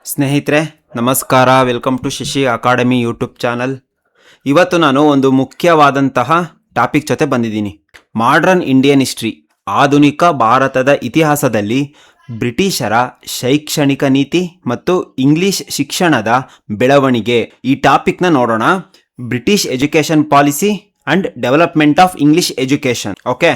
ಸ್ನೇಹಿತರೆ ನಮಸ್ಕಾರ, welcome to Shashi Academy YouTube channel. ಇವತ್ತು ನಾನು ಒಂದು ಮುಖ್ಯವಾದಂತಹ ಟಾಪಿಕ್ ಜೊತೆ ಬಂದಿದ್ದೀನಿ. ಮಾಡರ್ನ್ ಇಂಡಿಯನ್ ಹಿಸ್ಟ್ರಿ, ಆಧುನಿಕ ಭಾರತದ ಇತಿಹಾಸದಲ್ಲಿ ಬ್ರಿಟಿಷರ ಶೈಕ್ಷಣಿಕ ನೀತಿ ಮತ್ತು ಇಂಗ್ಲಿಷ್ ಶಿಕ್ಷಣದ ಬೆಳವಣಿಗೆ, ಈ ಟಾಪಿಕ್ನ ನೋಡೋಣ. British education policy and development of English education. Okay,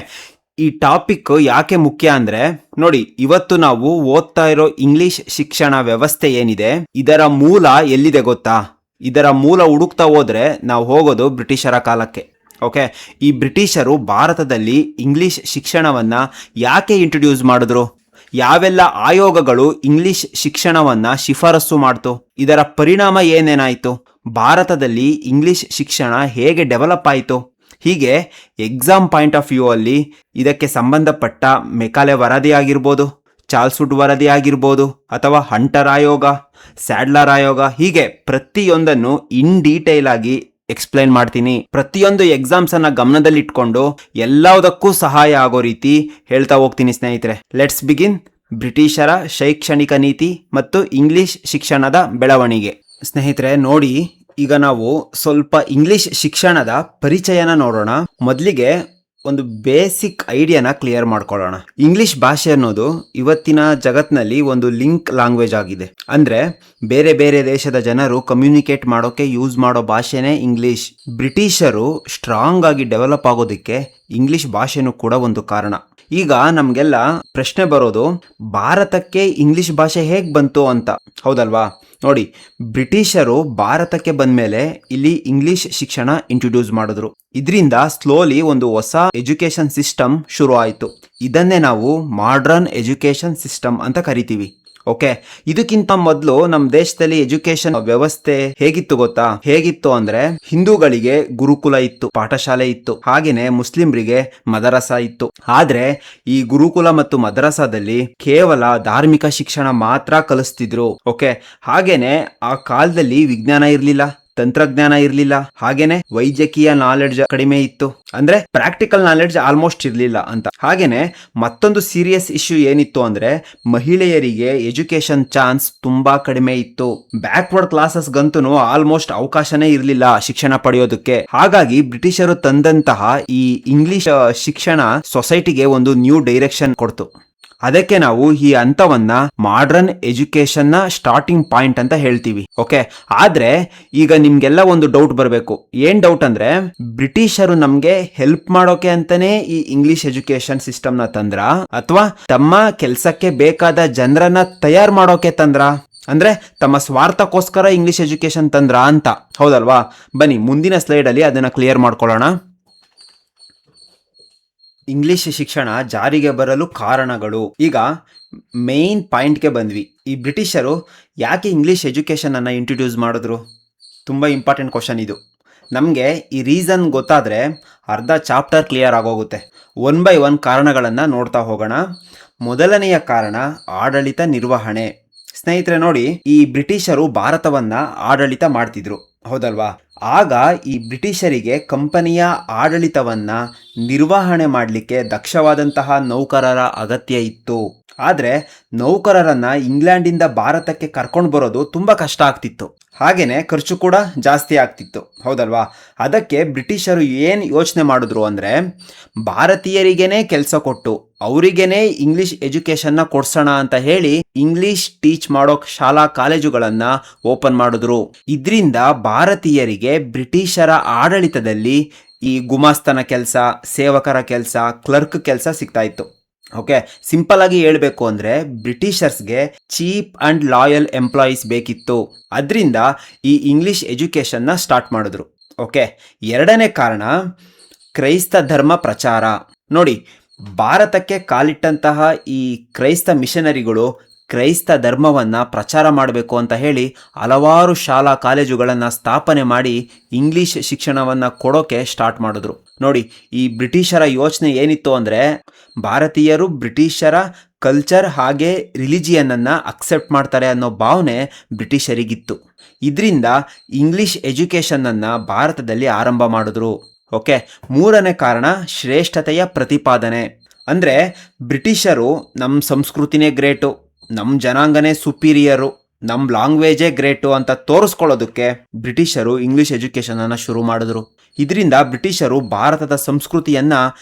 ಈ ಟಾಪಿಕ್ ಯಾಕೆ ಮುಖ್ಯ ಅಂದ್ರೆ, ನೋಡಿ, ಇವತ್ತು ನಾವು ಓದ್ತಾ ಇರೋ ಇಂಗ್ಲಿಷ್ ಶಿಕ್ಷಣ ವ್ಯವಸ್ಥೆ ಏನಿದೆ, ಇದರ ಮೂಲ ಎಲ್ಲಿದೆ ಗೊತ್ತಾ? ಇದರ ಮೂಲ ಹುಡುಕ್ತಾ ಹೋದ್ರೆ ನಾವು ಹೋಗೋದು ಬ್ರಿಟಿಷರ ಕಾಲಕ್ಕೆ. ಓಕೆ, ಈ ಬ್ರಿಟಿಷರು ಭಾರತದಲ್ಲಿ ಇಂಗ್ಲಿಷ್ ಶಿಕ್ಷಣವನ್ನ ಯಾಕೆ ಇಂಟ್ರೊಡ್ಯೂಸ್ ಮಾಡಿದ್ರು? ಯಾವೆಲ್ಲ ಆಯೋಗಗಳು ಇಂಗ್ಲಿಷ್ ಶಿಕ್ಷಣವನ್ನ ಶಿಫಾರಸು ಮಾಡ್ತು? ಇದರ ಪರಿಣಾಮ ಏನೇನಾಯಿತು? ಭಾರತದಲ್ಲಿ ಇಂಗ್ಲಿಷ್ ಶಿಕ್ಷಣ ಹೇಗೆ ಡೆವಲಪ್ ಆಯಿತು? ಹೀಗೆ ಎಕ್ಸಾಮ್ ಪಾಯಿಂಟ್ ಆಫ್ ವ್ಯೂ ಅಲ್ಲಿ ಇದಕ್ಕೆ ಸಂಬಂಧಪಟ್ಟ ಮೆಕಾಲೆ ವರದಿ ಆಗಿರ್ಬೋದು, ಚಾರ್ಲ್ಸ್ ವುಡ್ ವರದಿ ಆಗಿರ್ಬೋದು, ಅಥವಾ ಹಂಟರ್ ಆಯೋಗ, ಸ್ಯಾಡ್ಲರ್ ಆಯೋಗ, ಹೀಗೆ ಪ್ರತಿಯೊಂದನ್ನು ಇನ್ ಡೀಟೇಲ್ ಆಗಿ ಎಕ್ಸ್ಪ್ಲೈನ್ ಮಾಡ್ತೀನಿ. ಪ್ರತಿಯೊಂದು ಎಕ್ಸಾಮ್ಸ್ ಅನ್ನ ಗಮನದಲ್ಲಿಟ್ಕೊಂಡು ಎಲ್ಲದಕ್ಕೂ ಸಹಾಯ ಆಗೋ ರೀತಿ ಹೇಳ್ತಾ ಹೋಗ್ತೀನಿ ಸ್ನೇಹಿತರೆ. Let's begin. ಬ್ರಿಟಿಷರ ಶೈಕ್ಷಣಿಕ ನೀತಿ ಮತ್ತು ಇಂಗ್ಲಿಷ್ ಶಿಕ್ಷಣದ ಬೆಳವಣಿಗೆ. ಸ್ನೇಹಿತರೆ ನೋಡಿ, ಈಗ ನಾವು ಸ್ವಲ್ಪ ಇಂಗ್ಲಿಷ್ ಶಿಕ್ಷಣದ ಪರಿಚಯನ ನೋಡೋಣ. ಮೊದಲಿಗೆ ಒಂದು ಬೇಸಿಕ್ ಐಡಿಯಾನ ಕ್ಲಿಯರ್ ಮಾಡ್ಕೊಳ್ಳೋಣ. ಇಂಗ್ಲಿಷ್ ಭಾಷೆ ಅನ್ನೋದು ಇವತ್ತಿನ ಜಗತ್ತಿನಲ್ಲಿ ಒಂದು ಲಿಂಕ್ ಲ್ಯಾಂಗ್ವೇಜ್ ಆಗಿದೆ. ಅಂದ್ರೆ ಬೇರೆ ಬೇರೆ ದೇಶದ ಜನರು ಕಮ್ಯುನಿಕೇಟ್ ಮಾಡೋಕೆ ಯೂಸ್ ಮಾಡೋ ಭಾಷೆನೇ ಇಂಗ್ಲಿಷ್. ಬ್ರಿಟಿಷರು ಸ್ಟ್ರಾಂಗ್ ಆಗಿ ಡೆವಲಪ್ ಆಗೋದಕ್ಕೆ ಇಂಗ್ಲಿಷ್ ಭಾಷೆನೂ ಕೂಡ ಒಂದು ಕಾರಣ. ಈಗ ನಮ್ಗೆಲ್ಲ ಪ್ರಶ್ನೆ ಬರೋದು, ಭಾರತಕ್ಕೆ ಇಂಗ್ಲಿಷ್ ಭಾಷೆ ಹೇಗ್ ಬಂತು ಅಂತ, ಹೌದಲ್ವಾ? ನೋಡಿ, ಬ್ರಿಟಿಷರು ಭಾರತಕ್ಕೆ ಬಂದ್ಮೇಲೆ ಇಲ್ಲಿ ಇಂಗ್ಲಿಷ್ ಶಿಕ್ಷಣ ಇಂಟ್ರೊಡ್ಯೂಸ್ ಮಾಡಿದ್ರು. ಇದರಿಂದ ಸ್ಲೋಲಿ ಒಂದು ಹೊಸ ಎಜುಕೇಶನ್ ಸಿಸ್ಟಮ್ ಶುರು ಆಯಿತು. ಇದನ್ನೇ ನಾವು ಮಾಡರ್ನ್ ಎಜುಕೇಶನ್ ಸಿಸ್ಟಮ್ ಅಂತ ಕರಿತೀವಿ. ಓಕೆ, ಇದಕ್ಕಿಂತ ಮೊದಲು ನಮ್ಮ ದೇಶದಲ್ಲಿ ಎಜುಕೇಶನ್ ವ್ಯವಸ್ಥೆ ಹೇಗಿತ್ತು ಗೊತ್ತಾ? ಹೇಗಿತ್ತು ಅಂದ್ರೆ, ಹಿಂದೂಗಳಿಗೆ ಗುರುಕುಲ ಇತ್ತು, ಪಾಠಶಾಲೆ ಇತ್ತು. ಹಾಗೇನೆ ಮುಸ್ಲಿಮ್ರಿಗೆ ಮದರಸ ಇತ್ತು. ಆದ್ರೆ ಈ ಗುರುಕುಲ ಮತ್ತು ಮದರಸಾದಲ್ಲಿ ಕೇವಲ ಧಾರ್ಮಿಕ ಶಿಕ್ಷಣ ಮಾತ್ರ ಕಲಿಸ್ತಿದ್ರು. ಓಕೆ, ಹಾಗೇನೆ ಆ ಕಾಲದಲ್ಲಿ ವಿಜ್ಞಾನ ಇರ್ಲಿಲ್ಲ, ತಂತ್ರಜ್ಞಾನ ಇರ್ಲಿಲ್ಲ, ಹಾಗೇನೆ ವೈದ್ಯಕೀಯ ನಾಲೆಡ್ಜ್ ಕಡಿಮೆ ಇತ್ತು. ಅಂದ್ರೆ ಪ್ರಾಕ್ಟಿಕಲ್ ನಾಲೆಡ್ಜ್ ಆಲ್ಮೋಸ್ಟ್ ಇರ್ಲಿಲ್ಲ ಅಂತ. ಹಾಗೇನೆ ಮತ್ತೊಂದು ಸೀರಿಯಸ್ ಇಶ್ಯೂ ಏನಿತ್ತು ಅಂದ್ರೆ, ಮಹಿಳೆಯರಿಗೆ ಎಜುಕೇಶನ್ ಚಾನ್ಸ್ ತುಂಬಾ ಕಡಿಮೆ ಇತ್ತು. ಬ್ಯಾಕ್ವರ್ಡ್ ಕ್ಲಾಸಸ್ಗಂತೂ ಆಲ್ಮೋಸ್ಟ್ ಅವಕಾಶನೇ ಇರ್ಲಿಲ್ಲ ಶಿಕ್ಷಣ ಪಡೆಯೋದಕ್ಕೆ. ಹಾಗಾಗಿ ಬ್ರಿಟಿಷರು ತಂದಂತಹ ಈ ಇಂಗ್ಲಿಷ್ ಶಿಕ್ಷಣ ಸೊಸೈಟಿಗೆ ಒಂದು ನ್ಯೂ ಡೈರೆಕ್ಷನ್ ಕೊಡ್ತು. ಅದಕ್ಕೆ ನಾವು ಈ ಹಂತವನ್ನ ಮಾಡರ್ನ್ ಎಜುಕೇಶನ್ ನ ಸ್ಟಾರ್ಟಿಂಗ್ ಪಾಯಿಂಟ್ ಅಂತ ಹೇಳ್ತೀವಿ. ಓಕೆ, ಆದ್ರೆ ಈಗ ನಿಮ್ಗೆಲ್ಲ ಒಂದು ಡೌಟ್ ಬರಬೇಕು. ಏನ್ ಡೌಟ್ ಅಂದ್ರೆ, ಬ್ರಿಟಿಷರು ನಮ್ಗೆ ಹೆಲ್ಪ್ ಮಾಡೋಕೆ ಅಂತಾನೆ ಈ ಇಂಗ್ಲಿಷ್ ಎಜುಕೇಶನ್ ಸಿಸ್ಟಮ್ ನ ತಂದ್ರ, ಅಥವಾ ತಮ್ಮ ಕೆಲ್ಸಕ್ಕೆ ಬೇಕಾದ ಜನರನ್ನ ತಯಾರು ಮಾಡೋಕೆ ತಂದ್ರ? ಅಂದ್ರೆ ತಮ್ಮ ಸ್ವಾರ್ಥಕ್ಕೋಸ್ಕರ ಇಂಗ್ಲಿಷ್ ಎಜುಕೇಶನ್ ತಂದ್ರ ಅಂತ, ಹೌದಲ್ವಾ? ಬನ್ನಿ ಮುಂದಿನ ಸ್ಲೈಡ್ ಅಲ್ಲಿ ಅದನ್ನ ಕ್ಲಿಯರ್ ಮಾಡ್ಕೊಳ್ಳೋಣ. ಇಂಗ್ಲಿಷ್ ಶಿಕ್ಷಣ ಜಾರಿಗೆ ಬರಲು ಕಾರಣಗಳು. ಈಗ ಮೇನ್ ಪಾಯಿಂಟ್ಗೆ ಬಂದ್ವಿ. ಈ ಬ್ರಿಟಿಷರು ಯಾಕೆ ಇಂಗ್ಲಿಷ್ ಎಜುಕೇಷನ್ ಅನ್ನ ಇಂಟ್ರೊಡ್ಯೂಸ್ ಮಾಡಿದ್ರು? ತುಂಬ ಇಂಪಾರ್ಟೆಂಟ್ ಕ್ವಶನ್ ಇದು. ನಮಗೆ ಈ ರೀಸನ್ ಗೊತ್ತಾದರೆ ಅರ್ಧ ಚಾಪ್ಟರ್ ಕ್ಲಿಯರ್ ಆಗೋಗುತ್ತೆ. ಒನ್ ಬೈ ಒನ್ ಕಾರಣಗಳನ್ನು ನೋಡ್ತಾ ಹೋಗೋಣ. ಮೊದಲನೆಯ ಕಾರಣ ಆಡಳಿತ ನಿರ್ವಹಣೆ. ಸ್ನೇಹಿತರೆ ನೋಡಿ, ಈ ಬ್ರಿಟಿಷರು ಭಾರತವನ್ನ ಆಡಳಿತ ಮಾಡ್ತಿದ್ರು, ಹೌದಲ್ವಾ? ಆಗ ಈ ಬ್ರಿಟಿಷರಿಗೆ ಕಂಪನಿಯ ಆಡಳಿತವನ್ನ ನಿರ್ವಹಣೆ ಮಾಡಲಿಕ್ಕೆ ದಕ್ಷವಾದಂತಹ ನೌಕರರ ಅಗತ್ಯ ಇತ್ತು. ಆದರೆ ನೌಕರರನ್ನ ಇಂಗ್ಲೆಂಡಿಂದ ಭಾರತಕ್ಕೆ ಕರ್ಕೊಂಡು ಬರೋದು ತುಂಬಾ ಕಷ್ಟ ಆಗ್ತಿತ್ತು. ಹಾಗೇನೆ ಖರ್ಚು ಕೂಡ ಜಾಸ್ತಿ ಆಗ್ತಿತ್ತು, ಹೌದಲ್ವಾ? ಅದಕ್ಕೆ ಬ್ರಿಟಿಷರು ಏನು ಯೋಚನೆ ಮಾಡಿದ್ರು ಅಂದ್ರೆ, ಭಾರತೀಯರಿಗೇನೆ ಕೆಲಸ ಕೊಟ್ಟು ಅವರಿಗೇನೆ ಇಂಗ್ಲಿಷ್ ಎಜುಕೇಶನ್ನ ಕೊಡ್ಸೋಣ ಅಂತ ಹೇಳಿ ಇಂಗ್ಲಿಷ್ ಟೀಚ್ ಮಾಡೋ ಶಾಲಾ ಕಾಲೇಜುಗಳನ್ನ ಓಪನ್ ಮಾಡಿದ್ರು. ಇದರಿಂದ ಭಾರತೀಯರಿಗೆ ಬ್ರಿಟಿಷರ ಆಡಳಿತದಲ್ಲಿ ಈ ಗುಮಾಸ್ತನ ಕೆಲಸ, ಸೇವಕರ ಕೆಲಸ, ಕ್ಲರ್ಕ್ ಕೆಲಸ ಸಿಗ್ತಾ ಇತ್ತು. ಓಕೆ, ಸಿಂಪಲ್ ಆಗಿ ಹೇಳ್ಬೇಕು ಅಂದ್ರೆ, ಬ್ರಿಟಿಷರ್ಸ್ಗೆ ಚೀಪ್ ಅಂಡ್ ಲಾಯಲ್ ಎಂಪ್ಲಾಯೀಸ್ ಬೇಕಿತ್ತು. ಅದರಿಂದ ಈ ಇಂಗ್ಲಿಷ್ ಎಜುಕೇಶನ್ನ ಸ್ಟಾರ್ಟ್ ಮಾಡಿದ್ರು. ಓಕೆ, ಎರಡನೇ ಕಾರಣ ಕ್ರೈಸ್ತ ಧರ್ಮ ಪ್ರಚಾರ. ನೋಡಿ, ಭಾರತಕ್ಕೆ ಕಾಲಿಟ್ಟಂತಹ ಈ ಕ್ರೈಸ್ತ ಮಿಷನರಿಗಳು ಕ್ರೈಸ್ತ ಧರ್ಮವನ್ನು ಪ್ರಚಾರ ಮಾಡಬೇಕು ಅಂತ ಹೇಳಿ ಹಲವಾರು ಶಾಲಾ ಕಾಲೇಜುಗಳನ್ನು ಸ್ಥಾಪನೆ ಮಾಡಿ ಇಂಗ್ಲಿಷ್ ಶಿಕ್ಷಣವನ್ನು ಕೊಡೋಕೆ ಸ್ಟಾರ್ಟ್ ಮಾಡಿದ್ರು. ನೋಡಿ, ಈ ಬ್ರಿಟಿಷರ ಯೋಚನೆ ಏನಿತ್ತು ಅಂದರೆ, ಭಾರತೀಯರು ಬ್ರಿಟಿಷರ ಕಲ್ಚರ್ ಹಾಗೆ ರಿಲಿಜಿಯನನ್ನು ಅಕ್ಸೆಪ್ಟ್ ಮಾಡ್ತಾರೆ ಅನ್ನೋ ಭಾವನೆ ಬ್ರಿಟಿಷರಿಗಿತ್ತು. ಇದರಿಂದ ಇಂಗ್ಲಿಷ್ ಎಜುಕೇಷನನ್ನು ಭಾರತದಲ್ಲಿ ಆರಂಭ ಮಾಡಿದ್ರು. ಓಕೆ, ಮೂರನೇ ಕಾರಣ ಶ್ರೇಷ್ಠತೆಯ ಪ್ರತಿಪಾದನೆ. ಅಂದರೆ ಬ್ರಿಟಿಷರು ನಮ್ಮ ಸಂಸ್ಕೃತಿನೇ ಗ್ರೇಟು, ನಮ್ಮ ಜನಾಂಗನೇ ಸುಪೀರಿಯರು, ನಮ್ಮ ಲ್ಯಾಂಗ್ವೇಜೇ ಗ್ರೇಟು ಅಂತ ತೋರಿಸ್ಕೊಳ್ಳೋದಕ್ಕೆ ಬ್ರಿಟಿಷರು ಇಂಗ್ಲಿಷ್ ಎಜುಕೇಷನ್ ಅನ್ನು ಶುರು ಮಾಡಿದ್ರು. ಇದರಿಂದ ಬ್ರಿಟಿಷರು ಭಾರತದ ಸಂಸ್ಕೃತಿಯನ್ನ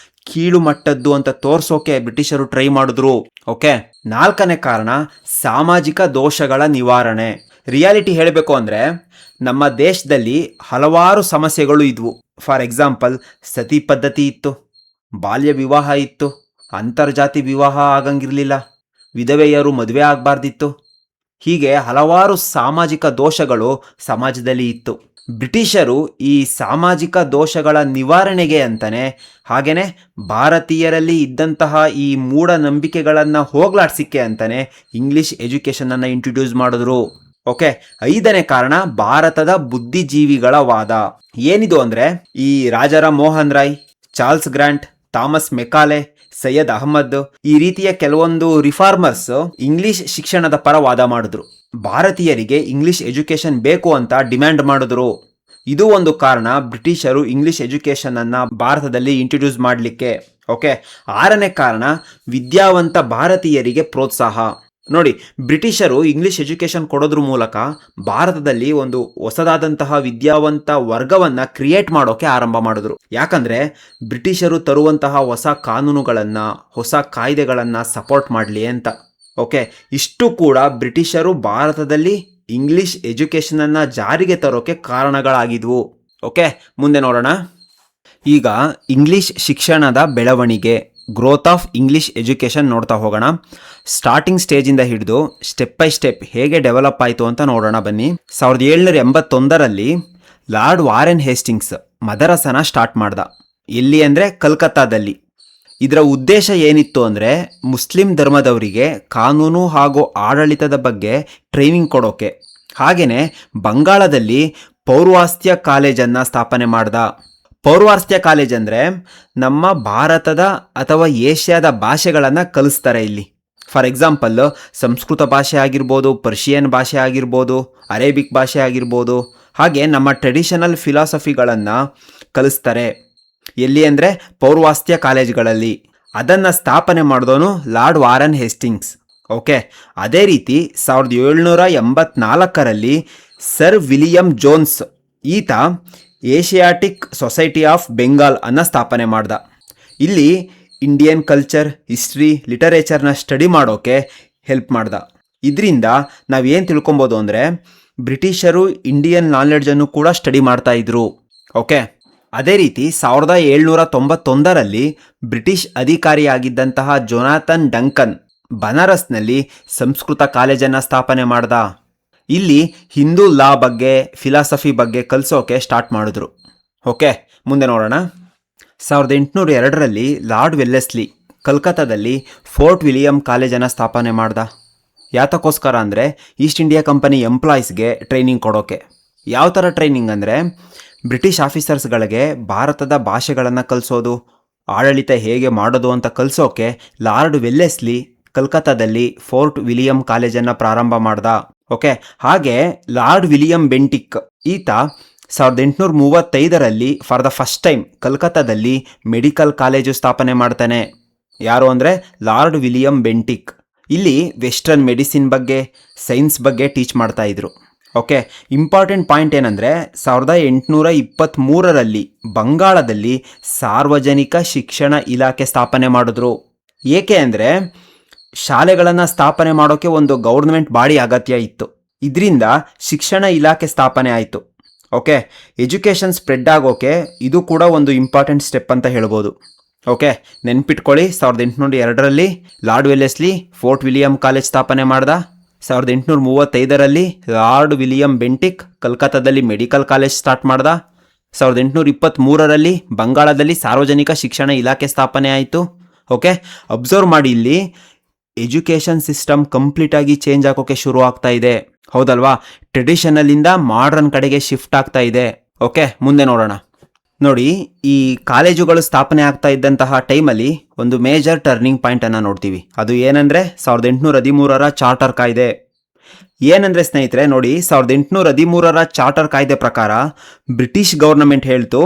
ಕೀಳು ಮಟ್ಟದ್ದು ಅಂತ ತೋರ್ಸೋಕೆ ಬ್ರಿಟಿಷರು ಟ್ರೈ ಮಾಡಿದ್ರು. ಓಕೆ, 4ನೇ ಕಾರಣ ಸಾಮಾಜಿಕ ದೋಷಗಳ ನಿವಾರಣೆ. ರಿಯಾಲಿಟಿ ಹೇಳಬೇಕು ಅಂದರೆ ನಮ್ಮ ದೇಶದಲ್ಲಿ ಹಲವಾರು ಸಮಸ್ಯೆಗಳು ಇದ್ವು. ಫಾರ್ ಎಕ್ಸಾಂಪಲ್, ಸತಿ ಪದ್ಧತಿ ಇತ್ತು, ಬಾಲ್ಯ ವಿವಾಹ ಇತ್ತು, ಅಂತರ್ಜಾತಿ ವಿವಾಹ ಆಗಂಗಿರಲಿಲ್ಲ, ವಿಧವೆಯರು ಮದುವೆ ಆಗಬಾರ್ದಿತ್ತು. ಹೀಗೆ ಹಲವಾರು ಸಾಮಾಜಿಕ ದೋಷಗಳು ಸಮಾಜದಲ್ಲಿ ಇತ್ತು. ಬ್ರಿಟಿಷರು ಈ ಸಾಮಾಜಿಕ ದೋಷಗಳ ನಿವಾರಣೆಗೆ ಅಂತಾನೆ, ಹಾಗೆಯೇ ಭಾರತೀಯರಲ್ಲಿ ಇದ್ದಂತಹ ಈ ಮೂಢನಂಬಿಕೆಗಳನ್ನು ಹೋಗ್ಲಾಡ್ಸಿಕ್ಕೆ ಅಂತಾನೆ ಇಂಗ್ಲಿಷ್ ಎಜುಕೇಷನನ್ನು ಇಂಟ್ರೊಡ್ಯೂಸ್ ಮಾಡಿದ್ರು. ಓಕೆ, 5ನೇ ಕಾರಣ ಭಾರತದ ಬುದ್ಧಿಜೀವಿಗಳ ವಾದ. ಏನಿದು ಅಂದರೆ ಈ Rajaram Mohan Roy, Charles Grant, Thomas Macaulay, Syed Ahmad ಈ ರೀತಿಯ ಕೆಲವೊಂದು ರಿಫಾರ್ಮರ್ಸ್ ಇಂಗ್ಲಿಷ್ ಶಿಕ್ಷಣದ ಪರ ವಾದ ಮಾಡಿದ್ರು. ಭಾರತೀಯರಿಗೆ ಇಂಗ್ಲಿಷ್ ಎಜುಕೇಶನ್ ಬೇಕು ಅಂತ ಡಿಮ್ಯಾಂಡ್ ಮಾಡಿದ್ರು. ಇದು ಒಂದು ಕಾರಣ ಬ್ರಿಟಿಷರು ಇಂಗ್ಲಿಷ್ ಎಜುಕೇಶನ್ ಅನ್ನ ಭಾರತದಲ್ಲಿ ಇಂಟ್ರೊಡ್ಯೂಸ್ ಮಾಡಲಿಕ್ಕೆ. ಓಕೆ, 6ನೇ ಕಾರಣ ವಿದ್ಯಾವಂತ ಭಾರತೀಯರಿಗೆ ಪ್ರೋತ್ಸಾಹ. ನೋಡಿ, ಬ್ರಿಟಿಷರು ಇಂಗ್ಲಿಷ್ ಎಜುಕೇಶನ್ ಕೊಡೋದ್ರ ಮೂಲಕ ಭಾರತದಲ್ಲಿ ಒಂದು ಹೊಸದಾದಂತಹ ವಿದ್ಯಾವಂತ ವರ್ಗವನ್ನ ಕ್ರಿಯೇಟ್ ಮಾಡೋಕೆ ಆರಂಭ ಮಾಡಿದ್ರು. ಯಾಕಂದ್ರೆ ಬ್ರಿಟಿಷರು ತರುವಂತಹ ಹೊಸ ಕಾನೂನುಗಳನ್ನ, ಹೊಸ ಕಾಯ್ದೆಗಳನ್ನ ಸಪೋರ್ಟ್ ಮಾಡಲಿ ಅಂತ. ಓಕೆ, ಇಷ್ಟು ಕೂಡ ಬ್ರಿಟಿಷರು ಭಾರತದಲ್ಲಿ ಇಂಗ್ಲಿಷ್ ಎಜುಕೇಶನ್ ಅನ್ನ ಜಾರಿಗೆ ತರೋಕೆ ಕಾರಣಗಳಾಗಿದ್ವು. ಓಕೆ, ಮುಂದೆ ನೋಡೋಣ. ಈಗ ಇಂಗ್ಲಿಷ್ ಶಿಕ್ಷಣದ ಬೆಳವಣಿಗೆ, ಗ್ರೋತ್ ಆಫ್ ಇಂಗ್ಲಿಷ್ ಎಜುಕೇಷನ್ ನೋಡ್ತಾ ಹೋಗೋಣ. ಸ್ಟಾರ್ಟಿಂಗ್ ಸ್ಟೇಜಿಂದ ಹಿಡಿದು ಸ್ಟೆಪ್ ಬೈ ಸ್ಟೆಪ್ ಹೇಗೆ ಡೆವಲಪ್ ಆಯಿತು ಅಂತ ನೋಡೋಣ ಬನ್ನಿ. 1781ರಲ್ಲಿ ಲಾರ್ಡ್ ವಾರೆನ್ ಹೇಸ್ಟಿಂಗ್ಸ್ ಮದರಸನ ಸ್ಟಾರ್ಟ್ ಮಾಡ್ದ. ಎಲ್ಲಿ ಅಂದರೆ ಕಲ್ಕತ್ತಾದಲ್ಲಿ. ಇದರ ಉದ್ದೇಶ ಏನಿತ್ತು ಅಂದರೆ ಮುಸ್ಲಿಂ ಧರ್ಮದವರಿಗೆ ಕಾನೂನು ಹಾಗೂ ಆಡಳಿತದ ಬಗ್ಗೆ ಟ್ರೈನಿಂಗ್ ಕೊಡೋಕೆ. ಹಾಗೆಯೇ ಬಂಗಾಳದಲ್ಲಿ ಪೌರ್ವಾಸ್ತ್ಯ ಕಾಲೇಜನ್ನು ಸ್ಥಾಪನೆ ಮಾಡ್ದ. ಪೌರ್ವಾಸ್ತ್ಯ ಕಾಲೇಜ್ ಅಂದರೆ ನಮ್ಮ ಭಾರತದ ಅಥವಾ ಏಷ್ಯಾದ ಭಾಷೆಗಳನ್ನು ಕಲಿಸ್ತಾರೆ ಇಲ್ಲಿ. ಫಾರ್ ಎಕ್ಸಾಂಪಲ್, ಸಂಸ್ಕೃತ ಭಾಷೆ ಆಗಿರ್ಬೋದು, ಪರ್ಷಿಯನ್ ಭಾಷೆ ಆಗಿರ್ಬೋದು, ಅರೇಬಿಕ್ ಭಾಷೆ ಆಗಿರ್ಬೋದು, ಹಾಗೆ ನಮ್ಮ ಟ್ರೆಡಿಷನಲ್ ಫಿಲಾಸಫಿಗಳನ್ನು ಕಲಿಸ್ತಾರೆ. ಎಲ್ಲಿ ಅಂದರೆ ಪೌರ್ವಾಸ್ತ್ಯ ಕಾಲೇಜ್ಗಳಲ್ಲಿ. ಅದನ್ನು ಸ್ಥಾಪನೆ ಮಾಡಿದವನು ಲಾರ್ಡ್ ವಾರೆನ್ ಹೇಸ್ಟಿಂಗ್ಸ್. ಓಕೆ, ಅದೇ ರೀತಿ 1784ರಲ್ಲಿ ಸರ್ ವಿಲಿಯಂ ಜೋನ್ಸ್ ಈತ ಏಷಿಯಾಟಿಕ್ ಸೊಸೈಟಿ ಆಫ್ ಬೆಂಗಾಲ್ ಅನ್ನು ಸ್ಥಾಪನೆ ಮಾಡ್ದ. ಇಲ್ಲಿ ಇಂಡಿಯನ್ ಕಲ್ಚರ್, ಹಿಸ್ಟ್ರಿ, ಲಿಟರೇಚರ್ನ ಸ್ಟಡಿ ಮಾಡೋಕೆ ಹೆಲ್ಪ್ ಮಾಡ್ದ. ಇದರಿಂದ ನಾವೇನು ತಿಳ್ಕೊಬೋದು ಅಂದರೆ ಬ್ರಿಟಿಷರು ಇಂಡಿಯನ್ ನಾಲೆಡ್ಜನ್ನು ಕೂಡ ಸ್ಟಡಿ ಮಾಡ್ತಾ ಇದ್ರು. ಓಕೆ, ಅದೇ ರೀತಿ 1791ರಲ್ಲಿ ಬ್ರಿಟಿಷ್ ಅಧಿಕಾರಿಯಾಗಿದ್ದಂತಹ ಜೊನಾಥನ್ ಡಂಕನ್ ಬನಾರಸ್ನಲ್ಲಿ ಸಂಸ್ಕೃತ ಕಾಲೇಜನ್ನು ಸ್ಥಾಪನೆ ಮಾಡ್ದ. ಇಲ್ಲಿ ಹಿಂದೂ ಲಾ ಬಗ್ಗೆ, ಫಿಲಾಸಫಿ ಬಗ್ಗೆ ಕಲಿಸೋಕೆ ಸ್ಟಾರ್ಟ್ ಮಾಡಿದ್ರು. ಓಕೆ, ಮುಂದೆ ನೋಡೋಣ. 1802ರಲ್ಲಿ ಲಾರ್ಡ್ ವೆಲ್ಲೆಸ್ಲಿ ಕಲ್ಕತ್ತಾದಲ್ಲಿ ಫೋರ್ಟ್ ವಿಲಿಯಂ ಕಾಲೇಜನ್ನು ಸ್ಥಾಪನೆ ಮಾಡ್ದ. ಯಾತಕ್ಕೋಸ್ಕರ ಅಂದರೆ ಈಸ್ಟ್ ಇಂಡಿಯಾ ಕಂಪನಿ ಎಂಪ್ಲಾಯೀಸ್ಗೆ ಟ್ರೈನಿಂಗ್ ಕೊಡೋಕೆ. ಯಾವ ಥರ ಟ್ರೈನಿಂಗ್ ಅಂದರೆ ಬ್ರಿಟಿಷ್ ಆಫೀಸರ್ಸ್ಗಳಿಗೆ ಭಾರತದ ಭಾಷೆಗಳನ್ನು ಕಲಿಸೋದು, ಆಡಳಿತ ಹೇಗೆ ಮಾಡೋದು ಅಂತ ಕಲಿಸೋಕೆ ಲಾರ್ಡ್ ವೆಲ್ಲೆಸ್ಲಿ ಕಲ್ಕತ್ತಾದಲ್ಲಿ ಫೋರ್ಟ್ ವಿಲಿಯಂ ಕಾಲೇಜನ್ನು ಪ್ರಾರಂಭ ಮಾಡ್ದ. ಓಕೆ, ಹಾಗೆ ಲಾರ್ಡ್ ವಿಲಿಯಂ ಬೆಂಟಿಕ್ ಈತ 1835ರಲ್ಲಿ ಫಾರ್ ದ ಫಸ್ಟ್ ಟೈಮ್ ಕಲ್ಕತ್ತಾದಲ್ಲಿ ಮೆಡಿಕಲ್ ಕಾಲೇಜು ಸ್ಥಾಪನೆ ಮಾಡ್ತಾನೆ. ಯಾರು ಅಂದರೆ ಲಾರ್ಡ್ ವಿಲಿಯಂ ಬೆಂಟಿಕ್. ಇಲ್ಲಿ ವೆಸ್ಟರ್ನ್ ಮೆಡಿಸಿನ್ ಬಗ್ಗೆ, ಸೈನ್ಸ್ ಬಗ್ಗೆ ಟೀಚ್ ಮಾಡ್ತಾ ಇದ್ರು. ಓಕೆ, ಇಂಪಾರ್ಟೆಂಟ್ ಪಾಯಿಂಟ್ ಏನಂದರೆ 1823ರಲ್ಲಿ ಬಂಗಾಳದಲ್ಲಿ ಸಾರ್ವಜನಿಕ ಶಿಕ್ಷಣ ಇಲಾಖೆ ಸ್ಥಾಪನೆ ಮಾಡಿದ್ರು. ಏಕೆ ಅಂದರೆ ಶಾಲೆಗಳನ್ನು ಸ್ಥಾಪನೆ ಮಾಡೋಕ್ಕೆ ಒಂದು ಗೌರ್ಮೆಂಟ್ ಬಾಡಿ ಅಗತ್ಯ ಇತ್ತು. ಇದರಿಂದ ಶಿಕ್ಷಣ ಇಲಾಖೆ ಸ್ಥಾಪನೆ ಆಯಿತು. ಓಕೆ, ಎಜುಕೇಷನ್ ಸ್ಪ್ರೆಡ್ ಆಗೋಕೆ ಇದು ಕೂಡ ಒಂದು ಇಂಪಾರ್ಟೆಂಟ್ ಸ್ಟೆಪ್ ಅಂತ ಹೇಳ್ಬೋದು. ಓಕೆ, ನೆನ್ಪಿಟ್ಕೊಳ್ಳಿ, 1802ರಲ್ಲಿ Lord Wellesley Fort William college ಸ್ಥಾಪನೆ ಮಾಡ್ದ. 1835ರಲ್ಲಿ ಲಾರ್ಡ್ ವಿಲಿಯಂ ಬೆಂಟಿಕ್ ಕಲ್ಕತ್ತಾದಲ್ಲಿ ಮೆಡಿಕಲ್ ಕಾಲೇಜ್ ಸ್ಟಾರ್ಟ್ ಮಾಡ್ದ. 1823ರಲ್ಲಿ ಬಂಗಾಳದಲ್ಲಿ ಸಾರ್ವಜನಿಕ ಶಿಕ್ಷಣ ಇಲಾಖೆ ಸ್ಥಾಪನೆ ಆಯಿತು. ಓಕೆ, ಅಬ್ಸರ್ವ್ ಮಾಡಿ, ಇಲ್ಲಿ ಎಜುಕೇಷನ್ ಸಿಸ್ಟಮ್ ಕಂಪ್ಲೀಟಾಗಿ ಚೇಂಜ್ ಆಗೋಕ್ಕೆ ಶುರು ಆಗ್ತಾ ಇದೆ. ಹೌದಲ್ವಾ? ಟ್ರೆಡಿಷನಲ್ಲಿಂದ ಮಾಡರ್ನ್ ಕಡೆಗೆ ಶಿಫ್ಟ್ ಆಗ್ತಾ ಇದೆ. ಓಕೆ, ಮುಂದೆ ನೋಡೋಣ. ನೋಡಿ, ಈ ಕಾಲೇಜುಗಳು ಸ್ಥಾಪನೆ ಆಗ್ತಾ ಇದ್ದಂತಹ ಟೈಮಲ್ಲಿ ಒಂದು ಮೇಜರ್ ಟರ್ನಿಂಗ್ ಪಾಯಿಂಟನ್ನು ನೋಡ್ತೀವಿ. ಅದು ಏನಂದರೆ 1813ರ ಚಾರ್ಟರ್ ಕಾಯ್ದೆ. ಏನಂದರೆ ಸ್ನೇಹಿತರೆ ನೋಡಿ, 1813ರ ಚಾರ್ಟರ್ ಕಾಯ್ದೆ ಪ್ರಕಾರ ಬ್ರಿಟಿಷ್ ಗೌರ್ನಮೆಂಟ್ ಹೇಳ್ತು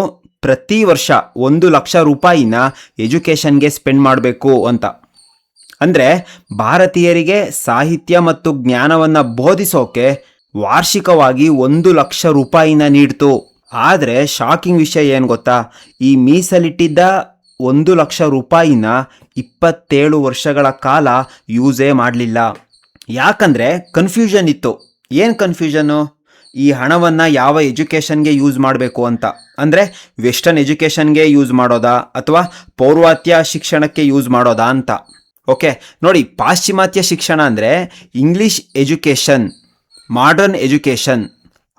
ಪ್ರತಿ ವರ್ಷ 1 ಲಕ್ಷ ರೂಪಾಯಿನ ಎಜುಕೇಷನ್ಗೆ ಸ್ಪೆಂಡ್ ಮಾಡಬೇಕು ಅಂತ. ಅಂದರೆ ಭಾರತೀಯರಿಗೆ ಸಾಹಿತ್ಯ ಮತ್ತು ಜ್ಞಾನವನ್ನು ಬೋಧಿಸೋಕೆ ವಾರ್ಷಿಕವಾಗಿ 1,00,000 ರೂಪಾಯಿನ ನೀಡ್ತು. ಆದರೆ ಶಾಕಿಂಗ್ ವಿಷಯ ಏನು ಗೊತ್ತಾ, ಈ ಮೀಸಲಿಟ್ಟಿದ್ದ 1,00,000 ರೂಪಾಯಿನ 27 ವರ್ಷಗಳ ಕಾಲ ಯೂಸೇ ಮಾಡಲಿಲ್ಲ. ಯಾಕಂದರೆ ಕನ್ಫ್ಯೂಷನ್ ಇತ್ತು. ಏನು ಕನ್ಫ್ಯೂಷನ್ನು? ಈ ಹಣವನ್ನು ಯಾವ ಎಜುಕೇಷನ್ಗೆ ಯೂಸ್ ಮಾಡಬೇಕು ಅಂತ. ಅಂದರೆ ವೆಸ್ಟರ್ನ್ ಎಜುಕೇಷನ್ಗೆ ಯೂಸ್ ಮಾಡೋದಾ ಅಥವಾ ಪೌರ್ವಾತ್ಯ ಶಿಕ್ಷಣಕ್ಕೆ ಯೂಸ್ ಮಾಡೋದಾ ಅಂತ. ಓಕೆ ನೋಡಿ, ಪಾಶ್ಚಿಮಾತ್ಯ ಶಿಕ್ಷಣ ಅಂದರೆ ಇಂಗ್ಲಿಷ್ ಎಜುಕೇಷನ್, ಮಾಡರ್ನ್ ಎಜುಕೇಷನ್,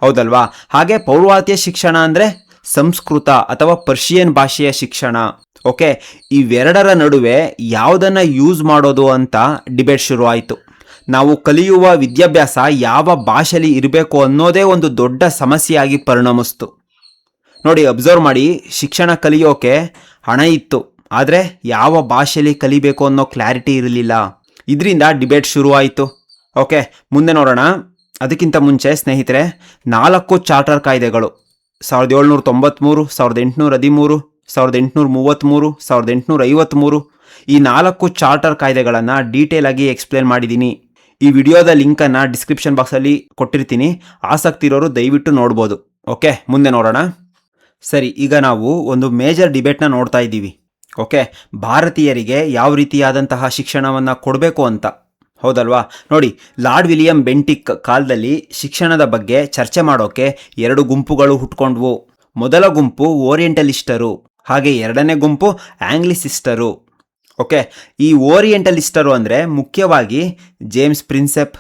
ಹೌದಲ್ವಾ? ಹಾಗೆ ಪೌರ್ವಾತ್ಯ ಶಿಕ್ಷಣ ಅಂದರೆ ಸಂಸ್ಕೃತ ಅಥವಾ ಪರ್ಷಿಯನ್ ಭಾಷೆಯ ಶಿಕ್ಷಣ. ಓಕೆ, ಇವೆರಡರ ನಡುವೆ ಯಾವುದನ್ನು ಯೂಸ್ ಮಾಡೋದು ಅಂತ ಡಿಬೇಟ್ ಶುರು ಆಯಿತು. ನಾವು ಕಲಿಯುವ ವಿದ್ಯಾಭ್ಯಾಸ ಯಾವ ಭಾಷೆಯಲ್ಲಿ ಇರಬೇಕು ಅನ್ನೋದೇ ಒಂದು ದೊಡ್ಡ ಸಮಸ್ಯೆಯಾಗಿ ಪರಿಣಮಿಸ್ತು. ನೋಡಿ, ಅಬ್ಸರ್ವ್ ಮಾಡಿ, ಶಿಕ್ಷಣ ಕಲಿಯೋಕೆ ಹಣ ಇತ್ತು, ಆದರೆ ಯಾವ ಭಾಷೆಯಲ್ಲಿ ಕಲಿಬೇಕು ಅನ್ನೋ ಕ್ಲಾರಿಟಿ ಇರಲಿಲ್ಲ. ಇದರಿಂದ ಡಿಬೇಟ್ ಶುರು ಆಯಿತು. ಓಕೆ, ಮುಂದೆ ನೋಡೋಣ. ಅದಕ್ಕಿಂತ ಮುಂಚೆ ಸ್ನೇಹಿತರೆ, 4 ಚಾರ್ಟರ್ ಕಾಯ್ದೆಗಳು 1793, 1813, 1833, 1853, ಈ 4 ಚಾರ್ಟರ್ ಕಾಯ್ದೆಗಳನ್ನು ಡೀಟೇಲ್ ಆಗಿ ಎಕ್ಸ್ಪ್ಲೇನ್ ಮಾಡಿದ್ದೀನಿ. ಈ ವಿಡಿಯೋದ ಲಿಂಕನ್ನು ಡಿಸ್ಕ್ರಿಪ್ಷನ್ ಬಾಕ್ಸಲ್ಲಿ ಕೊಟ್ಟಿರ್ತೀನಿ, ಆಸಕ್ತಿ ಇರೋರು ದಯವಿಟ್ಟು ನೋಡ್ಬೋದು. ಓಕೆ, ಮುಂದೆ ನೋಡೋಣ. ಸರಿ, ಈಗ ನಾವು ಒಂದು ಮೇಜರ್ ಡಿಬೇಟ್ನ ನೋಡ್ತಾ ಇದ್ದೀವಿ. ಓಕೆ, ಭಾರತೀಯರಿಗೆ ಯಾವ ರೀತಿಯಾದಂತಹ ಶಿಕ್ಷಣವನ್ನು ಕೊಡಬೇಕು ಅಂತ, ಹೌದಲ್ವಾ? ನೋಡಿ, ಲಾರ್ಡ್ ವಿಲಿಯಂ ಬೆಂಟಿಕ್ ಕಾಲದಲ್ಲಿ ಶಿಕ್ಷಣದ ಬಗ್ಗೆ ಚರ್ಚೆ ಮಾಡೋಕೆ 2 ಗುಂಪುಗಳು ಹುಟ್ಕೊಂಡ್ವು. ಮೊದಲ ಗುಂಪು ಓರಿಯೆಂಟಲಿಸ್ಟರು, ಹಾಗೆ ಎರಡನೇ ಗುಂಪು ಆಂಗ್ಲಿಸಿಸ್ಟರು. ಓಕೆ, ಈ ಓರಿಯೆಂಟಲಿಸ್ಟರು ಅಂದರೆ ಮುಖ್ಯವಾಗಿ ಜೇಮ್ಸ್ ಪ್ರಿನ್ಸೆಪ್,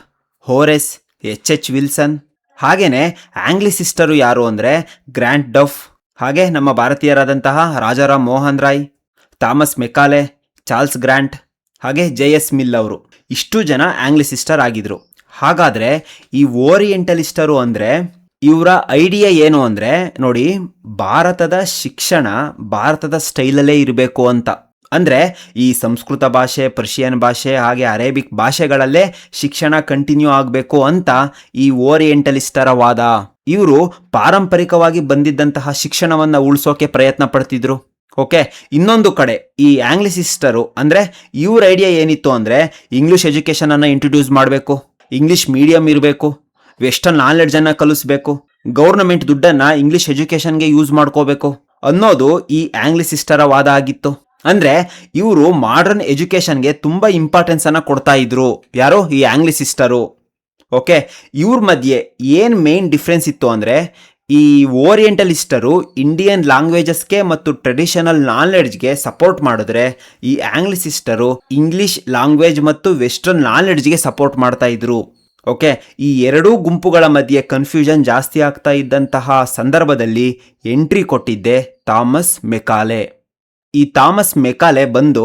ಹೋರೆಸ್, H.H. ವಿಲ್ಸನ್. ಹಾಗೆಯೇ ಆಂಗ್ಲಿಸಿಸ್ಟರು ಯಾರು ಅಂದರೆ ಗ್ರ್ಯಾಂಟ್ ಡಫ್, ಹಾಗೆ ನಮ್ಮ ಭಾರತೀಯರಾದಂತಹ Rajaram Mohan Roy, Thomas Macaulay, Charles Grant, ಹಾಗೆ J.S. ಮಿಲ್ ಅವರು. ಇಷ್ಟು ಜನ ಆಂಗ್ಲಿಸಿಸ್ಟರ್ ಆಗಿದ್ರು. ಹಾಗಾದರೆ ಈ ಓರಿಯೆಂಟಲಿಸ್ಟರು ಅಂದರೆ ಇವರ ಐಡಿಯಾ ಏನು ಅಂದರೆ, ನೋಡಿ, ಭಾರತದ ಶಿಕ್ಷಣ ಭಾರತದ ಸ್ಟೈಲಲ್ಲೇ ಇರಬೇಕು ಅಂತ. ಅಂದರೆ ಈ ಸಂಸ್ಕೃತ ಭಾಷೆ, ಪರ್ಷಿಯನ್ ಭಾಷೆ, ಹಾಗೆ ಅರೇಬಿಕ್ ಭಾಷೆಗಳಲ್ಲೇ ಶಿಕ್ಷಣ ಕಂಟಿನ್ಯೂ ಆಗಬೇಕು ಅಂತ ಈ ಓರಿಯೆಂಟಲಿಸ್ಟರ ವಾದ. ಇವರು ಪಾರಂಪರಿಕವಾಗಿ ಬಂದಿದ್ದಂತಹ ಶಿಕ್ಷಣವನ್ನು ಉಳಿಸೋಕೆ ಪ್ರಯತ್ನ ಪಡ್ತಿದ್ರು. ಓಕೆ, ಇನ್ನೊಂದು ಕಡೆ ಈ ಆಂಗ್ಲಿಸಿಸ್ಟರು ಅಂದರೆ ಇವ್ರ ಐಡಿಯಾ ಏನಿತ್ತು ಅಂದರೆ ಇಂಗ್ಲಿಷ್ ಎಜುಕೇಷನನ್ನು ಇಂಟ್ರೊಡ್ಯೂಸ್ ಮಾಡಬೇಕು, ಇಂಗ್ಲಿಷ್ ಮೀಡಿಯಂ ಇರಬೇಕು, ವೆಸ್ಟರ್ನ್ ನಾಲೆಡ್ಜನ್ನು ಕಲಿಸ್ಬೇಕು, ಗೌರ್ನಮೆಂಟ್ ದುಡ್ಡನ್ನು ಇಂಗ್ಲಿಷ್ ಎಜುಕೇಷನ್ಗೆ ಯೂಸ್ ಮಾಡ್ಕೋಬೇಕು ಅನ್ನೋದು ಈ ಆಂಗ್ಲಿಸಿಸ್ಟರ ವಾದ ಆಗಿತ್ತು. ಅಂದರೆ ಇವರು ಮಾಡರ್ನ್ ಎಜುಕೇಷನ್ಗೆ ತುಂಬ ಇಂಪಾರ್ಟೆನ್ಸನ್ನು ಕೊಡ್ತಾ ಇದ್ರು. ಯಾರು? ಈ ಆಂಗ್ಲಿಸಿಸ್ಟರು. ಓಕೆ, ಇವ್ರ ಮಧ್ಯೆ ಏನು ಮೇನ್ ಡಿಫ್ರೆನ್ಸ್ ಇತ್ತು ಅಂದರೆ, ಈ ಓರಿಯೆಂಟಲಿಸ್ಟರು ಇಂಡಿಯನ್ ಲ್ಯಾಂಗ್ವೇಜಸ್ಗೆ ಮತ್ತು ಟ್ರೆಡಿಷನಲ್ ನಾಲೆಡ್ಜ್ಗೆ ಸಪೋರ್ಟ್ ಮಾಡಿದ್ರೆ, ಈ ಆಂಗ್ಲಿಸಿಸ್ಟರು ಇಂಗ್ಲಿಷ್ ಲ್ಯಾಂಗ್ವೇಜ್ ಮತ್ತು ವೆಸ್ಟರ್ನ್ ನಾಲೆಡ್ಜ್ಗೆ ಸಪೋರ್ಟ್ ಮಾಡ್ತಾ ಇದ್ರು. ಓಕೆ, ಈ ಎರಡೂ ಗುಂಪುಗಳ ಮಧ್ಯೆ ಕನ್ಫ್ಯೂಷನ್ ಜಾಸ್ತಿ ಆಗ್ತಾ ಇದ್ದಂತಹ ಸಂದರ್ಭದಲ್ಲಿ ಎಂಟ್ರಿ ಕೊಟ್ಟಿದ್ದೆ ಥಾಮಸ್ ಮೆಕಾಲೆ. ಈ ಥಾಮಸ್ ಮೆಕಾಲೆ ಬಂದು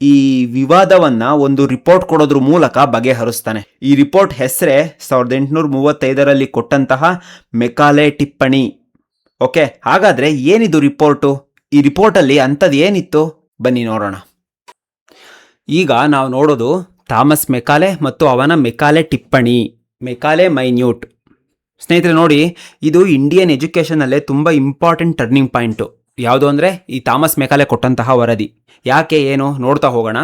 ಈ ವಿವಾದವನ್ನು ಒಂದು ರಿಪೋರ್ಟ್ ಕೊಡೋದ್ರ ಮೂಲಕ ಬಗೆಹರಿಸ್ತಾನೆ. ಈ ರಿಪೋರ್ಟ್ ಹೆಸರೇ 1835ರಲ್ಲಿ ಕೊಟ್ಟಂತಹ ಮೆಕಾಲೆ ಟಿಪ್ಪಣಿ. ಓಕೆ, ಹಾಗಾದರೆ ಏನಿದು ರಿಪೋರ್ಟು? ಈ ರಿಪೋರ್ಟಲ್ಲಿ ಅಂಥದ್ದು ಏನಿತ್ತು? ಬನ್ನಿ ನೋಡೋಣ. ಈಗ ನಾವು ನೋಡೋದು ಥಾಮಸ್ ಮೆಕಾಲೆ ಮತ್ತು ಅವನ ಮೆಕಾಲೆ ಟಿಪ್ಪಣಿ, ಮೆಕಾಲೆ ಮೈನ್ಯೂಟ್. ಸ್ನೇಹಿತರೆ ನೋಡಿ, ಇದು ಇಂಡಿಯನ್ ಎಜುಕೇಷನಲ್ಲೇ ತುಂಬ ಇಂಪಾರ್ಟೆಂಟ್ ಟರ್ನಿಂಗ್ ಪಾಯಿಂಟು. ಯಾವುದು ಅಂದರೆ ಈ ಥಾಮಸ್ ಮೆಕಾಲೆ ಕೊಟ್ಟಂತಹ ವರದಿ. ಯಾಕೆ, ಏನು ನೋಡ್ತಾ ಹೋಗೋಣ.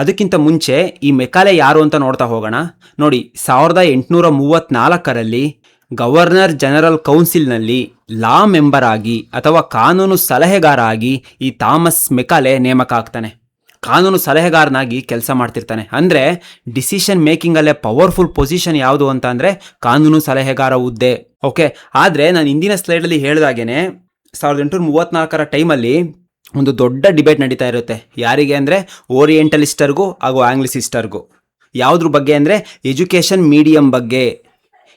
ಅದಕ್ಕಿಂತ ಮುಂಚೆ ಈ ಮೆಕಾಲೆ ಯಾರು ಅಂತ ನೋಡ್ತಾ ಹೋಗೋಣ. ನೋಡಿ, 1834ರಲ್ಲಿ ಗವರ್ನರ್ ಜನರಲ್ ಕೌನ್ಸಿಲ್ನಲ್ಲಿ ಲಾ ಮೆಂಬರ್ ಆಗಿ ಅಥವಾ ಕಾನೂನು ಸಲಹೆಗಾರ ಆಗಿ ಈ ಥಾಮಸ್ ಮೆಕಾಲೆ ನೇಮಕ ಆಗ್ತಾನೆ. ಕಾನೂನು ಸಲಹೆಗಾರನಾಗಿ ಕೆಲಸ ಮಾಡ್ತಿರ್ತಾನೆ. ಅಂದರೆ ಡಿಸಿಷನ್ ಮೇಕಿಂಗಲ್ಲೇ ಪವರ್ಫುಲ್ ಪೊಸಿಷನ್ ಯಾವುದು ಅಂತ ಅಂದರೆ ಕಾನೂನು ಸಲಹೆಗಾರ ಹುದ್ದೆ. ಓಕೆ, ಆದರೆ ನಾನು ಇಂದಿನ ಸ್ಲೈಡಲ್ಲಿ ಹೇಳಿದಾಗೇನೆ 1834ರ ಟೈಮಲ್ಲಿ ಒಂದು ದೊಡ್ಡ ಡಿಬೇಟ್ ನಡೀತಾ ಇರುತ್ತೆ. ಯಾರಿಗೆ ಅಂದರೆ ಓರಿಯೆಂಟಲಿಸ್ಟರ್ಗೂ ಹಾಗೂ ಆಂಗ್ಲಿಸಿಸ್ಟರ್ಗೂ. ಯಾವುದ್ರ ಬಗ್ಗೆ ಅಂದರೆ ಎಜುಕೇಷನ್ ಮೀಡಿಯಂ ಬಗ್ಗೆ,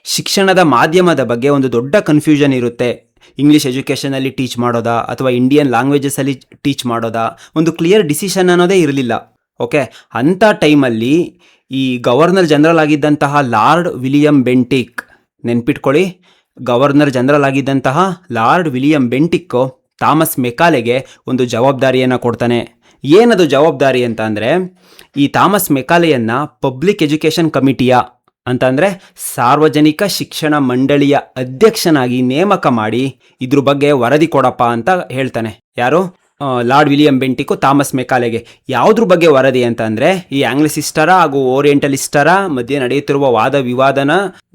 ಶಿಕ್ಷಣದ ಮಾಧ್ಯಮದ ಬಗ್ಗೆ ಒಂದು ದೊಡ್ಡ ಕನ್ಫ್ಯೂಷನ್ ಇರುತ್ತೆ. ಇಂಗ್ಲೀಷ್ ಎಜುಕೇಷನಲ್ಲಿ ಟೀಚ್ ಮಾಡೋದಾ ಅಥವಾ ಇಂಡಿಯನ್ ಲ್ಯಾಂಗ್ವೇಜಸಲ್ಲಿ ಟೀಚ್ ಮಾಡೋದಾ, ಒಂದು ಕ್ಲಿಯರ್ ಡಿಸಿಷನ್ ಅನ್ನೋದೇ ಇರಲಿಲ್ಲ. ಓಕೆ, ಅಂಥ ಟೈಮಲ್ಲಿ ಈ ಗವರ್ನರ್ ಜನರಲ್ ಆಗಿದ್ದಂತಹ ಲಾರ್ಡ್ ವಿಲಿಯಂ ಬೆಂಟಿಕ್, ನೆನ್ಪಿಟ್ಕೊಳ್ಳಿ, ಗವರ್ನರ್ ಜನರಲ್ ಆಗಿದ್ದಂತಹ ಲಾರ್ಡ್ ವಿಲಿಯಂ ಬೆಂಟಿಕ್ಕು ಥಾಮಸ್ ಮೆಕಾಲೆಗೆ ಒಂದು ಜವಾಬ್ದಾರಿಯನ್ನು ಕೊಡ್ತಾನೆ. ಏನದು ಜವಾಬ್ದಾರಿ ಅಂತ ಅಂದರೆ, ಈ ಥಾಮಸ್ ಮೆಕಾಲೆಯನ್ನು ಪಬ್ಲಿಕ್ ಎಜುಕೇಷನ್ ಕಮಿಟಿಯ ಅಂತಂದರೆ ಸಾರ್ವಜನಿಕ ಶಿಕ್ಷಣ ಮಂಡಳಿಯ ಅಧ್ಯಕ್ಷನಾಗಿ ನೇಮಕ ಮಾಡಿ ಇದ್ರ ಬಗ್ಗೆ ವರದಿ ಕೊಡಪ್ಪ ಅಂತ ಹೇಳ್ತಾನೆ. ಯಾರು? ಲಾರ್ಡ್ ವಿಲಿಯಂ ಬೆಂಟಿಕ್ಕು ಥಾಮಸ್ ಮೆಕಾಲೆಗೆ ಯಾವುದ್ರ ಬಗ್ಗೆ ವರದಿ ಅಂತ ಅಂದರೆ ಈ ಆಂಗ್ಲಿಸಿಸ್ಟರ ಹಾಗೂ ಓರಿಯೆಂಟಲಿಸ್ಟರ ಮಧ್ಯೆ ನಡೆಯುತ್ತಿರುವ ವಾದ ವಿವಾದನ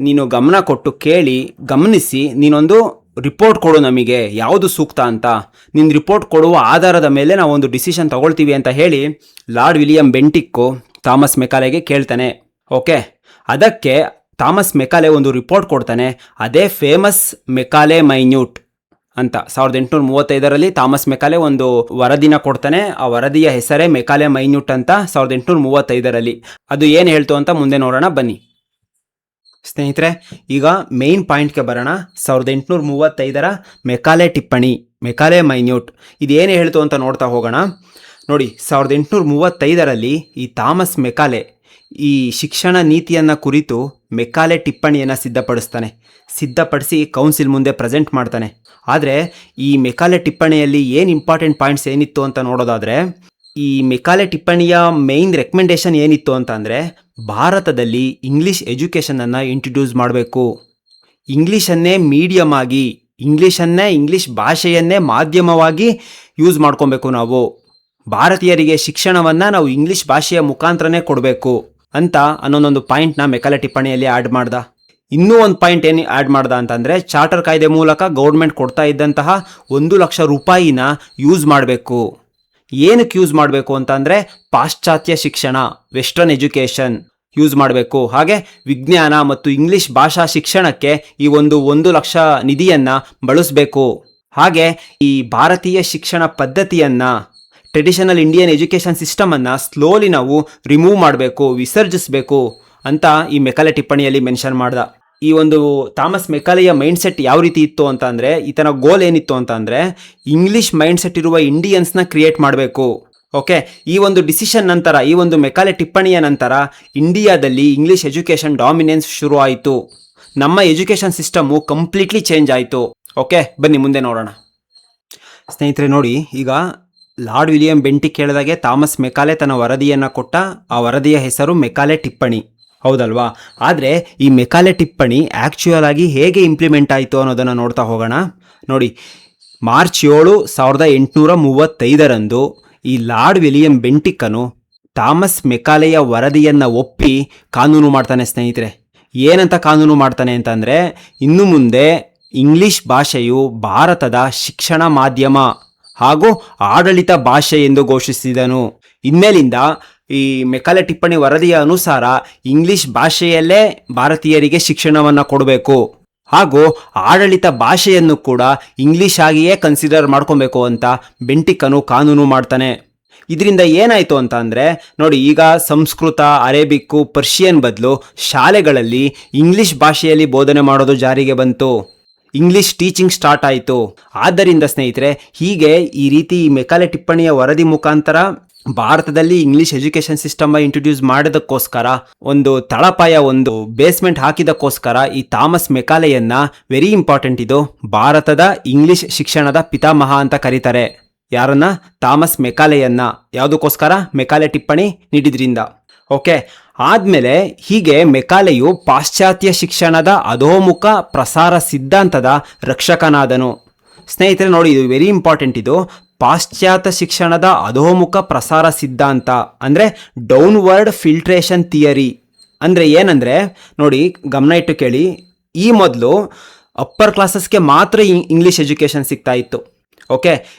ನೀನು ಗಮನ ಕೊಟ್ಟು ಕೇಳಿ ಗಮನಿಸಿ ನೀನೊಂದು ರಿಪೋರ್ಟ್ ಕೊಡು ನಮಗೆ ಯಾವುದು ಸೂಕ್ತ ಅಂತ. ನಿನ್ನ ರಿಪೋರ್ಟ್ ಕೊಡುವ ಆಧಾರದ ಮೇಲೆ ನಾವು ಒಂದು ಡಿಸಿಷನ್ ತಗೊಳ್ತೀವಿ ಅಂತ ಹೇಳಿ ಲಾರ್ಡ್ ವಿಲಿಯಂ ಬೆಂಟಿಕ್ಕು ಥಾಮಸ್ ಮೆಕಾಲೆಗೆ ಕೇಳ್ತಾನೆ. ಓಕೆ, ಅದಕ್ಕೆ ಥಾಮಸ್ ಮೆಕಾಲೆ ಒಂದು ರಿಪೋರ್ಟ್ ಕೊಡ್ತಾನೆ. ಅದೇ ಫೇಮಸ್ ಮೆಕಾಲೆ ಮೈನ್ಯೂಟ್ ಅಂತ 1835 ಥಾಮಸ್ ಮೆಕಾಲೆ ಒಂದು ವರದಿನ ಕೊಡ್ತಾನೆ. ಆ ವರದಿಯ ಹೆಸರೇ ಮೆಕಾಲೆ ಮೈನ್ಯೂಟ್ ಅಂತ 1835. ಅದು ಏನು ಹೇಳ್ತು ಅಂತ ಮುಂದೆ ನೋಡೋಣ ಬನ್ನಿ ಸ್ನೇಹಿತರೆ. ಈಗ ಮೇನ್ ಪಾಯಿಂಟ್ಗೆ ಬರೋಣ. 1835 ಮೆಕಾಲೆ ಟಿಪ್ಪಣಿ, ಮೆಕಾಲೆ ಮೈನ್ಯೂಟ್ ಇದೇನು ಹೇಳ್ತು ಅಂತ ನೋಡ್ತಾ ಹೋಗೋಣ. ನೋಡಿ, 1835 ಈ ಥಾಮಸ್ ಮೆಕಾಲೆ ಈ ಶಿಕ್ಷಣ ನೀತಿಯನ್ನು ಕುರಿತು ಮೆಕಾಲೆ ಟಿಪ್ಪಣಿಯನ್ನು ಸಿದ್ಧಪಡಿಸಿ ಕೌನ್ಸಿಲ್ ಮುಂದೆ ಪ್ರೆಸೆಂಟ್ ಮಾಡ್ತಾನೆ. ಆದರೆ ಈ ಮೆಕಾಲೆ ಟಿಪ್ಪಣಿಯಲ್ಲಿ ಏನು ಇಂಪಾರ್ಟೆಂಟ್ ಪಾಯಿಂಟ್ಸ್ ಏನಿತ್ತು ಅಂತ ನೋಡೋದಾದರೆ, ಈ ಮೆಕಾಲೆ ಟಿಪ್ಪಣಿಯ ಮೇಯ್ನ್ ರೆಕಮೆಂಡೇಶನ್ ಏನಿತ್ತು ಅಂತ ಅಂದರೆ ಭಾರತದಲ್ಲಿ ಇಂಗ್ಲೀಷ್ ಎಜುಕೇಷನನ್ನು ಇಂಟ್ರಡ್ಯೂಸ್ ಮಾಡಬೇಕು. ಇಂಗ್ಲೀಷನ್ನೇ ಮೀಡಿಯಮ್ ಆಗಿ, ಇಂಗ್ಲೀಷ್ ಭಾಷೆಯನ್ನೇ ಮಾಧ್ಯಮವಾಗಿ ಯೂಸ್ ಮಾಡ್ಕೊಬೇಕು. ನಾವು ಭಾರತೀಯರಿಗೆ ಶಿಕ್ಷಣವನ್ನು ನಾವು ಇಂಗ್ಲೀಷ್ ಭಾಷೆಯ ಮುಖಾಂತರನೇ ಕೊಡಬೇಕು ಅಂತ ಅನ್ನೊಂದೊಂದು ಪಾಯಿಂಟ್ನ ಮೆಕಾಲೆ ಟಿಪ್ಪಣಿಯಲ್ಲಿ ಆ್ಯಡ್ ಮಾಡ್ದ. ಇನ್ನೂ ಒಂದು ಪಾಯಿಂಟ್ ಏನು ಆ್ಯಡ್ ಮಾಡ್ದ ಅಂತಂದರೆ, ಚಾರ್ಟರ್ ಕಾಯ್ದೆ ಮೂಲಕ ಗೌರ್ಮೆಂಟ್ ಕೊಡ್ತಾ ಇದ್ದಂತಹ 1,00,000 ರೂಪಾಯಿನ ಯೂಸ್ ಮಾಡಬೇಕು. ಏನಕ್ಕೆ ಯೂಸ್ ಮಾಡಬೇಕು ಅಂತಂದರೆ ಪಾಶ್ಚಾತ್ಯ ಶಿಕ್ಷಣ, ವೆಸ್ಟರ್ನ್ ಎಜುಕೇಷನ್ ಯೂಸ್ ಮಾಡಬೇಕು. ಹಾಗೆ ವಿಜ್ಞಾನ ಮತ್ತು ಇಂಗ್ಲೀಷ್ ಭಾಷಾ ಶಿಕ್ಷಣಕ್ಕೆ ಈ 1,00,000 ನಿಧಿಯನ್ನು ಬಳಸಬೇಕು. ಹಾಗೆ ಈ ಭಾರತೀಯ ಶಿಕ್ಷಣ ಪದ್ಧತಿಯನ್ನು, ಟ್ರೆಡಿಷನಲ್ ಇಂಡಿಯನ್ ಎಜುಕೇಷನ್ ಸಿಸ್ಟಮನ್ನು ಸ್ಲೋಲಿ ನಾವು ರಿಮೂವ್ ಮಾಡಬೇಕು, ವಿಸರ್ಜಿಸಬೇಕು ಅಂತ ಈ ಮೆಕಾಲೆ ಟಿಪ್ಪಣಿಯಲ್ಲಿ ಮೆನ್ಷನ್ ಮಾಡ್ದ. ಈ ಒಂದು ಥಾಮಸ್ ಮೆಕಾಲೆಯ ಮೈಂಡ್ಸೆಟ್ ಯಾವ ರೀತಿ ಇತ್ತು ಅಂತ ಅಂದರೆ, ಈತನ ಗೋಲ್ ಏನಿತ್ತು ಅಂತ ಅಂದರೆ ಇಂಗ್ಲೀಷ್ ಮೈಂಡ್ಸೆಟ್ ಇರುವ ಇಂಡಿಯನ್ಸ್ನ ಕ್ರಿಯೇಟ್ ಮಾಡಬೇಕು. ಓಕೆ, ಈ ಒಂದು ಡಿಸಿಷನ್ ನಂತರ, ಈ ಒಂದು ಮೆಕಾಲೆ ಟಿಪ್ಪಣಿಯ ನಂತರ ಇಂಡಿಯಾದಲ್ಲಿ ಇಂಗ್ಲೀಷ್ ಎಜುಕೇಷನ್ ಡಾಮಿನೆನ್ಸ್ ಶುರು ಆಯಿತು. ನಮ್ಮ ಎಜುಕೇಷನ್ ಸಿಸ್ಟಮು ಕಂಪ್ಲೀಟ್ಲಿ ಚೇಂಜ್ ಆಯಿತು. ಓಕೆ, ಬನ್ನಿ ಮುಂದೆ ನೋಡೋಣ ಸ್ನೇಹಿತರೆ. ನೋಡಿ, ಈಗ ಲಾರ್ಡ್ ವಿಲಿಯಂ ಬೆಂಟಿಕ್ ಹೇಳಿದಾಗೆ ಥಾಮಸ್ ಮೆಕಾಲೆ ತನ್ನ ವರದಿಯನ್ನು ಕೊಟ್ಟ. ಆ ವರದಿಯ ಹೆಸರು ಮೆಕಾಲೆ ಟಿಪ್ಪಣಿ, ಹೌದಲ್ವಾ? ಆದರೆ ಈ ಮೆಕಾಲೆ ಟಿಪ್ಪಣಿ ಆ್ಯಕ್ಚುಯಲ್ ಆಗಿ ಹೇಗೆ ಇಂಪ್ಲಿಮೆಂಟ್ ಆಯಿತು ಅನ್ನೋದನ್ನು ನೋಡ್ತಾ ಹೋಗೋಣ. ನೋಡಿ, ಮಾರ್ಚ್ 7, 1835 ಈ ಲಾರ್ಡ್ ವಿಲಿಯಂ ಬೆಂಟಿಕ್ಕನು ಥಾಮಸ್ ಮೆಕಾಲೆಯ ವರದಿಯನ್ನು ಒಪ್ಪಿ ಕಾನೂನು ಮಾಡ್ತಾನೆ. ಸ್ನೇಹಿತರೆ, ಏನಂತ ಕಾನೂನು ಮಾಡ್ತಾನೆ ಅಂತಂದರೆ, ಇನ್ನು ಮುಂದೆ ಇಂಗ್ಲೀಷ್ ಭಾಷೆಯು ಭಾರತದ ಶಿಕ್ಷಣ ಮಾಧ್ಯಮ ಹಾಗೂ ಆಡಳಿತ ಭಾಷೆ ಎಂದು ಘೋಷಿಸಿದನು. ಇನ್ಮೇಲಿಂದ ಈ ಮೆಕಾಲೆ ಟಿಪ್ಪಣಿ ವರದಿಯ ಅನುಸಾರ ಇಂಗ್ಲಿಷ್ ಭಾಷೆಯಲ್ಲೇ ಭಾರತೀಯರಿಗೆ ಶಿಕ್ಷಣವನ್ನು ಕೊಡಬೇಕು ಹಾಗೂ ಆಡಳಿತ ಭಾಷೆಯನ್ನು ಕೂಡ ಇಂಗ್ಲಿಷ್ ಆಗಿಯೇ ಕನ್ಸಿಡರ್ ಮಾಡ್ಕೊಬೇಕು ಅಂತ ಬೆಂಟಿಕನು ಕಾನೂನು ಮಾಡ್ತಾನೆ. ಇದರಿಂದ ಏನಾಯಿತು ಅಂತ ಅಂದರೆ, ನೋಡಿ, ಈಗ ಸಂಸ್ಕೃತ, ಅರೇಬಿಕ್ಕು, ಪರ್ಷಿಯನ್ ಬದಲು ಶಾಲೆಗಳಲ್ಲಿ ಇಂಗ್ಲಿಷ್ ಭಾಷೆಯಲ್ಲಿ ಬೋಧನೆ ಮಾಡೋದು ಜಾರಿಗೆ ಬಂತು. ಇಂಗ್ಲಿಷ್ ಟೀಚಿಂಗ್ ಸ್ಟಾರ್ಟ್ ಆಯಿತು. ಆದ್ದರಿಂದ ಸ್ನೇಹಿತರೆ, ಹೀಗೆ ಈ ರೀತಿ ಮೆಕಾಲೆ ಟಿಪ್ಪಣಿಯ ವರದಿ ಮುಖಾಂತರ ಭಾರತದಲ್ಲಿ ಇಂಗ್ಲಿಷ್ ಎಜುಕೇಷನ್ ಸಿಸ್ಟಮ್ ಇಂಟ್ರೊಡ್ಯೂಸ್ ಮಾಡೋದಕ್ಕೋಸ್ಕರ ಒಂದು ತಳಪಾಯ, ಒಂದು ಬೇಸ್ಮೆಂಟ್ ಹಾಕಿದಕ್ಕೋಸ್ಕರ ಈ ಥಾಮಸ್ ಮೆಕಾಲೆಯನ್ನ, ವೆರಿ ಇಂಪಾರ್ಟೆಂಟ್ ಇದು, ಭಾರತದ ಇಂಗ್ಲಿಷ್ ಶಿಕ್ಷಣದ ಪಿತಾಮಹ ಅಂತ ಕರೀತಾರೆ. ಯಾರನ್ನ? ಥಾಮಸ್ ಮೆಕಾಲೆಯನ್ನ. ಯಾವುದಕ್ಕೋಸ್ಕರ? ಮೆಕಾಲೆ ಟಿಪ್ಪಣಿ ನೀಡಿದ್ರಿಂದ. ಓಕೆ, ಆದಮೇಲೆ ಹೀಗೆ ಮೆಕಾಲೆಯು ಪಾಶ್ಚಾತ್ಯ ಶಿಕ್ಷಣದ ಅಧೋಮುಖ ಪ್ರಸಾರ ಸಿದ್ಧಾಂತದ ರಕ್ಷಕನಾದನು. ಸ್ನೇಹಿತರೆ ನೋಡಿ, ಇದು ವೆರಿ ಇಂಪಾರ್ಟೆಂಟ್. ಇದು ಪಾಶ್ಚಾತ್ಯ ಶಿಕ್ಷಣದ ಅಧೋಮುಖ ಪ್ರಸಾರ ಸಿದ್ಧಾಂತ ಅಂದರೆ ಡೌನ್ವರ್ಡ್ ಫಿಲ್ಟ್ರೇಷನ್ ಥಿಯರಿ. ಅಂದರೆ ಏನಂದರೆ, ನೋಡಿ, ಗಮನ ಇಟ್ಟು ಕೇಳಿ, ಈ ಮೊದಲು ಅಪ್ಪರ್ ಕ್ಲಾಸಸ್ಗೆ ಮಾತ್ರ ಇಂಗ್ಲೀಷ್ ಎಜುಕೇಷನ್ ಸಿಗ್ತಾ ಇತ್ತು. ಓಕೆ,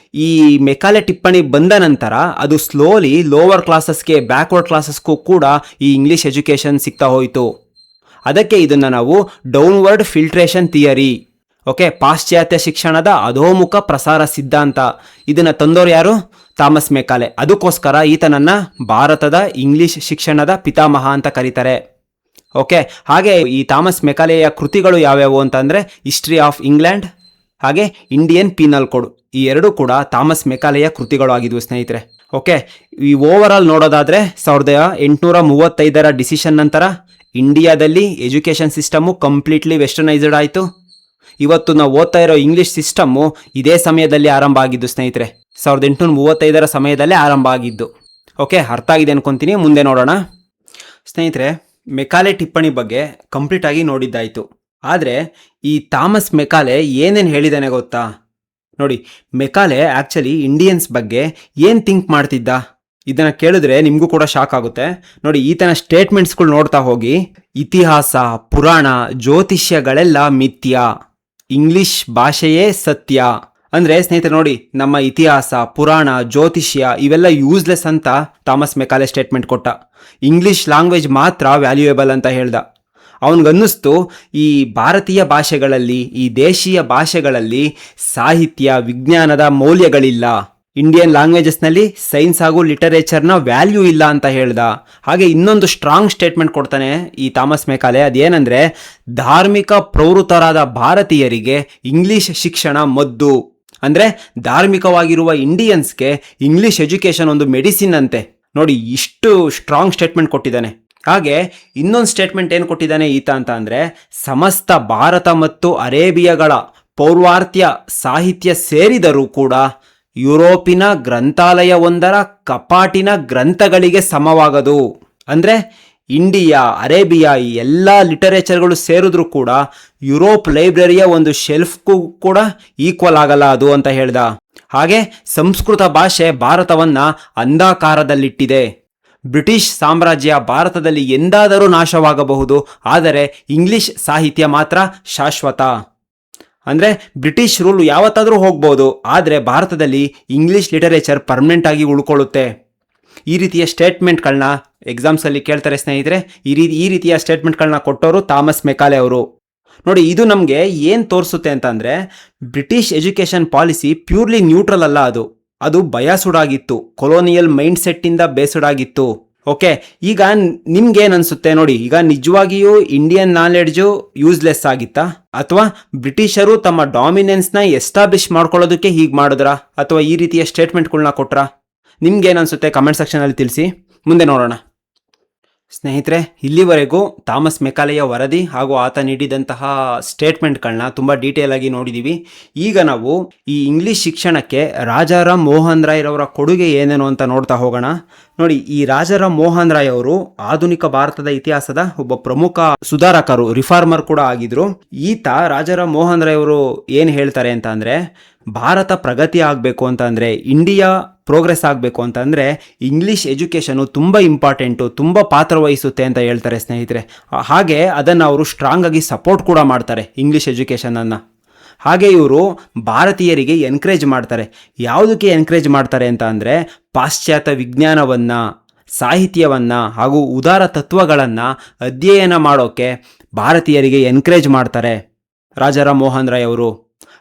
ಈ ಮೆಕಾಲೆ ಟಿಪ್ಪಣಿ ಬಂದ ನಂತರ ಅದು ಸ್ಲೋಲಿ ಲೋವರ್ ಕ್ಲಾಸಸ್ಗೆ, ಬ್ಯಾಕ್ವರ್ಡ್ ಕ್ಲಾಸಸ್ಗೂ ಕೂಡ ಈ ಇಂಗ್ಲೀಷ್ ಎಜುಕೇಷನ್ ಸಿಗ್ತಾ ಹೋಯಿತು. ಅದಕ್ಕೆ ಇದನ್ನು ನಾವು ಡೌನ್ವರ್ಡ್ ಫಿಲ್ಟ್ರೇಷನ್ ಥಿಯರಿ, ಓಕೆ, ಪಾಶ್ಚಾತ್ಯ ಶಿಕ್ಷಣದ ಅಧೋಮುಖ ಪ್ರಸಾರ ಸಿದ್ಧಾಂತ, ಇದನ್ನು ತಂದೋರು ಯಾರು? Thomas Macaulay. ಅದಕ್ಕೋಸ್ಕರ ಈತನನ್ನು ಭಾರತದ ಇಂಗ್ಲೀಷ್ ಶಿಕ್ಷಣದ ಪಿತಾಮಹ ಅಂತ ಕರೀತಾರೆ. ಓಕೆ, ಹಾಗೆ ಈ ಥಾಮಸ್ ಮೆಕಾಲೆಯ ಕೃತಿಗಳು ಯಾವ್ಯಾವು ಅಂತಂದರೆ ಹಿಸ್ಟ್ರಿ ಆಫ್ ಇಂಗ್ಲೆಂಡ್ ಹಾಗೆ ಇಂಡಿಯನ್ ಪೀನಲ್ ಕೋಡ್, ಈ ಎರಡೂ ಕೂಡ ಥಾಮಸ್ ಮೆಕಾಲೆಯ ಕೃತಿಗಳು ಆಗಿದ್ವು ಸ್ನೇಹಿತರೆ. ಓಕೆ, ಈ ಓವರ್ ಆಲ್ ನೋಡೋದಾದರೆ 1835 ಡಿಸಿಷನ್ ನಂತರ ಇಂಡಿಯಾದಲ್ಲಿ ಎಜುಕೇಷನ್ ಸಿಸ್ಟಮು ಕಂಪ್ಲೀಟ್ಲಿ ವೆಸ್ಟರ್ನೈಸ್ಡ್ ಆಯಿತು. ಇವತ್ತು ನಾವು ಓದ್ತಾ ಇರೋ ಇಂಗ್ಲೀಷ್ ಸಿಸ್ಟಮ್ಮು ಇದೇ ಸಮಯದಲ್ಲಿ ಆರಂಭ ಆಗಿದ್ದು ಸ್ನೇಹಿತರೆ. 1835 ಸಮಯದಲ್ಲೇ ಆರಂಭ ಆಗಿದ್ದು. ಓಕೆ, ಅರ್ಥ ಆಗಿದೆ ಅನ್ಕೊತೀನಿ. ಮುಂದೆ ನೋಡೋಣ ಸ್ನೇಹಿತರೆ. ಮೆಕಾಲೆ ಟಿಪ್ಪಣಿ ಬಗ್ಗೆ ಕಂಪ್ಲೀಟ್ ಆಗಿ ನೋಡಿದ್ದಾಯಿತು. ಆದರೆ ಈ ಥಾಮಸ್ ಮೆಕಾಲೆ ಏನೇನು ಹೇಳಿದ್ದಾನೆ ಗೊತ್ತಾ? ನೋಡಿ, ಮೆಕಾಲೆ ಆ್ಯಕ್ಚುಲಿ ಇಂಡಿಯನ್ಸ್ ಬಗ್ಗೆ ಏನು ಥಿಂಕ್ ಮಾಡ್ತಿದ್ದ, ಇದನ್ನು ಕೇಳಿದ್ರೆ ನಿಮಗೂ ಕೂಡ ಶಾಕ್ ಆಗುತ್ತೆ. ನೋಡಿ, ಈತನ ಸ್ಟೇಟ್ಮೆಂಟ್ಸ್ಗಳು ನೋಡ್ತಾ ಹೋಗಿ. ಇತಿಹಾಸ, ಪುರಾಣ, ಜ್ಯೋತಿಷ್ಯಗಳೆಲ್ಲ ಮಿಥ್ಯ, ಇಂಗ್ಲಿಷ್ ಭಾಷೆಯೇ ಸತ್ಯ. ಅಂದರೆ ಸ್ನೇಹಿತರೆ ನೋಡಿ, ನಮ್ಮ ಇತಿಹಾಸ, ಪುರಾಣ, ಜ್ಯೋತಿಷ್ಯ ಇವೆಲ್ಲ ಯೂಸ್ಲೆಸ್ ಅಂತ ಥಾಮಸ್ ಮೆಕಾಲೆ ಸ್ಟೇಟ್ಮೆಂಟ್ ಕೊಟ್ಟ. ಇಂಗ್ಲಿಷ್ ಲ್ಯಾಂಗ್ವೇಜ್ ಮಾತ್ರ ವ್ಯಾಲ್ಯೂಯೇಬಲ್ ಅಂತ ಹೇಳ್ದ. ಅವನಿಗನ್ನಿಸ್ತು ಈ ಭಾರತೀಯ ಭಾಷೆಗಳಲ್ಲಿ, ಈ ದೇಶೀಯ ಭಾಷೆಗಳಲ್ಲಿ ಸಾಹಿತ್ಯ, ವಿಜ್ಞಾನದ ಮೌಲ್ಯಗಳಿಲ್ಲ, ಇಂಡಿಯನ್ ಲ್ಯಾಂಗ್ವೇಜಸ್ನಲ್ಲಿ ಸೈನ್ಸ್ ಹಾಗೂ ಲಿಟರೇಚರ್ನ ವ್ಯಾಲ್ಯೂ ಇಲ್ಲ ಅಂತ ಹೇಳ್ದ. ಹಾಗೆ ಇನ್ನೊಂದು ಸ್ಟ್ರಾಂಗ್ ಸ್ಟೇಟ್ಮೆಂಟ್ ಕೊಡ್ತಾನೆ ಈ ಥಾಮಸ್ ಮೆಕಾಲೆ. ಅದೇನೆಂದರೆ, ಧಾರ್ಮಿಕ ಪ್ರವೃತ್ತರಾದ ಭಾರತೀಯರಿಗೆ ಇಂಗ್ಲಿಷ್ ಶಿಕ್ಷಣ ಮದ್ದು. ಅಂದರೆ ಧಾರ್ಮಿಕವಾಗಿರುವ ಇಂಡಿಯನ್ಸ್ಗೆ ಇಂಗ್ಲಿಷ್ ಎಜುಕೇಷನ್ ಒಂದು ಮೆಡಿಸಿನ್ ಅಂತೆ. ನೋಡಿ, ಇಷ್ಟು ಸ್ಟ್ರಾಂಗ್ ಸ್ಟೇಟ್ಮೆಂಟ್ ಕೊಟ್ಟಿದ್ದಾನೆ. ಹಾಗೆ ಇನ್ನೊಂದು ಸ್ಟೇಟ್ಮೆಂಟ್ ಏನು ಕೊಟ್ಟಿದ್ದಾನೆ ಈತ ಅಂತ ಅಂದರೆ, ಸಮಸ್ತ ಭಾರತ ಮತ್ತು ಅರೇಬಿಯಾಗಳ ಪೌರ್ವಾತ್ಯ ಸಾಹಿತ್ಯ ಸೇರಿದರೂ ಕೂಡ ಯುರೋಪಿನ ಗ್ರಂಥಾಲಯವೊಂದರ ಕಪಾಟಿನ ಗ್ರಂಥಗಳಿಗೆ ಸಮವಾಗದು. ಅಂದರೆ ಇಂಡಿಯಾ, ಅರೇಬಿಯಾ ಈ ಎಲ್ಲ ಲಿಟರೇಚರ್ಗಳು ಸೇರಿದ್ರೂ ಕೂಡ ಯುರೋಪ್ ಲೈಬ್ರರಿಯ ಒಂದು ಶೆಲ್ಫ್ಗೂ ಕೂಡ ಈಕ್ವಲ್ ಆಗಲ್ಲ ಅದು ಅಂತ ಹೇಳ್ದ. ಹಾಗೆ ಸಂಸ್ಕೃತ ಭಾಷೆ ಭಾರತವನ್ನು ಅಂಧಾಕಾರದಲ್ಲಿಟ್ಟಿದೆ. ಬ್ರಿಟಿಷ್ ಸಾಮ್ರಾಜ್ಯ ಭಾರತದಲ್ಲಿ ಎಂದಾದರೂ ನಾಶವಾಗಬಹುದು, ಆದರೆ ಇಂಗ್ಲಿಷ್ ಸಾಹಿತ್ಯ ಮಾತ್ರ ಶಾಶ್ವತ. ಅಂದರೆ ಬ್ರಿಟಿಷ್ ರೂಲ್ ಯಾವತ್ತಾದರೂ ಹೋಗ್ಬೋದು, ಆದರೆ ಭಾರತದಲ್ಲಿ ಇಂಗ್ಲಿಷ್ ಲಿಟರೇಚರ್ ಪರ್ಮನೆಂಟ್ ಆಗಿ ಉಳ್ಕೊಳ್ಳುತ್ತೆ. ಈ ರೀತಿಯ ಸ್ಟೇಟ್ಮೆಂಟ್ಗಳನ್ನ ಎಕ್ಸಾಮ್ಸಲ್ಲಿ ಕೇಳ್ತಾರೆ ಸ್ನೇಹಿತರೆ. ಈ ರೀತಿಯ ಸ್ಟೇಟ್ಮೆಂಟ್ಗಳನ್ನ ಕೊಟ್ಟವರು ಥಾಮಸ್ ಮೆಕಾಲೆ ಅವರು. ನೋಡಿ, ಇದು ನಮಗೆ ಏನು ತೋರಿಸುತ್ತೆ ಅಂತಂದರೆ, British education policy purely neutral ಅಲ್ಲ, ಅದು ಬಯಾಸ್ಡ್ ಆಗಿತ್ತು, ಕೊಲೋನಿಯಲ್ ಮೈಂಡ್ ಸೆಟ್ಟಿಂದ ಬೇಸ್ಡ್ ಆಗಿತ್ತು. ಓಕೆ, ಈಗ ನಿಮ್ಗೇನು ಅನಿಸುತ್ತೆ ನೋಡಿ, ಈಗ ನಿಜವಾಗಿಯೂ ಇಂಡಿಯನ್ ನಾಲೆಡ್ಜು ಯೂಸ್ಲೆಸ್ ಆಗಿತ್ತಾ, ಅಥವಾ ಬ್ರಿಟಿಷರು ತಮ್ಮ ಡಾಮಿನೆನ್ಸ್ನ ಎಸ್ಟಾಬ್ಲಿಷ್ ಮಾಡ್ಕೊಳ್ಳೋದಕ್ಕೆ ಹೀಗೆ ಮಾಡಿದ್ರಾ, ಅಥವಾ ಈ ರೀತಿಯ ಸ್ಟೇಟ್ಮೆಂಟ್ಗಳನ್ನ ಕೊಟ್ರಾ? ನಿಮ್ಗೇನು ಅನಿಸುತ್ತೆ ಕಮೆಂಟ್ ಸೆಕ್ಷನಲ್ಲಿ ತಿಳಿಸಿ. ಮುಂದೆ ನೋಡೋಣ ಸ್ನೇಹಿತರೆ. ಇಲ್ಲಿವರೆಗೂ ಥಾಮಸ್ ಮೆಕಾಲೆಯ ವರದಿ ಹಾಗೂ ಆತ ನೀಡಿದಂತಹ ಸ್ಟೇಟ್ಮೆಂಟ್ಗಳನ್ನ ತುಂಬ ಡೀಟೇಲ್ ಆಗಿ ನೋಡಿದ್ದೀವಿ. ಈಗ ನಾವು ಈ ಇಂಗ್ಲಿಷ್ ಶಿಕ್ಷಣಕ್ಕೆ ರಾಜಾರಾಮ್ ಮೋಹನ್ ರಾಯ್ ಅವರ ಕೊಡುಗೆ ಏನೇನು ಅಂತ ನೋಡ್ತಾ ಹೋಗೋಣ. ನೋಡಿ, ಈ ರಾಜಾರಾಮ್ ಮೋಹನ್ ರಾಯ್ ಅವರು ಆಧುನಿಕ ಭಾರತದ ಇತಿಹಾಸದ ಒಬ್ಬ ಪ್ರಮುಖ ಸುಧಾರಕರು, ರಿಫಾರ್ಮರ್ ಕೂಡ ಆಗಿದ್ರು. ಈತ ರಾಜಾರಾಮ್ ಮೋಹನ್ ರಾಯ್ ಅವರು ಏನು ಹೇಳ್ತಾರೆ ಅಂತ ಅಂದರೆ, ಭಾರತ ಪ್ರಗತಿ ಆಗಬೇಕು ಅಂತ ಅಂದರೆ, ಇಂಡಿಯಾ ಪ್ರೋಗ್ರೆಸ್ ಆಗಬೇಕು ಅಂತಂದರೆ ಇಂಗ್ಲಿಷ್ ಎಜುಕೇಷನು ತುಂಬ ಇಂಪಾರ್ಟೆಂಟು, ತುಂಬ ಪಾತ್ರ ವಹಿಸುತ್ತೆ ಅಂತ ಹೇಳ್ತಾರೆ ಸ್ನೇಹಿತರೆ. ಹಾಗೆ ಅದನ್ನು ಅವರು ಸ್ಟ್ರಾಂಗ್ ಆಗಿ ಸಪೋರ್ಟ್ ಕೂಡ ಮಾಡ್ತಾರೆ ಇಂಗ್ಲಿಷ್ ಎಜುಕೇಷನನ್ನು. ಹಾಗೆ ಇವರು ಭಾರತೀಯರಿಗೆ ಎನ್ಕರೇಜ್ ಮಾಡ್ತಾರೆ. ಯಾವುದಕ್ಕೆ ಎನ್ಕರೇಜ್ ಮಾಡ್ತಾರೆ ಅಂತ ಅಂದರೆ, ಪಾಶ್ಚಾತ್ಯ ವಿಜ್ಞಾನವನ್ನು, ಸಾಹಿತ್ಯವನ್ನು ಹಾಗೂ ಉದಾರ ತತ್ವಗಳನ್ನು ಅಧ್ಯಯನ ಮಾಡೋಕ್ಕೆ ಭಾರತೀಯರಿಗೆ ಎನ್ಕರೇಜ್ ಮಾಡ್ತಾರೆ ರಾಜಾರಾಮ್ ಮೋಹನ್ ರಾಯ್ ಅವರು.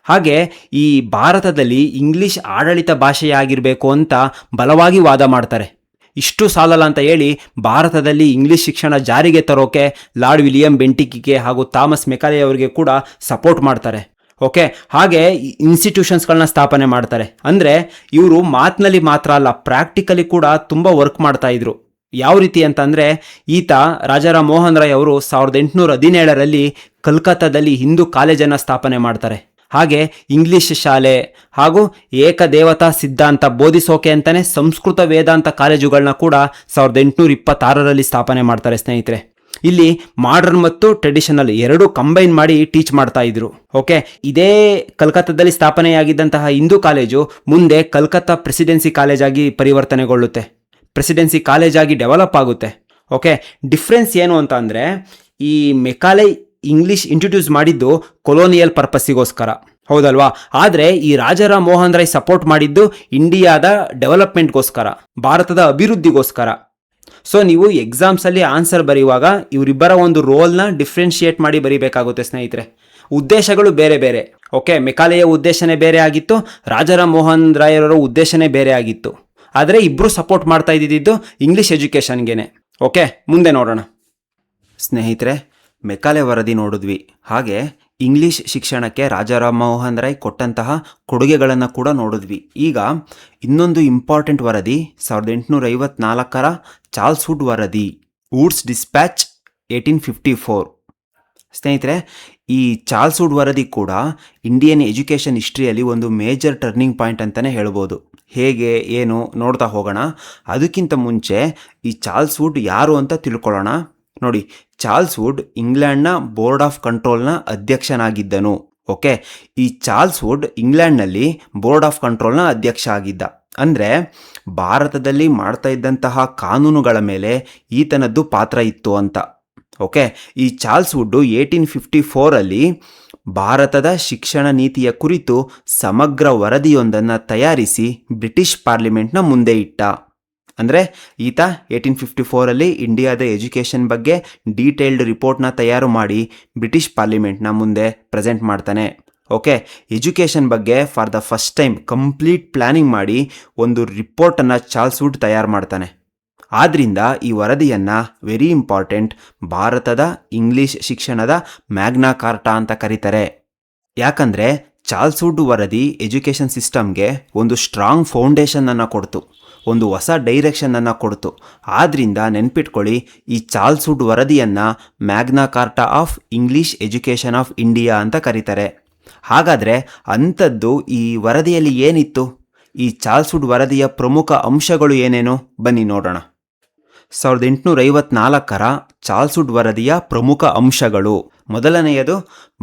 ಹಾಗೆ ಈ ಭಾರತದಲ್ಲಿ ಇಂಗ್ಲಿಷ್ ಆಡಳಿತ ಭಾಷೆಯಾಗಿರಬೇಕು ಅಂತ ಬಲವಾಗಿ ವಾದ ಮಾಡ್ತಾರೆ. ಇಷ್ಟು ಸಾಲಲ್ಲ ಅಂತ ಹೇಳಿ ಭಾರತದಲ್ಲಿ ಇಂಗ್ಲಿಷ್ ಶಿಕ್ಷಣ ಜಾರಿಗೆ ತರೋಕೆ ಲಾರ್ಡ್ ವಿಲಿಯಂ ಬೆಂಟಿಕ್ಗೆ ಹಾಗೂ ಥಾಮಸ್ ಮೆಕಾಲೆ ಅವರಿಗೆ ಕೂಡ ಸಪೋರ್ಟ್ ಮಾಡ್ತಾರೆ. ಓಕೆ, ಹಾಗೆ ಇನ್ಸ್ಟಿಟ್ಯೂಷನ್ಸ್ಗಳನ್ನ ಸ್ಥಾಪನೆ ಮಾಡ್ತಾರೆ. ಅಂದರೆ ಇವರು ಮಾತಿನಲ್ಲಿ ಮಾತ್ರ ಅಲ್ಲ, ಪ್ರಾಕ್ಟಿಕಲಿ ಕೂಡ ತುಂಬ ವರ್ಕ್ ಮಾಡ್ತಾ ಇದ್ರು. ಯಾವ ರೀತಿ ಅಂತಂದರೆ, ಈತ ರಾಜಾರಾಮ್ ಮೋಹನ್ ರಾಯ್ ಅವರು 1817ರಲ್ಲಿ ಕಲ್ಕತ್ತಾದಲ್ಲಿ ಹಿಂದೂ ಕಾಲೇಜನ್ನು ಸ್ಥಾಪನೆ ಮಾಡ್ತಾರೆ. ಹಾಗೆ ಇಂಗ್ಲಿಷ್ ಶಾಲೆ ಹಾಗೂ ಏಕದೇವತಾ ಸಿದ್ಧಾಂತ ಬೋಧಿಸೋಕೆ ಅಂತಲೇ ಸಂಸ್ಕೃತ ವೇದಾಂತ ಕಾಲೇಜುಗಳನ್ನ ಕೂಡ 1826ರಲ್ಲಿ ಸ್ಥಾಪನೆ ಮಾಡ್ತಾರೆ ಸ್ನೇಹಿತರೆ. ಇಲ್ಲಿ ಮಾಡರ್ನ್ ಮತ್ತು ಟ್ರೆಡಿಷನಲ್ ಎರಡೂ ಕಂಬೈನ್ ಮಾಡಿ ಟೀಚ್ ಮಾಡ್ತಾ ಇದ್ರು. ಓಕೆ, ಇದೇ ಕಲ್ಕತ್ತಾದಲ್ಲಿ ಸ್ಥಾಪನೆಯಾಗಿದ್ದಂತಹ ಹಿಂದೂ ಕಾಲೇಜು ಮುಂದೆ ಕಲ್ಕತ್ತಾ ಪ್ರೆಸಿಡೆನ್ಸಿ ಕಾಲೇಜಾಗಿ ಪರಿವರ್ತನೆಗೊಳ್ಳುತ್ತೆ, ಪ್ರೆಸಿಡೆನ್ಸಿ ಕಾಲೇಜಾಗಿ ಡೆವಲಪ್ ಆಗುತ್ತೆ. ಓಕೆ, ಡಿಫ್ರೆನ್ಸ್ ಏನು ಅಂತ ಅಂದರೆ, ಈ ಮೆಕಾಲೆ ಇಂಗ್ಲಿಷ್ ಇಂಟ್ರೊಡ್ಯೂಸ್ ಮಾಡಿದ್ದು ಕೊಲೋನಿಯಲ್ ಪರ್ಪಸ್ಸಿಗೋಸ್ಕರ, ಹೌದಲ್ವಾ? ಆದರೆ ಈ ರಾಜಾರಾಮ್ ಮೋಹನ್ ರಾಯ್ ಸಪೋರ್ಟ್ ಮಾಡಿದ್ದು ಇಂಡಿಯಾದ ಡೆವಲಪ್ಮೆಂಟ್ಗೋಸ್ಕರ, ಭಾರತದ ಅಭಿವೃದ್ಧಿಗೋಸ್ಕರ. ಸೊ ನೀವು ಎಕ್ಸಾಮ್ಸಲ್ಲಿ ಆನ್ಸರ್ ಬರೆಯುವಾಗ ಇವರಿಬ್ಬರ ಒಂದು ರೋಲ್ನ ಡಿಫ್ರೆನ್ಶಿಯೇಟ್ ಮಾಡಿ ಬರೀಬೇಕಾಗುತ್ತೆ ಸ್ನೇಹಿತರೆ. ಉದ್ದೇಶಗಳು ಬೇರೆ ಬೇರೆ. ಓಕೆ, ಮೆಕಾಲೆಯ ಉದ್ದೇಶನೇ ಬೇರೆ ಆಗಿತ್ತು, ರಾಜಾರಾಮ್ ಮೋಹನ್ ರಾಯ್ ಅವರ ಉದ್ದೇಶನೇ ಬೇರೆ ಆಗಿತ್ತು. ಆದರೆ ಇಬ್ಬರು ಸಪೋರ್ಟ್ ಮಾಡ್ತಾ ಇದ್ದಿದ್ದು ಇಂಗ್ಲಿಷ್ ಎಜುಕೇಷನ್ಗೆ. ಓಕೆ, ಮುಂದೆ ನೋಡೋಣ ಸ್ನೇಹಿತರೆ. ಮೆಕಾಲೆ ವರದಿ ನೋಡಿದ್ವಿ, ಹಾಗೆ ಇಂಗ್ಲಿಷ್ ಶಿಕ್ಷಣಕ್ಕೆ ರಾಜಾರಾಮ್ ಮೋಹನ್ ರಾಯ್ ಕೊಟ್ಟಂತಹ ಕೊಡುಗೆಗಳನ್ನು ಕೂಡ ನೋಡಿದ್ವಿ. ಈಗ ಇನ್ನೊಂದು ಇಂಪಾರ್ಟೆಂಟ್ ವರದಿ 1854ರ ಚಾರ್ಲ್ಸ್ ವುಡ್ ವರದಿ, ವುಡ್ಸ್ ಡಿಸ್ಪ್ಯಾಚ್ 1854. ಸ್ನೇಹಿತರೆ, ಈ ಚಾರ್ಲ್ಸ್ ವುಡ್ ವರದಿ ಕೂಡ ಇಂಡಿಯನ್ ಎಜುಕೇಷನ್ ಹಿಸ್ಟ್ರಿಯಲ್ಲಿ ಒಂದು ಮೇಜರ್ ಟರ್ನಿಂಗ್ ಪಾಯಿಂಟ್ ಅಂತಲೇ ಹೇಳ್ಬೋದು. ಹೇಗೆ ಏನು ನೋಡ್ತಾ ಹೋಗೋಣ. ಅದಕ್ಕಿಂತ ಮುಂಚೆ ಈ ಚಾರ್ಲ್ಸ್ ವುಡ್ ಯಾರು ಅಂತ ತಿಳ್ಕೊಳ್ಳೋಣ. ನೋಡಿ, ಚಾರ್ಲ್ಸ್ ವುಡ್ ಇಂಗ್ಲೆಂಡ್ನ ಬೋರ್ಡ್ ಆಫ್ ಕಂಟ್ರೋಲ್ನ ಅಧ್ಯಕ್ಷನಾಗಿದ್ದನು. ಓಕೆ, ಈ ಚಾರ್ಲ್ಸ್ ವುಡ್ ಇಂಗ್ಲೆಂಡ್ನಲ್ಲಿ ಬೋರ್ಡ್ ಆಫ್ ಕಂಟ್ರೋಲ್ನ ಅಧ್ಯಕ್ಷ ಆಗಿದ್ದ. ಅಂದರೆ ಭಾರತದಲ್ಲಿ ಮಾಡ್ತಾ ಇದ್ದಂತಹ ಕಾನೂನುಗಳ ಮೇಲೆ ಈತನದ್ದು ಪಾತ್ರ ಇತ್ತು ಅಂತ. ಓಕೆ, ಈ ಚಾರ್ಲ್ಸ್ ವುಡ್ಡು 1854 ಭಾರತದ ಶಿಕ್ಷಣ ನೀತಿಯ ಕುರಿತು ಸಮಗ್ರ ವರದಿಯೊಂದನ್ನು ತಯಾರಿಸಿ ಬ್ರಿಟಿಷ್ ಪಾರ್ಲಿಮೆಂಟ್ನ ಮುಂದೆ ಇಟ್ಟ. ಅಂದರೆ ಈತ 1854 ಇಂಡಿಯಾದ ಎಜುಕೇಷನ್ ಬಗ್ಗೆ ಡೀಟೇಲ್ಡ್ ರಿಪೋರ್ಟ್ನ ತಯಾರು ಮಾಡಿ ಬ್ರಿಟಿಷ್ ಪಾರ್ಲಿಮೆಂಟ್ನ ಮುಂದೆ ಪ್ರೆಸೆಂಟ್ ಮಾಡ್ತಾನೆ. ಓಕೆ, ಎಜುಕೇಷನ್ ಬಗ್ಗೆ for the first time complete planning ಮಾಡಿ ಒಂದು ರಿಪೋರ್ಟನ್ನು ಚಾರ್ಲ್ಸ್ ವುಡ್ ತಯಾರು ಮಾಡ್ತಾನೆ. ಆದ್ದರಿಂದ ಈ ವರದಿಯನ್ನು ವೆರಿ ಇಂಪಾರ್ಟೆಂಟ್, ಭಾರತದ ಇಂಗ್ಲಿಷ್ ಶಿಕ್ಷಣದ ಮ್ಯಾಗ್ನಾ ಕಾರ್ಟಾ ಅಂತ ಕರೀತಾರೆ. ಯಾಕಂದರೆ ಚಾರ್ಲ್ಸ್ ವುಡ್ ವರದಿ ಎಜುಕೇಷನ್ ಸಿಸ್ಟಮ್ಗೆ ಒಂದು ಸ್ಟ್ರಾಂಗ್ ಫೌಂಡೇಶನನ್ನು ಕೊಡ್ತು, ಒಂದು ಹೊಸ ಡೈರೆಕ್ಷನನ್ನು ಕೊಡ್ತು. ಆದ್ದರಿಂದ ನೆನ್ಪಿಟ್ಕೊಳ್ಳಿ, ಈ ಚಾರ್ಲ್ಸ್ ವುಡ್ ವರದಿಯನ್ನು Magna Carta of English education of India ಅಂತ ಕರೀತಾರೆ. ಹಾಗಾದರೆ ಅಂಥದ್ದು ಈ ವರದಿಯಲ್ಲಿ ಏನಿತ್ತು? ಈ ಚಾರ್ಲ್ಸ್ ವುಡ್ ವರದಿಯ ಪ್ರಮುಖ ಅಂಶಗಳು ಏನೇನು? ಬನ್ನಿ ನೋಡೋಣ. 1854 ಚಾರ್ಲ್ಸ್ ವುಡ್ ವರದಿಯ ಪ್ರಮುಖ ಅಂಶಗಳು. ಮೊದಲನೆಯದು,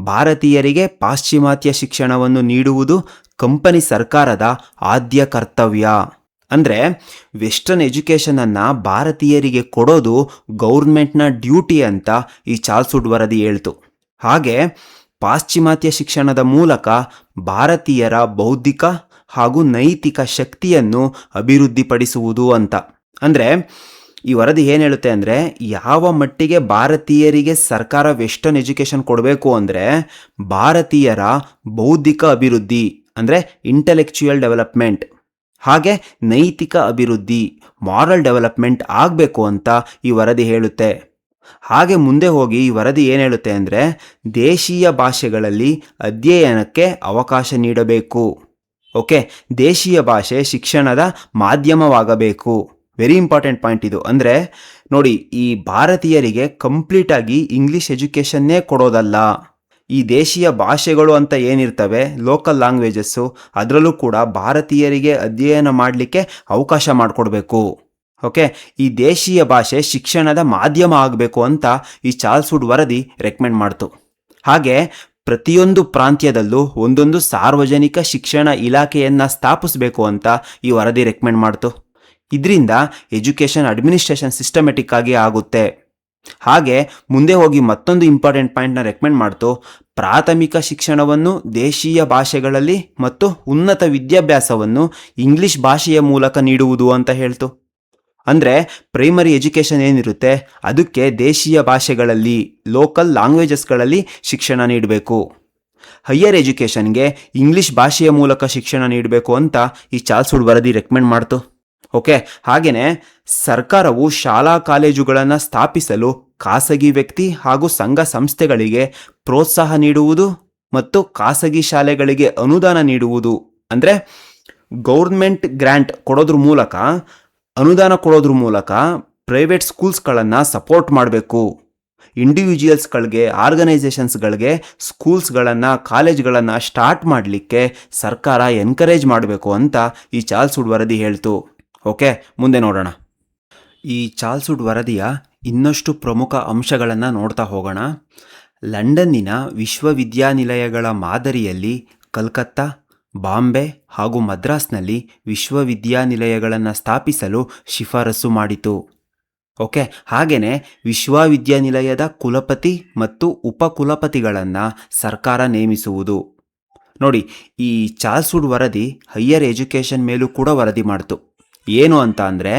ಭಾರತೀಯರಿಗೆ ಪಾಶ್ಚಿಮಾತ್ಯ ಶಿಕ್ಷಣವನ್ನು ನೀಡುವುದು ಕಂಪನಿ ಸರ್ಕಾರದ ಆದ್ಯ ಕರ್ತವ್ಯ. ಅಂದರೆ ವೆಸ್ಟರ್ನ್ ಎಜುಕೇಷನನ್ನು ಭಾರತೀಯರಿಗೆ ಕೊಡೋದು ಗೌರ್ಮೆಂಟ್ನ ಡ್ಯೂಟಿ ಅಂತ ಈ ಚಾರ್ಲ್ಸ್ ವುಡ್ ವರದಿ ಹೇಳ್ತು. ಹಾಗೆ ಪಾಶ್ಚಿಮಾತ್ಯ ಶಿಕ್ಷಣದ ಮೂಲಕ ಭಾರತೀಯರ ಬೌದ್ಧಿಕ ಹಾಗೂ ನೈತಿಕ ಶಕ್ತಿಯನ್ನು ಅಭಿವೃದ್ಧಿಪಡಿಸುವುದು ಅಂತ. ಅಂದರೆ ಈ ವರದಿ ಏನು ಹೇಳುತ್ತೆ ಅಂದರೆ, ಯಾವ ಮಟ್ಟಿಗೆ ಭಾರತೀಯರಿಗೆ ಸರ್ಕಾರ ವೆಸ್ಟರ್ನ್ ಎಜುಕೇಷನ್ ಕೊಡಬೇಕು ಅಂದರೆ ಭಾರತೀಯರ ಬೌದ್ಧಿಕ ಅಭಿವೃದ್ಧಿ ಅಂದರೆ ಇಂಟೆಲೆಕ್ಚುಯಲ್ ಡೆವಲಪ್ಮೆಂಟ್, ಹಾಗೆ ನೈತಿಕ ಅಭಿವೃದ್ಧಿ ಮಾರಲ್ ಡೆವಲಪ್ಮೆಂಟ್ ಆಗಬೇಕು ಅಂತ ಈ ವರದಿ ಹೇಳುತ್ತೆ. ಹಾಗೆ ಮುಂದೆ ಹೋಗಿ ಈ ವರದಿ ಏನು ಹೇಳುತ್ತೆ ಅಂದರೆ, ದೇಶೀಯ ಭಾಷೆಗಳಲ್ಲಿ ಅಧ್ಯಯನಕ್ಕೆ ಅವಕಾಶ ನೀಡಬೇಕು. ಓಕೆ, ದೇಶೀಯ ಭಾಷೆ ಶಿಕ್ಷಣದ ಮಾಧ್ಯಮವಾಗಬೇಕು. ವೆರಿ ಇಂಪಾರ್ಟೆಂಟ್ ಪಾಯಿಂಟ್ ಇದು. ಅಂದರೆ ನೋಡಿ, ಈ ಭಾರತೀಯರಿಗೆ ಕಂಪ್ಲೀಟಾಗಿ ಇಂಗ್ಲೀಷ್ ಎಜುಕೇಷನ್ನೇ ಕೊಡೋದಲ್ಲ, ಈ ದೇಶೀಯ ಭಾಷೆಗಳು ಅಂತ ಏನಿರ್ತವೆ ಲೋಕಲ್ ಲ್ಯಾಂಗ್ವೇಜಸ್ಸು, ಅದರಲ್ಲೂ ಕೂಡ ಭಾರತೀಯರಿಗೆ ಅಧ್ಯಯನ ಮಾಡಲಿಕ್ಕೆ ಅವಕಾಶ ಮಾಡಿಕೊಡ್ಬೇಕು. ಓಕೆ, ಈ ದೇಶೀಯ ಭಾಷೆ ಶಿಕ್ಷಣದ ಮಾಧ್ಯಮ ಆಗಬೇಕು ಅಂತ ಈ ಚಾರ್ಲ್ಸ್ ವುಡ್ ವರದಿ ರೆಕಮೆಂಡ್ ಮಾಡ್ತು. ಹಾಗೆ ಪ್ರತಿಯೊಂದು ಪ್ರಾಂತ್ಯದಲ್ಲೂ ಒಂದೊಂದು ಸಾರ್ವಜನಿಕ ಶಿಕ್ಷಣ ಇಲಾಖೆಯನ್ನು ಸ್ಥಾಪಿಸಬೇಕು ಅಂತ ಈ ವರದಿ ರೆಕಮೆಂಡ್ ಮಾಡ್ತು. ಇದರಿಂದ ಎಜುಕೇಷನ್ ಅಡ್ಮಿನಿಸ್ಟ್ರೇಷನ್ ಸಿಸ್ಟಮೆಟಿಕ್ ಆಗಿ ಆಗುತ್ತೆ. ಹಾಗೆ ಮುಂದೆ ಹೋಗಿ ಮತ್ತೊಂದು ಇಂಪಾರ್ಟೆಂಟ್ ಪಾಯಿಂಟ್ನ ರೆಕಮೆಂಡ್ ಮಾಡ್ತು, ಪ್ರಾಥಮಿಕ ಶಿಕ್ಷಣವನ್ನು ದೇಶೀಯ ಭಾಷೆಗಳಲ್ಲಿ ಮತ್ತು ಉನ್ನತ ವಿದ್ಯಾಭ್ಯಾಸವನ್ನು ಇಂಗ್ಲಿಷ್ ಭಾಷೆಯ ಮೂಲಕ ನೀಡುವುದು ಅಂತ ಹೇಳ್ತು. ಅಂದರೆ ಪ್ರೈಮರಿ ಎಜುಕೇಷನ್ ಏನಿರುತ್ತೆ ಅದಕ್ಕೆ ದೇಶೀಯ ಭಾಷೆಗಳಲ್ಲಿ ಲೋಕಲ್ ಲ್ಯಾಂಗ್ವೇಜಸ್ಗಳಲ್ಲಿ ಶಿಕ್ಷಣ ನೀಡಬೇಕು. ಹೈಯರ್ ಎಜುಕೇಷನ್ಗೆ ಇಂಗ್ಲಿಷ್ ಭಾಷೆಯ ಮೂಲಕ ಶಿಕ್ಷಣ ನೀಡಬೇಕು ಅಂತ ಈ ಚಾರ್ಲ್ಸ್ ವುಡ್ ವರದಿ ರೆಕಮೆಂಡ್ ಮಾಡ್ತು. ಓಕೆ, ಹಾಗೆಯೇ ಸರ್ಕಾರವು ಶಾಲಾ ಕಾಲೇಜುಗಳನ್ನು ಸ್ಥಾಪಿಸಲು ಖಾಸಗಿ ವ್ಯಕ್ತಿ ಹಾಗೂ ಸಂಘ ಸಂಸ್ಥೆಗಳಿಗೆ ಪ್ರೋತ್ಸಾಹ ನೀಡುವುದು ಮತ್ತು ಖಾಸಗಿ ಶಾಲೆಗಳಿಗೆ ಅನುದಾನ ನೀಡುವುದು. ಅಂದರೆ ಗೌರ್ಮೆಂಟ್ ಗ್ರ್ಯಾಂಟ್ ಕೊಡೋದ್ರ ಮೂಲಕ, ಅನುದಾನ ಕೊಡೋದ್ರ ಮೂಲಕ ಪ್ರೈವೇಟ್ ಸ್ಕೂಲ್ಸ್ಗಳನ್ನು ಸಪೋರ್ಟ್ ಮಾಡಬೇಕು. ಇಂಡಿವಿಜುವಲ್ಸ್ಗಳಿಗೆ, ಆರ್ಗನೈಸೇಷನ್ಸ್ಗಳಿಗೆ ಸ್ಕೂಲ್ಸ್ಗಳನ್ನು, ಕಾಲೇಜ್ಗಳನ್ನು ಸ್ಟಾರ್ಟ್ ಮಾಡಲಿಕ್ಕೆ ಸರ್ಕಾರ ಎನ್ಕರೇಜ್ ಮಾಡಬೇಕು ಅಂತ ಈ ಚಾರ್ಲ್ಸ್ ವುಡ್ ವರದಿ ಹೇಳ್ತು. ಓಕೆ, ಮುಂದೆ ನೋಡೋಣ. ಈ ಚಾರ್ಲ್ಸ್ ವುಡ್ ವರದಿಯ ಇನ್ನಷ್ಟು ಪ್ರಮುಖ ಅಂಶಗಳನ್ನು ನೋಡ್ತಾ ಹೋಗೋಣ. ಲಂಡನ್ನಿನ ವಿಶ್ವವಿದ್ಯಾನಿಲಯಗಳ ಮಾದರಿಯಲ್ಲಿ ಕಲ್ಕತ್ತಾ, ಬಾಂಬೆ ಹಾಗೂ ಮದ್ರಾಸ್ನಲ್ಲಿ ವಿಶ್ವವಿದ್ಯಾನಿಲಯಗಳನ್ನು ಸ್ಥಾಪಿಸಲು ಶಿಫಾರಸು ಮಾಡಿತು. ಓಕೆ, ಹಾಗೆಯೇ ವಿಶ್ವವಿದ್ಯಾನಿಲಯದ ಕುಲಪತಿ ಮತ್ತು ಉಪಕುಲಪತಿಗಳನ್ನು ಸರ್ಕಾರ ನೇಮಿಸುವುದು. ನೋಡಿ, ಈ ಚಾರ್ಲ್ಸ್ ವುಡ್ ವರದಿ ಹೈಯರ್ ಎಜುಕೇಷನ್ ಮೇಲೂ ಕೂಡ ವರದಿ ಮಾಡ್ತು. ಏನು ಅಂತ ಅಂದರೆ,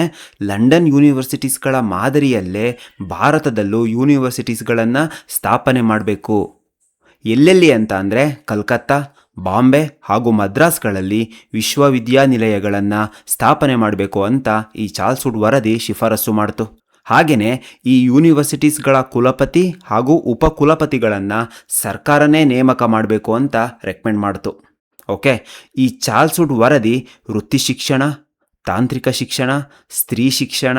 ಲಂಡನ್ ಯೂನಿವರ್ಸಿಟೀಸ್ಗಳ ಮಾದರಿಯಲ್ಲೇ ಭಾರತದಲ್ಲೂ ಯೂನಿವರ್ಸಿಟೀಸ್ಗಳನ್ನು ಸ್ಥಾಪನೆ ಮಾಡಬೇಕು. ಎಲ್ಲೆಲ್ಲಿ ಅಂತ ಅಂದರೆ ಕಲ್ಕತ್ತಾ, ಬಾಂಬೆ ಹಾಗೂ ಮದ್ರಾಸ್ಗಳಲ್ಲಿ ವಿಶ್ವವಿದ್ಯಾನಿಲಯಗಳನ್ನು ಸ್ಥಾಪನೆ ಮಾಡಬೇಕು ಅಂತ ಈ ಚಾರ್ಲ್ಸ್ ವುಡ್ ವರದಿ ಶಿಫಾರಸು ಮಾಡಿತು. ಹಾಗೆಯೇ ಈ ಯೂನಿವರ್ಸಿಟೀಸ್ಗಳ ಕುಲಪತಿ ಹಾಗೂ ಉಪಕುಲಪತಿಗಳನ್ನು ಸರ್ಕಾರನೇ ನೇಮಕ ಮಾಡಬೇಕು ಅಂತ ರೆಕಮೆಂಡ್ ಮಾಡಿತು. ಓಕೆ, ಈ ಚಾರ್ಲ್ಸ್ ವುಡ್ ವರದಿ ವೃತ್ತಿ ಶಿಕ್ಷಣ, ತಾಂತ್ರಿಕ ಶಿಕ್ಷಣ, ಸ್ತ್ರೀ ಶಿಕ್ಷಣ,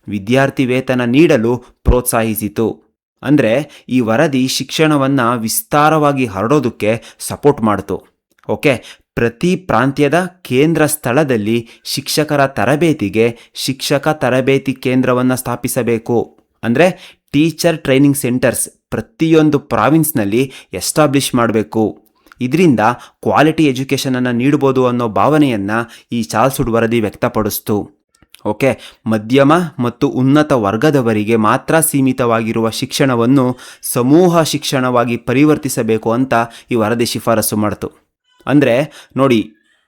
ವಿದ್ಯಾರ್ಥಿ ವೇತನ ನೀಡಲು ಪ್ರೋತ್ಸಾಹಿಸಿತು. ಅಂದರೆ ಈ ವರದಿ ಶಿಕ್ಷಣವನ್ನು ವಿಸ್ತಾರವಾಗಿ ಹರಡೋದಕ್ಕೆ ಸಪೋರ್ಟ್ ಮಾಡ್ತು. ಓಕೆ, ಪ್ರತಿ ಪ್ರಾಂತ್ಯದ ಕೇಂದ್ರ ಸ್ಥಳದಲ್ಲಿ ಶಿಕ್ಷಕರ ತರಬೇತಿಗೆ ಶಿಕ್ಷಕ ತರಬೇತಿ ಕೇಂದ್ರವನ್ನು ಸ್ಥಾಪಿಸಬೇಕು. ಅಂದರೆ ಟೀಚರ್ ಟ್ರೈನಿಂಗ್ ಸೆಂಟರ್ಸ್ ಪ್ರತಿಯೊಂದು ಪ್ರಾವಿನ್ಸ್ನಲ್ಲಿ ಎಸ್ಟಾಬ್ಲಿಷ್ ಮಾಡಬೇಕು. ಇದರಿಂದ ಕ್ವಾಲಿಟಿ ಎಜುಕೇಷನನ್ನು ನೀಡ್ಬೋದು ಅನ್ನೋ ಭಾವನೆಯನ್ನು ಈ ಚಾರ್ಲ್ಸ್ ವುಡ್ ವರದಿ ವ್ಯಕ್ತಪಡಿಸ್ತು. ಓಕೆ, ಮಧ್ಯಮ ಮತ್ತು ಉನ್ನತ ವರ್ಗದವರಿಗೆ ಮಾತ್ರ ಸೀಮಿತವಾಗಿರುವ ಶಿಕ್ಷಣವನ್ನು ಸಮೂಹ ಶಿಕ್ಷಣವಾಗಿ ಪರಿವರ್ತಿಸಬೇಕು ಅಂತ ಈ ವರದಿ ಶಿಫಾರಸು ಮಾಡ್ತು. ಅಂದರೆ ನೋಡಿ,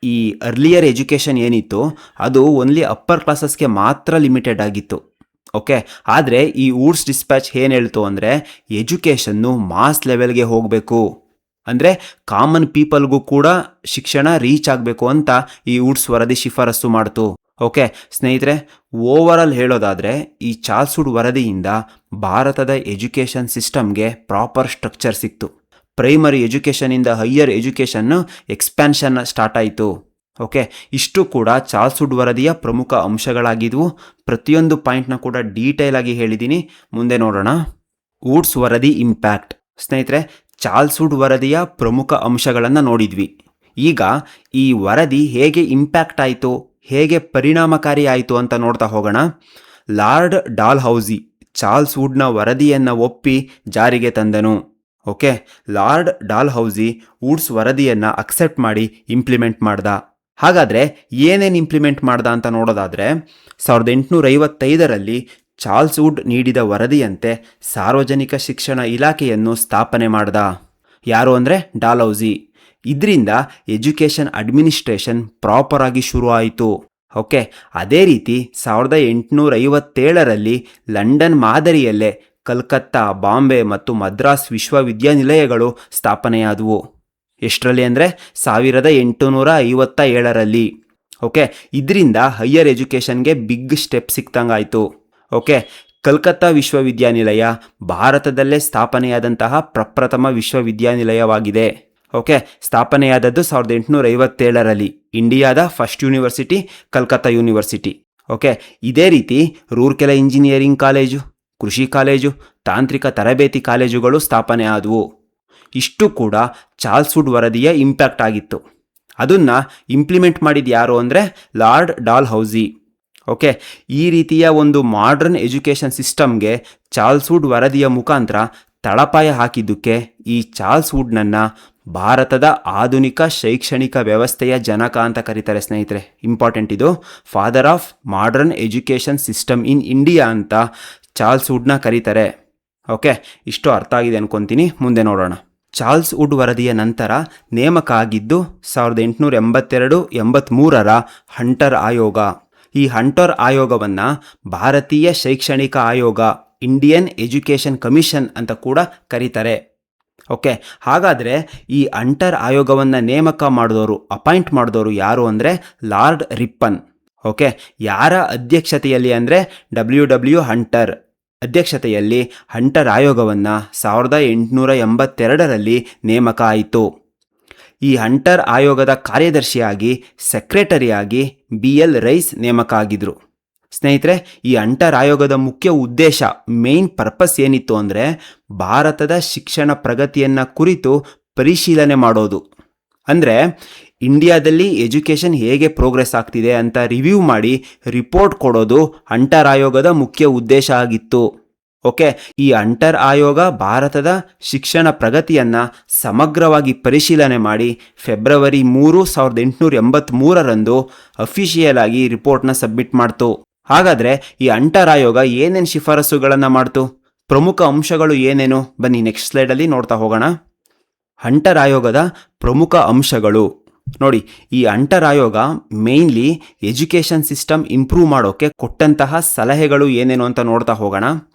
ಈ ಅರ್ಲಿಯರ್ ಎಜುಕೇಷನ್ ಏನಿತ್ತು ಅದು ಓನ್ಲಿ ಅಪ್ಪರ್ ಕ್ಲಾಸಸ್ಗೆ ಮಾತ್ರ ಲಿಮಿಟೆಡ್ ಆಗಿತ್ತು. ಓಕೆ, ಆದರೆ ಈ ವುಡ್ಸ್ ಡಿಸ್ಪ್ಯಾಚ್ ಏನು ಹೇಳ್ತು ಅಂದರೆ ಎಜುಕೇಷನ್ನು ಮಾಸ್ ಲೆವೆಲ್ಗೆ ಹೋಗಬೇಕು, ಅಂದರೆ ಕಾಮನ್ ಪೀಪಲ್ಗೂ ಕೂಡ ಶಿಕ್ಷಣ ರೀಚ್ ಆಗಬೇಕು ಅಂತ ಈ ವುಡ್ಸ್ ವರದಿ ಶಿಫಾರಸು ಮಾಡ್ತು. ಓಕೆ ಸ್ನೇಹಿತರೆ, ಓವರಾಲ್ ಹೇಳೋದಾದರೆ ಈ ಚಾರ್ಲ್ಸ್ ವುಡ್ ವರದಿಯಿಂದ ಭಾರತದ ಎಜುಕೇಷನ್ ಸಿಸ್ಟಮ್ಗೆ ಪ್ರಾಪರ್ ಸ್ಟ್ರಕ್ಚರ್ ಸಿಕ್ತು. ಪ್ರೈಮರಿ ಎಜುಕೇಷನಿಂದ ಹೈಯರ್ ಎಜುಕೇಷನ್ನು ಎಕ್ಸ್ಪ್ಯಾನ್ಷನ್ ಸ್ಟಾರ್ಟ್ ಆಯಿತು. ಓಕೆ, ಇಷ್ಟು ಕೂಡ ಚಾರ್ಲ್ಸ್ ವುಡ್ ವರದಿಯ ಪ್ರಮುಖ ಅಂಶಗಳಾಗಿದ್ವು. ಪ್ರತಿಯೊಂದು ಪಾಯಿಂಟ್ನ ಕೂಡ ಡೀಟೇಲ್ ಆಗಿ ಹೇಳಿದ್ದೀನಿ. ಮುಂದೆ ನೋಡೋಣ. ವುಡ್ಸ್ ವರದಿ ಇಂಪ್ಯಾಕ್ಟ್. ಸ್ನೇಹಿತರೆ, ಚಾರ್ಲ್ಸ್ ವುಡ್ ವರದಿಯ ಪ್ರಮುಖ ಅಂಶಗಳನ್ನು ನೋಡಿದ್ವಿ. ಈಗ ಈ ವರದಿ ಹೇಗೆ ಇಂಪ್ಯಾಕ್ಟ್ ಆಯಿತು, ಹೇಗೆ ಪರಿಣಾಮಕಾರಿ ಆಯಿತು ಅಂತ ನೋಡ್ತಾ ಹೋಗೋಣ. ಲಾರ್ಡ್ ಡಾಲ್ಹೌಸಿ ಚಾರ್ಲ್ಸ್ ವುಡ್ನ ವರದಿಯನ್ನು ಒಪ್ಪಿ ಜಾರಿಗೆ ತಂದನು. ಓಕೆ, ಲಾರ್ಡ್ ಡಾಲ್ಹೌಸಿ ವುಡ್ಸ್ ವರದಿಯನ್ನು ಅಕ್ಸೆಪ್ಟ್ ಮಾಡಿ ಇಂಪ್ಲಿಮೆಂಟ್ ಮಾಡ್ದ. ಹಾಗಾದರೆ ಏನೇನು ಇಂಪ್ಲಿಮೆಂಟ್ ಮಾಡ್ದ ಅಂತ ನೋಡೋದಾದರೆ 1855ರಲ್ಲಿ ಚಾರ್ಲ್ಸ್ ವುಡ್ ನೀಡಿದ ವರದಿಯಂತೆ ಸಾರ್ವಜನಿಕ ಶಿಕ್ಷಣ ಇಲಾಖೆಯನ್ನು ಸ್ಥಾಪನೆ ಮಾಡ್ದ. ಯಾರು ಅಂದರೆ ಡಾಲ್ಹೌಸಿ. ಇದರಿಂದ ಎಜುಕೇಷನ್ ಅಡ್ಮಿನಿಸ್ಟ್ರೇಷನ್ ಪ್ರಾಪರ್ ಆಗಿ ಶುರು ಆಯಿತು. ಓಕೆ, ಅದೇ ರೀತಿ 1857ರಲ್ಲಿ ಲಂಡನ್ ಮಾದರಿಯಲ್ಲೇ ಕಲ್ಕತ್ತಾ, ಬಾಂಬೆ ಮತ್ತು ಮದ್ರಾಸ್ ವಿಶ್ವವಿದ್ಯಾನಿಲಯಗಳು ಸ್ಥಾಪನೆಯಾದವು. ಎಷ್ಟರಲ್ಲಿ ಅಂದರೆ 1857ರಲ್ಲಿ. ಓಕೆ, ಇದರಿಂದ ಹೈಯರ್ ಎಜುಕೇಷನ್ಗೆ ಬಿಗ್ ಸ್ಟೆಪ್ ಸಿಕ್ತಂಗಾಯಿತು. ಓಕೆ, ಕಲ್ಕತ್ತಾ ವಿಶ್ವವಿದ್ಯಾನಿಲಯ ಭಾರತದಲ್ಲೇ ಸ್ಥಾಪನೆಯಾದಂತಹ ಪ್ರಪ್ರಥಮ ವಿಶ್ವವಿದ್ಯಾನಿಲಯವಾಗಿದೆ. ಓಕೆ, ಸ್ಥಾಪನೆಯಾದದ್ದು 1857ರಲ್ಲಿ. ಇಂಡಿಯಾದ first university Calcutta university. Okay, ಇದೇ ರೀತಿ ರೂರ್ಕೆಲಾ ಇಂಜಿನಿಯರಿಂಗ್ ಕಾಲೇಜು, ಕೃಷಿ ಕಾಲೇಜು, ತಾಂತ್ರಿಕ ತರಬೇತಿ ಕಾಲೇಜುಗಳು ಸ್ಥಾಪನೆ ಆದವು. ಇಷ್ಟು ಕೂಡ ಚಾರ್ಲ್ಸ್ ವುಡ್ ವರದಿಯ ಇಂಪ್ಯಾಕ್ಟ್ ಆಗಿತ್ತು. ಅದನ್ನು ಇಂಪ್ಲಿಮೆಂಟ್ ಮಾಡಿದ ಯಾರು ಅಂದರೆ ಲಾರ್ಡ್ ಡಾಲ್ಹೌಸಿ. ಓಕೆ, ಈ ರೀತಿಯ ಒಂದು ಮಾಡರ್ನ್ ಎಜುಕೇಷನ್ ಸಿಸ್ಟಮ್ಗೆ ಚಾರ್ಲ್ಸ್ ವುಡ್ ವರದಿಯ ಮುಖಾಂತರ ತಳಪಾಯ ಹಾಕಿದ್ದಕ್ಕೆ ಈ ಚಾರ್ಲ್ಸ್ ವುಡ್ನನ್ನು ಭಾರತದ ಆಧುನಿಕ ಶೈಕ್ಷಣಿಕ ವ್ಯವಸ್ಥೆಯ ಜನಕ ಅಂತ ಕರೀತಾರೆ. ಸ್ನೇಹಿತರೆ, ಇಂಪಾರ್ಟೆಂಟ್ ಇದು. Father of modern education system in India ಅಂತ ಚಾರ್ಲ್ಸ್ ವುಡ್ನ ಕರೀತಾರೆ. ಓಕೆ, ಇಷ್ಟು ಅರ್ಥ ಆಗಿದೆ ಅನ್ಕೊತೀನಿ. ಮುಂದೆ ನೋಡೋಣ. ಚಾರ್ಲ್ಸ್ ವುಡ್ ವರದಿಯ ನಂತರ ನೇಮಕ ಆಗಿದ್ದು 1882-83ರ ಹಂಟರ್ ಆಯೋಗ. ಈ ಹಂಟರ್ ಆಯೋಗವನ್ನು ಭಾರತೀಯ ಶೈಕ್ಷಣಿಕ ಆಯೋಗ, ಇಂಡಿಯನ್ ಎಜುಕೇಷನ್ ಕಮಿಷನ್ ಅಂತ ಕೂಡ ಕರೀತಾರೆ. ಓಕೆ, ಹಾಗಾದರೆ ಈ ಹಂಟರ್ ಆಯೋಗವನ್ನು ನೇಮಕ ಮಾಡಿದವರು, ಅಪಾಯಿಂಟ್ ಮಾಡಿದವರು ಯಾರು ಅಂದರೆ ಲಾರ್ಡ್ ರಿಪ್ಪನ್. ಓಕೆ, ಯಾರ ಅಧ್ಯಕ್ಷತೆಯಲ್ಲಿ ಅಂದರೆ ಡಬ್ಲ್ಯೂ ಹಂಟರ್ ಅಧ್ಯಕ್ಷತೆಯಲ್ಲಿ ಹಂಟರ್ ಆಯೋಗವನ್ನು 1882ರಲ್ಲಿ ನೇಮಕ ಆಯಿತು. ಈ ಹಂಟರ್ ಆಯೋಗದ ಕಾರ್ಯದರ್ಶಿಯಾಗಿ, ಸೆಕ್ರೆಟರಿಯಾಗಿ BL ರೈಸ್ ನೇಮಕ ಆಗಿದ್ರು. ಸ್ನೇಹಿತರೆ, ಈ ಹಂಟರ್ ಆಯೋಗದ ಮುಖ್ಯ ಉದ್ದೇಶ, ಮೇನ್ ಪರ್ಪಸ್ ಏನಿತ್ತು ಅಂದರೆ ಭಾರತದ ಶಿಕ್ಷಣ ಪ್ರಗತಿಯನ್ನು ಕುರಿತು ಪರಿಶೀಲನೆ ಮಾಡೋದು. ಅಂದರೆ ಇಂಡಿಯಾದಲ್ಲಿ ಎಜುಕೇಷನ್ ಹೇಗೆ ಪ್ರೋಗ್ರೆಸ್ ಆಗ್ತಿದೆ ಅಂತ ರಿವ್ಯೂ ಮಾಡಿ ರಿಪೋರ್ಟ್ ಕೊಡೋದು ಹಂಟರ್ ಆಯೋಗದ ಮುಖ್ಯ ಉದ್ದೇಶ ಆಗಿತ್ತು. ಓಕೆ, ಈ ಹಂಟರ್ ಆಯೋಗ ಭಾರತದ ಶಿಕ್ಷಣ ಪ್ರಗತಿಯನ್ನು ಸಮಗ್ರವಾಗಿ ಪರಿಶೀಲನೆ ಮಾಡಿ ಫೆಬ್ರವರಿ 3, 1883ರಂದು ಅಫಿಷಿಯಲ್ ಆಗಿ ರಿಪೋರ್ಟ್ನ ಸಬ್ಮಿಟ್ ಮಾಡ್ತು. ಹಾಗಾದರೆ ಈ ಹಂಟರ್ ಆಯೋಗ ಏನೇನು ಶಿಫಾರಸುಗಳನ್ನು ಮಾಡ್ತು, ಪ್ರಮುಖ ಅಂಶಗಳು ಏನೇನು, ಬನ್ನಿ ನೆಕ್ಸ್ಟ್ ಸ್ಲೈಡಲ್ಲಿ ನೋಡ್ತಾ ಹೋಗೋಣ. ಹಂಟರ್ ಆಯೋಗದ ಪ್ರಮುಖ ಅಂಶಗಳು ನೋಡಿ. ಈ ಹಂಟರ್ ಆಯೋಗ ಮೇನ್ಲಿ ಎಜುಕೇಷನ್ ಸಿಸ್ಟಮ್ ಇಂಪ್ರೂವ್ ಮಾಡೋಕ್ಕೆ ಕೊಟ್ಟಂತಹ ಸಲಹೆಗಳು ಏನೇನು ಅಂತ ನೋಡ್ತಾ ಹೋಗೋಣ.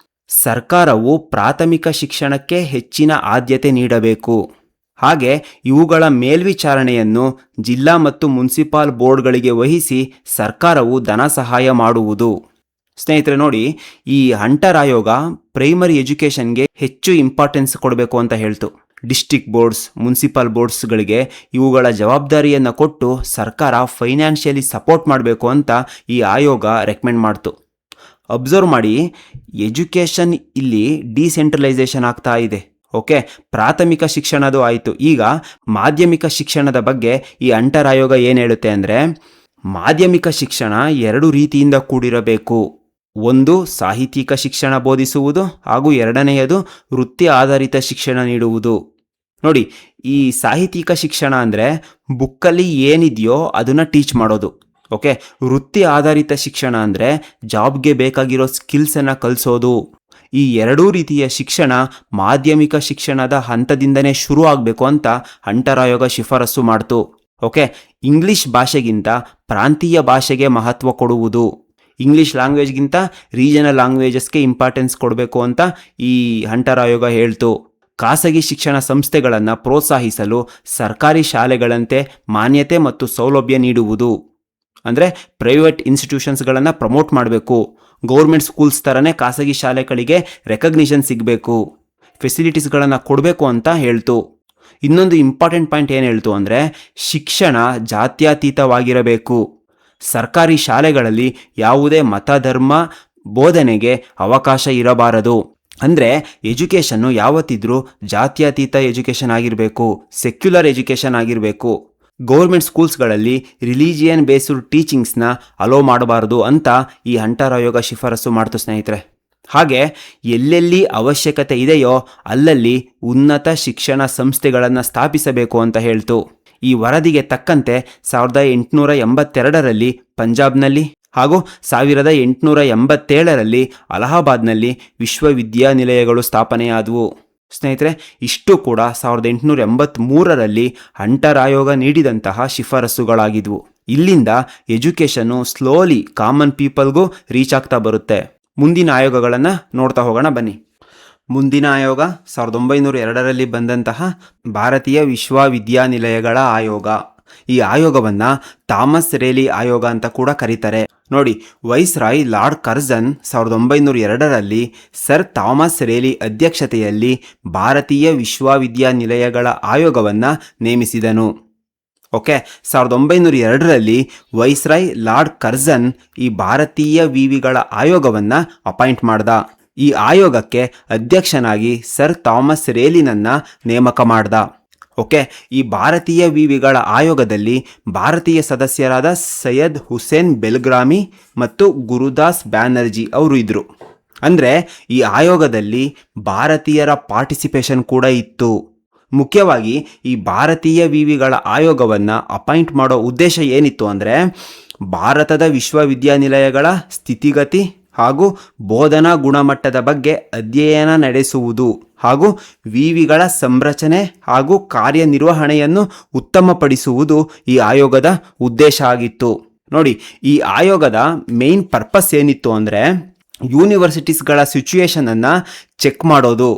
ಸರ್ಕಾರವು ಪ್ರಾಥಮಿಕ ಶಿಕ್ಷಣಕ್ಕೆ ಹೆಚ್ಚಿನ ಆದ್ಯತೆ ನೀಡಬೇಕು. ಹಾಗೆ ಇವುಗಳ ಮೇಲ್ವಿಚಾರಣೆಯನ್ನು ಜಿಲ್ಲಾ ಮತ್ತು ಮುನ್ಸಿಪಾಲ್ ಬೋರ್ಡ್ಗಳಿಗೆ ವಹಿಸಿ ಸರ್ಕಾರವು ಧನ ಸಹಾಯ ಮಾಡುವುದು. ಸ್ನೇಹಿತರೆ ನೋಡಿ, ಈ ಹಂಟರ್ ಆಯೋಗ ಪ್ರೈಮರಿ ಎಜುಕೇಷನ್ಗೆ ಹೆಚ್ಚು ಇಂಪಾರ್ಟೆನ್ಸ್ ಕೊಡಬೇಕು ಅಂತ ಹೇಳ್ತು. ಡಿಸ್ಟ್ರಿಕ್ಟ್ ಬೋರ್ಡ್ಸ್, ಮುನ್ಸಿಪಲ್ ಬೋರ್ಡ್ಸ್ಗಳಿಗೆ ಇವುಗಳ ಜವಾಬ್ದಾರಿಯನ್ನು ಕೊಟ್ಟು ಸರ್ಕಾರ ಫೈನಾನ್ಷಿಯಲಿ ಸಪೋರ್ಟ್ ಮಾಡಬೇಕು ಅಂತ ಈ ಆಯೋಗ ರೆಕಮೆಂಡ್ ಮಾಡ್ತು. ಅಬ್ಸರ್ವ್ ಮಾಡಿ, ಎಜುಕೇಷನ್ ಇಲ್ಲಿ ಡಿಸೆಂಟ್ರಲೈಸೇಷನ್ ಆಗ್ತಾ ಇದೆ. ಓಕೆ, ಪ್ರಾಥಮಿಕ ಶಿಕ್ಷಣದು ಆಯಿತು. ಈಗ ಮಾಧ್ಯಮಿಕ ಶಿಕ್ಷಣದ ಬಗ್ಗೆ ಈ ಹಂಟರ್ ಆಯೋಗ ಏನು ಹೇಳುತ್ತೆ ಅಂದರೆ, ಮಾಧ್ಯಮಿಕ ಶಿಕ್ಷಣ 2 ರೀತಿಯಿಂದ ಕೂಡಿರಬೇಕು. ಒಂದು ಸಾಹಿತ್ಯಿಕ ಶಿಕ್ಷಣ ಬೋಧಿಸುವುದು ಹಾಗೂ ಎರಡನೆಯದು ವೃತ್ತಿ ಆಧಾರಿತ ಶಿಕ್ಷಣ ನೀಡುವುದು. ನೋಡಿ, ಈ ಸಾಹಿತ್ಯಿಕ ಶಿಕ್ಷಣ ಅಂದರೆ ಬುಕ್ಕಲ್ಲಿ ಏನಿದೆಯೋ ಅದನ್ನು ಟೀಚ್ ಮಾಡೋದು. ಓಕೆ, ವೃತ್ತಿ ಆಧಾರಿತ ಶಿಕ್ಷಣ ಅಂದರೆ ಜಾಬ್ಗೆ ಬೇಕಾಗಿರೋ ಸ್ಕಿಲ್ಸನ್ನು ಕಲಿಸೋದು. ಈ ಎರಡೂ ರೀತಿಯ ಶಿಕ್ಷಣ ಮಾಧ್ಯಮಿಕ ಶಿಕ್ಷಣದ ಹಂತದಿಂದನೇ ಶುರು ಆಗಬೇಕು ಅಂತ ಹಂಟರ್ ಆಯೋಗ ಶಿಫಾರಸು ಮಾಡ್ತು. ಓಕೆ, ಇಂಗ್ಲಿಷ್ ಭಾಷೆಗಿಂತ ಪ್ರಾಂತೀಯ ಭಾಷೆಗೆ ಮಹತ್ವ ಕೊಡುವುದು, ಇಂಗ್ಲಿಷ್ ಲ್ಯಾಂಗ್ವೇಜ್ಗಿಂತ ರೀಜನಲ್ ಲ್ಯಾಂಗ್ವೇಜಸ್ಗೆ ಇಂಪಾರ್ಟೆನ್ಸ್ ಕೊಡಬೇಕು ಅಂತ ಈ ಹಂಟರ್ ಆಯೋಗ ಹೇಳ್ತು. ಖಾಸಗಿ ಶಿಕ್ಷಣ ಸಂಸ್ಥೆಗಳನ್ನು ಪ್ರೋತ್ಸಾಹಿಸಲು ಸರ್ಕಾರಿ ಶಾಲೆಗಳಂತೆ ಮಾನ್ಯತೆ ಮತ್ತು ಸೌಲಭ್ಯ ನೀಡುವುದು. ಅಂದರೆ ಪ್ರೈವೇಟ್ ಇನ್ಸ್ಟಿಟ್ಯೂಷನ್ಸ್ಗಳನ್ನು ಪ್ರಮೋಟ್ ಮಾಡಬೇಕು. ಗೌರ್ಮೆಂಟ್ ಸ್ಕೂಲ್ಸ್ ಥರನೇ ಖಾಸಗಿ ಶಾಲೆಗಳಿಗೆ ರೆಕಗ್ನಿಷನ್ ಸಿಗಬೇಕು, ಫೆಸಿಲಿಟೀಸ್ಗಳನ್ನು ಕೊಡಬೇಕು ಅಂತ ಹೇಳ್ತು. ಇನ್ನೊಂದು ಇಂಪಾರ್ಟೆಂಟ್ ಪಾಯಿಂಟ್ ಏನು ಹೇಳ್ತು ಅಂದರೆ ಶಿಕ್ಷಣ ಜಾತ್ಯತೀತವಾಗಿರಬೇಕು. ಸರ್ಕಾರಿ ಶಾಲೆಗಳಲ್ಲಿ ಯಾವುದೇ ಮತ ಧರ್ಮ ಬೋಧನೆಗೆ ಅವಕಾಶ ಇರಬಾರದು. ಅಂದರೆ ಎಜುಕೇಷನ್ನು ಯಾವತ್ತಿದ್ರೂ ಜಾತ್ಯತೀತ ಎಜುಕೇಷನ್ ಆಗಿರಬೇಕು, ಸೆಕ್ಯುಲರ್ ಎಜುಕೇಷನ್ ಆಗಿರಬೇಕು. ಗೌರ್ಮೆಂಟ್ ಸ್ಕೂಲ್ಸ್ಗಳಲ್ಲಿ ರಿಲಿಜಿಯನ್ ಬೇಸ್ಡ್ ಟೀಚಿಂಗ್ಸ್ನ ಅಲೋ ಮಾಡಬಾರ್ದು ಅಂತ ಈ ಹಂಟರ್ ಆಯೋಗ ಶಿಫಾರಸು ಮಾಡ್ತು ಸ್ನೇಹಿತರೆ. ಹಾಗೆ ಎಲ್ಲೆಲ್ಲಿ ಅವಶ್ಯಕತೆ ಇದೆಯೋ ಅಲ್ಲಲ್ಲಿ ಉನ್ನತ ಶಿಕ್ಷಣ ಸಂಸ್ಥೆಗಳನ್ನು ಸ್ಥಾಪಿಸಬೇಕು ಅಂತ ಹೇಳ್ತು. ಈ ವರದಿಗೆ ತಕ್ಕಂತೆ 1882ರಲ್ಲಿ ಪಂಜಾಬ್ನಲ್ಲಿ ಹಾಗೂ 1887ರಲ್ಲಿ ಅಲಹಾಬಾದ್ನಲ್ಲಿ ವಿಶ್ವವಿದ್ಯಾನಿಲಯಗಳು ಸ್ಥಾಪನೆಯಾದವು. ಸ್ನೇಹಿತರೆ, ಇಷ್ಟು ಕೂಡ 1883ರಲ್ಲಿ ಹಂಟರ್ ಆಯೋಗ ನೀಡಿದಂತಹ ಶಿಫಾರಸುಗಳಾಗಿದ್ವು. ಇಲ್ಲಿಂದ ಎಜುಕೇಷನ್ನು ಸ್ಲೋಲಿ ಕಾಮನ್ ಪೀಪಲ್ಗೂ ರೀಚ್ ಆಗ್ತಾ ಬರುತ್ತೆ. ಮುಂದಿನ ಆಯೋಗಗಳನ್ನು ನೋಡ್ತಾ ಹೋಗೋಣ ಬನ್ನಿ. ಮುಂದಿನ ಆಯೋಗ 1902ರಲ್ಲಿ ಬಂದಂತಹ ಭಾರತೀಯ ವಿಶ್ವವಿದ್ಯಾನಿಲಯಗಳ ಆಯೋಗ. ಈ ಆಯೋಗವನ್ನು ಥಾಮಸ್ ರೇಲಿ ಆಯೋಗ ಅಂತ ಕೂಡ ಕರೀತಾರೆ. ನೋಡಿ, ವೈಸ್ರಾಯ್ ಲಾರ್ಡ್ ಕರ್ಜನ್ 1902ರಲ್ಲಿ ಸರ್ ಥಾಮಸ್ ರೇಲಿ ಅಧ್ಯಕ್ಷತೆಯಲ್ಲಿ ಭಾರತೀಯ ವಿಶ್ವವಿದ್ಯಾನಿಲಯಗಳ ಆಯೋಗವನ್ನು ನೇಮಿಸಿದನು. ಓಕೆ, 1902ರಲ್ಲಿ ವೈಸ್ರಾಯ್ ಲಾರ್ಡ್ ಕರ್ಜನ್ ಈ ಭಾರತೀಯ ವಿವಿಗಳ ಆಯೋಗವನ್ನು ಅಪಾಯಿಂಟ್ ಮಾಡ್ದ. ಈ ಆಯೋಗಕ್ಕೆ ಅಧ್ಯಕ್ಷನಾಗಿ ಸರ್ ಥಾಮಸ್ ರೇಲಿನನ್ನು ನೇಮಕ ಮಾಡ್ದ. ಓಕೆ, ಈ ಭಾರತೀಯ ವಿವಿಗಳ ಆಯೋಗದಲ್ಲಿ ಭಾರತೀಯ ಸದಸ್ಯರಾದ ಸೈಯದ್ ಹುಸೇನ್ ಬೆಲ್ಗ್ರಾಮಿ ಮತ್ತು ಗುರುದಾಸ್ ಬ್ಯಾನರ್ಜಿ ಅವರು ಇದ್ದರು. ಅಂದರೆ ಈ ಆಯೋಗದಲ್ಲಿ ಭಾರತೀಯರ ಪಾರ್ಟಿಸಿಪೇಷನ್ ಕೂಡ ಇತ್ತು. ಮುಖ್ಯವಾಗಿ ಈ ಭಾರತೀಯ ವಿವಿಗಳ ಆಯೋಗವನ್ನು ಅಪಾಯಿಂಟ್ ಮಾಡೋ ಉದ್ದೇಶ ಏನಿತ್ತು ಅಂದರೆ ಭಾರತದ ವಿಶ್ವವಿದ್ಯಾನಿಲಯಗಳ ಸ್ಥಿತಿಗತಿ ಹಾಗೂ ಬೋಧನಾ ಗುಣಮಟ್ಟದ ಬಗ್ಗೆ ಅಧ್ಯಯನ ನಡೆಸುವುದು ಹಾಗೂ ವಿವಿಗಳ ಸಂರಚನೆ ಹಾಗೂ ಕಾರ್ಯನಿರ್ವಹಣೆಯನ್ನು ಉತ್ತಮಪಡಿಸುವುದು ಈ ಆಯೋಗದ ಉದ್ದೇಶ ಆಗಿತ್ತು. ನೋಡಿ, ಈ ಆಯೋಗದ ಮೇನ್ ಪರ್ಪಸ್ ಏನಿತ್ತು ಅಂದರೆ ಯೂನಿವರ್ಸಿಟೀಸ್ಗಳ ಸಿಚುಯೇಷನನ್ನು ಚೆಕ್ ಮಾಡೋದು,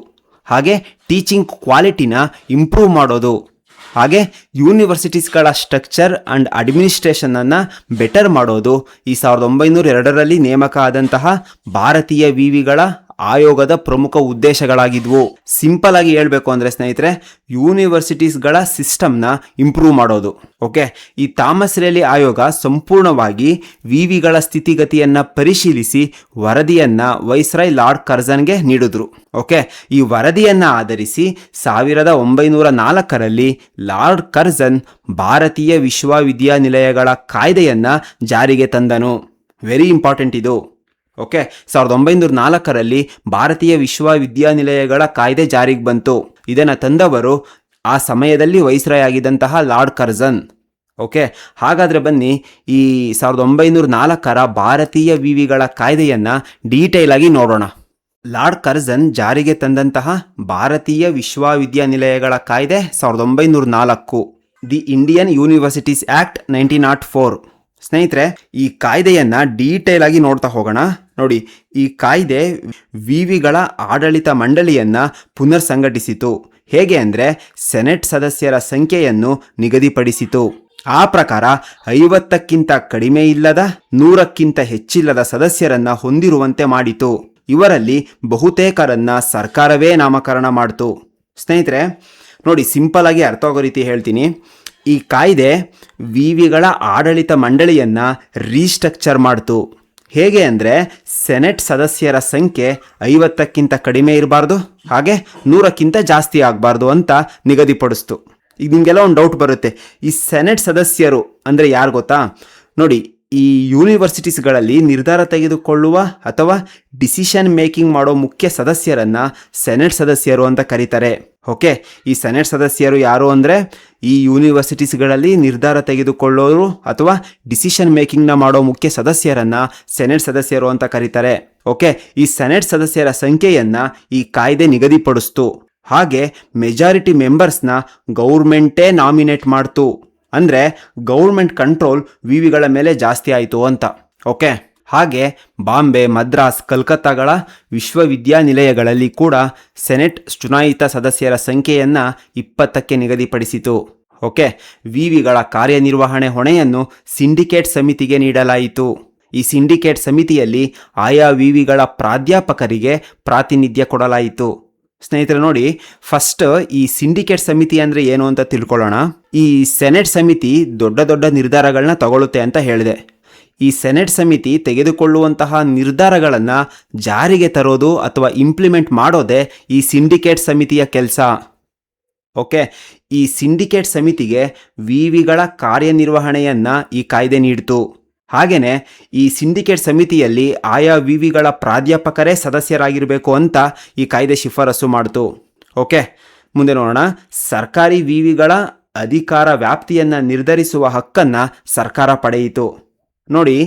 ಹಾಗೆ ಟೀಚಿಂಗ್ ಕ್ವಾಲಿಟಿನ ಇಂಪ್ರೂವ್ ಮಾಡೋದು, ಹಾಗೆ ಯೂನಿವರ್ಸಿಟೀಸ್ಗಳ ಸ್ಟ್ರಕ್ಚರ್ ಆ್ಯಂಡ್ ಅಡ್ಮಿನಿಸ್ಟ್ರೇಷನನ್ನು ಬೆಟರ್ ಮಾಡೋದು ಈ 1902ರಲ್ಲಿ ನೇಮಕ ಆದಂತಹ ಭಾರತೀಯ ವಿವಿಗಳ ಆಯೋಗದ ಪ್ರಮುಖ ಉದ್ದೇಶಗಳಾಗಿದ್ವು. ಸಿಂಪಲ್ ಆಗಿ ಹೇಳಬೇಕು ಅಂದರೆ ಸ್ನೇಹಿತರೆ, ಯೂನಿವರ್ಸಿಟೀಸ್ಗಳ ಸಿಸ್ಟಮ್ನ ಇಂಪ್ರೂವ್ ಮಾಡೋದು. ಓಕೆ, ಈ ಥಾಮಸ್ ರೇಲಿ ಆಯೋಗ ಸಂಪೂರ್ಣವಾಗಿ ವಿವಿಗಳ ಸ್ಥಿತಿಗತಿಯನ್ನು ಪರಿಶೀಲಿಸಿ ವರದಿಯನ್ನು ವೈಸ್ರಾಯ್ ಲಾರ್ಡ್ ಕರ್ಜನ್ಗೆ ನೀಡಿದ್ರು. ಓಕೆ, ಈ ವರದಿಯನ್ನು ಆಧರಿಸಿ 1904ರಲ್ಲಿ ಲಾರ್ಡ್ ಕರ್ಜನ್ ಭಾರತೀಯ ವಿಶ್ವವಿದ್ಯಾನಿಲಯಗಳ ಕಾಯ್ದೆಯನ್ನು ಜಾರಿಗೆ ತಂದನು. ವೆರಿ ಇಂಪಾರ್ಟೆಂಟ್ ಇದು. ಓಕೆ, 1904ರಲ್ಲಿ ಭಾರತೀಯ ವಿಶ್ವವಿದ್ಯಾನಿಲಯಗಳ ಕಾಯ್ದೆ ಜಾರಿಗೆ ಬಂತು. ಇದನ್ನು ತಂದವರು ಆ ಸಮಯದಲ್ಲಿ ವೈಸ್ರಾಯ್ ಆಗಿದ್ದಂತಹ ಲಾರ್ಡ್ ಕರ್ಜನ್. ಓಕೆ, ಹಾಗಾದರೆ ಬನ್ನಿ ಈ 1904ರ ಭಾರತೀಯ ವಿವಿಗಳ ಕಾಯ್ದೆಯನ್ನು ಡೀಟೇಲ್ ಆಗಿ ನೋಡೋಣ. ಲಾರ್ಡ್ ಕರ್ಜನ್ ಜಾರಿಗೆ ತಂದಂತಹ ಭಾರತೀಯ ವಿಶ್ವವಿದ್ಯಾನಿಲಯಗಳ ಕಾಯ್ದೆ 1904, ದಿ ಇಂಡಿಯನ್ ಯೂನಿವರ್ಸಿಟೀಸ್ ಆ್ಯಕ್ಟ್ 1904. ಸ್ನೇಹಿತರೆ, ಈ ಕಾಯ್ದೆಯನ್ನು ಡೀಟೇಲ್ ಆಗಿ ನೋಡ್ತಾ ಹೋಗೋಣ. ನೋಡಿ, ಈ ಕಾಯ್ದೆ ವಿವಿಗಳ ಆಡಳಿತ ಮಂಡಳಿಯನ್ನು ಪುನರ್ ಸಂಘಟಿಸಿತು. ಹೇಗೆ ಅಂದರೆ ಸೆನೆಟ್ ಸದಸ್ಯರ ಸಂಖ್ಯೆಯನ್ನು ನಿಗದಿಪಡಿಸಿತು. ಆ ಪ್ರಕಾರ 50ಕ್ಕಿಂತ ಕಡಿಮೆ ಇಲ್ಲದ 100ಕ್ಕಿಂತ ಹೆಚ್ಚಿಲ್ಲದ ಸದಸ್ಯರನ್ನು ಹೊಂದಿರುವಂತೆ ಮಾಡಿತು. ಇವರಲ್ಲಿ ಬಹುತೇಕರನ್ನ ಸರ್ಕಾರವೇ ನಾಮಕರಣ ಮಾಡಿತು. ಸ್ನೇಹಿತರೆ ನೋಡಿ, ಸಿಂಪಲ್ ಆಗಿ ಅರ್ಥ ಆಗೋ ರೀತಿ ಹೇಳ್ತೀನಿ. ಈ ಕಾಯ್ದೆ ವಿವಿಗಳ ಆಡಳಿತ ಮಂಡಳಿಯನ್ನು ರೀಸ್ಟ್ರಕ್ಚರ್ ಮಾಡ್ತು. ಹೇಗೆ ಅಂದರೆ ಸೆನೆಟ್ ಸದಸ್ಯರ ಸಂಖ್ಯೆ 50ಕ್ಕಿಂತ ಕಡಿಮೆ ಇರಬಾರ್ದು, ಹಾಗೆ 100ಕ್ಕಿಂತ ಜಾಸ್ತಿ ಆಗಬಾರ್ದು ಅಂತ ನಿಗದಿಪಡಿಸ್ತು. ಈಗ ನಿಮಗೆಲ್ಲ ಒಂದು ಡೌಟ್ ಬರುತ್ತೆ, ಈ ಸೆನೆಟ್ ಸದಸ್ಯರು ಅಂದರೆ ಯಾರು ಗೊತ್ತಾ? ನೋಡಿ, ಈ ಯೂನಿವರ್ಸಿಟೀಸ್ಗಳಲ್ಲಿ ನಿರ್ಧಾರ ತೆಗೆದುಕೊಳ್ಳುವ ಅಥವಾ ಡಿಸಿಷನ್ ಮೇಕಿಂಗ್ ಮಾಡೋ ಮುಖ್ಯ ಸದಸ್ಯರನ್ನ ಸೆನೆಟ್ ಸದಸ್ಯರು ಅಂತ ಕರೀತಾರೆ. ಓಕೆ, ಈ ಸೆನೆಟ್ ಸದಸ್ಯರು ಯಾರು ಅಂದರೆ ಈ ಯೂನಿವರ್ಸಿಟೀಸ್ಗಳಲ್ಲಿ ನಿರ್ಧಾರ ತೆಗೆದುಕೊಳ್ಳೋರು ಅಥವಾ ಡಿಸಿಷನ್ ಮೇಕಿಂಗ್ನ ಮಾಡೋ ಮುಖ್ಯ ಸದಸ್ಯರನ್ನ ಸೆನೆಟ್ ಸದಸ್ಯರು ಅಂತ ಕರೀತಾರೆ. ಓಕೆ, ಈ ಸೆನೆಟ್ ಸದಸ್ಯರ ಸಂಖ್ಯೆಯನ್ನ ಈ ಕಾಯ್ದೆ ನಿಗದಿಪಡಿಸ್ತು. ಹಾಗೆ ಮೆಜಾರಿಟಿ ಮೆಂಬರ್ಸ್ನ ಗೌರ್ಮೆಂಟೇ ನಾಮಿನೇಟ್ ಮಾಡ್ತು. ಅಂದರೆ ಗೌರ್ಮೆಂಟ್ ಕಂಟ್ರೋಲ್ ವಿವಿಗಳ ಮೇಲೆ ಜಾಸ್ತಿ ಆಯಿತು ಅಂತ. ಓಕೆ, ಹಾಗೆ ಬಾಂಬೆ, ಮದ್ರಾಸ್, ಕಲ್ಕತ್ತಾಗಳ ವಿಶ್ವವಿದ್ಯಾನಿಲಯಗಳಲ್ಲಿ ಕೂಡ ಸೆನೆಟ್ ಚುನಾಯಿತ ಸದಸ್ಯರ ಸಂಖ್ಯೆಯನ್ನು 20ಕ್ಕೆ ನಿಗದಿಪಡಿಸಿತು. ಓಕೆ, ವಿವಿಗಳ ಕಾರ್ಯನಿರ್ವಹಣೆ ಹೊಣೆಯನ್ನು ಸಿಂಡಿಕೇಟ್ ಸಮಿತಿಗೆ ನೀಡಲಾಯಿತು. ಈ ಸಿಂಡಿಕೇಟ್ ಸಮಿತಿಯಲ್ಲಿ ಆಯಾ ವಿವಿಗಳ ಪ್ರಾಧ್ಯಾಪಕರಿಗೆ ಪ್ರಾತಿನಿಧ್ಯ ಕೊಡಲಾಯಿತು. ಸ್ನೇಹಿತರೆ ನೋಡಿ, ಫಸ್ಟ್ ಈ ಸಿಂಡಿಕೇಟ್ ಸಮಿತಿ ಅಂದರೆ ಏನು ಅಂತ ತಿಳ್ಕೊಳ್ಳೋಣ. ಈ ಸೆನೆಟ್ ಸಮಿತಿ ದೊಡ್ಡ ದೊಡ್ಡ ನಿರ್ಧಾರಗಳನ್ನ ತಗೊಳ್ಳುತ್ತೆ ಅಂತ ಹೇಳಿದೆ. ಈ ಸೆನೆಟ್ ಸಮಿತಿ ತೆಗೆದುಕೊಳ್ಳುವಂತಹ ನಿರ್ಧಾರಗಳನ್ನು ಜಾರಿಗೆ ತರೋದು ಅಥವಾ ಇಂಪ್ಲಿಮೆಂಟ್ ಮಾಡೋದೇ ಈ ಸಿಂಡಿಕೇಟ್ ಸಮಿತಿಯ ಕೆಲಸ. ಓಕೆ, ಈ ಸಿಂಡಿಕೇಟ್ ಸಮಿತಿಗೆ ವಿವಿಗಳ ಕಾರ್ಯನಿರ್ವಹಣೆಯನ್ನು ಈ ಕಾಯ್ದೆ ನೀಡಿತು. ಹಾಗೆಯೇ ಈ ಸಿಂಡಿಕೇಟ್ ಸಮಿತಿಯಲ್ಲಿ ಆಯಾ ವಿವಿಗಳ ಪ್ರಾಧ್ಯಾಪಕರೇ ಸದಸ್ಯರಾಗಿರಬೇಕು ಅಂತ ಈ ಕಾಯ್ದೆ ಶಿಫಾರಸು ಮಾಡಿತು. ಓಕೆ, ಮುಂದೆ ನೋಡೋಣ. ಸರ್ಕಾರಿ ವಿವಿಗಳ ಅಧಿಕಾರ ವ್ಯಾಪ್ತಿಯನ್ನು ನಿರ್ಧರಿಸುವ ಹಕ್ಕನ್ನು ಸರ್ಕಾರ ಪಡೆಯಿತು. ನೋಡಿ,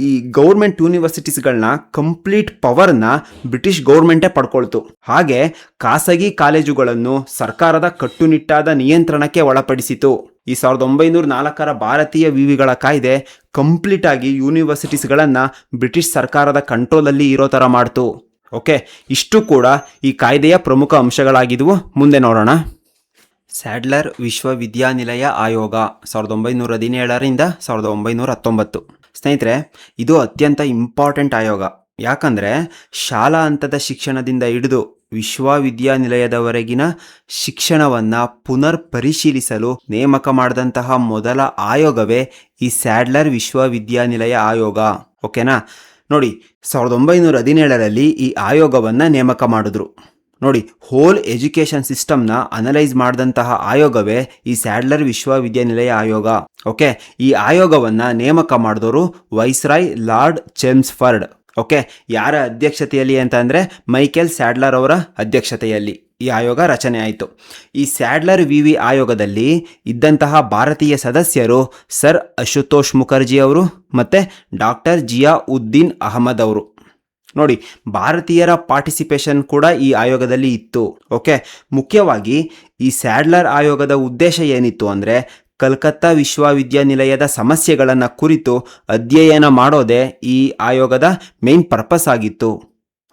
ಈ ಗೌರ್ಮೆಂಟ್ ಯೂನಿವರ್ಸಿಟೀಸ್ಗಳನ್ನ ಕಂಪ್ಲೀಟ್ ಪವರ್ನ ಬ್ರಿಟಿಷ್ ಗೌರ್ಮೆಂಟೇ ಪಡ್ಕೊಳ್ತು. ಹಾಗೆ ಖಾಸಗಿ ಕಾಲೇಜುಗಳನ್ನು ಸರ್ಕಾರದ ಕಟ್ಟುನಿಟ್ಟಾದ ನಿಯಂತ್ರಣಕ್ಕೆ ಒಳಪಡಿಸಿತು. ಈ 1904ರ ಭಾರತೀಯ ವಿವಿಗಳ ಕಾಯ್ದೆ ಕಂಪ್ಲೀಟ್ ಆಗಿ ಯೂನಿವರ್ಸಿಟೀಸ್ಗಳನ್ನು ಬ್ರಿಟಿಷ್ ಸರ್ಕಾರದ ಕಂಟ್ರೋಲಲ್ಲಿ ಇರೋ ಥರ ಮಾಡ್ತು. ಓಕೆ, ಇಷ್ಟು ಕೂಡ ಈ ಕಾಯ್ದೆಯ ಪ್ರಮುಖ ಅಂಶಗಳಾಗಿದ್ವು. ಮುಂದೆ ನೋಡೋಣ. ಸ್ಯಾಡ್ಲರ್ ವಿಶ್ವವಿದ್ಯಾನಿಲಯ ಆಯೋಗ 1917ರಿಂದ 1919. ಸ್ನೇಹಿತರೆ, ಇದು ಅತ್ಯಂತ ಇಂಪಾರ್ಟೆಂಟ್ ಆಯೋಗ. ಯಾಕಂದರೆ ಶಾಲಾ ಹಂತದ ಶಿಕ್ಷಣದಿಂದ ಹಿಡಿದು ವಿಶ್ವವಿದ್ಯಾನಿಲಯದವರೆಗಿನ ಶಿಕ್ಷಣವನ್ನು ಪುನರ್ ಪರಿಶೀಲಿಸಲು ನೇಮಕ ಮಾಡಿದಂತಹ ಮೊದಲ ಆಯೋಗವೇ ಈ ಸ್ಯಾಡ್ಲರ್ ವಿಶ್ವವಿದ್ಯಾನಿಲಯ ಆಯೋಗ. ಓಕೆನಾ? ನೋಡಿ, 1917ರಲ್ಲಿ ಈ ಆಯೋಗವನ್ನು ನೇಮಕ ಮಾಡಿದ್ರು. ನೋಡಿ, ಹೋಲ್ ಎಜುಕೇಷನ್ ಸಿಸ್ಟಮ್ನ ಅನಲೈಸ್ ಮಾಡಿದಂತಹ ಆಯೋಗವೇ ಈ ಸ್ಯಾಡ್ಲರ್ ವಿಶ್ವವಿದ್ಯಾನಿಲಯ ಆಯೋಗ. ಓಕೆ, ಈ ಆಯೋಗವನ್ನು ನೇಮಕ ಮಾಡಿದವರು ವೈಸ್ರಾಯ್ ಲಾರ್ಡ್ ಚೆಮ್ಸ್ಫರ್ಡ್. ಓಕೆ, ಯಾರ ಅಧ್ಯಕ್ಷತೆಯಲ್ಲಿ ಅಂತ ಅಂದರೆ ಮೈಕೆಲ್ ಸ್ಯಾಡ್ಲರ್ ಅವರ ಅಧ್ಯಕ್ಷತೆಯಲ್ಲಿ ಈ ಆಯೋಗ ರಚನೆ ಆಯಿತು. ಈ ಸ್ಯಾಡ್ಲರ್ ವಿವಿ ಆಯೋಗದಲ್ಲಿ ಇದ್ದಂತಹ ಭಾರತೀಯ ಸದಸ್ಯರು ಸರ್ ಅಶುತೋಷ್ ಮುಖರ್ಜಿ ಅವರು ಮತ್ತು ಡಾಕ್ಟರ್ ಜಿಯಾ ಉದ್ದೀನ್ ಅಹಮದ್ ಅವರು. ನೋಡಿ, ಭಾರತೀಯರ ಪಾರ್ಟಿಸಿಪೇಷನ್ ಕೂಡ ಈ ಆಯೋಗದಲ್ಲಿ ಇತ್ತು. ಓಕೆ, ಮುಖ್ಯವಾಗಿ ಈ ಸ್ಯಾಡ್ಲರ್ ಆಯೋಗದ ಉದ್ದೇಶ ಏನಿತ್ತು ಅಂದರೆ ಕಲ್ಕತ್ತಾ ವಿಶ್ವವಿದ್ಯಾನಿಲಯದ ಸಮಸ್ಯೆಗಳನ್ನು ಕುರಿತು ಅಧ್ಯಯನ ಮಾಡೋದೇ ಈ ಆಯೋಗದ ಮೇನ್ ಪರ್ಪಸ್ ಆಗಿತ್ತು.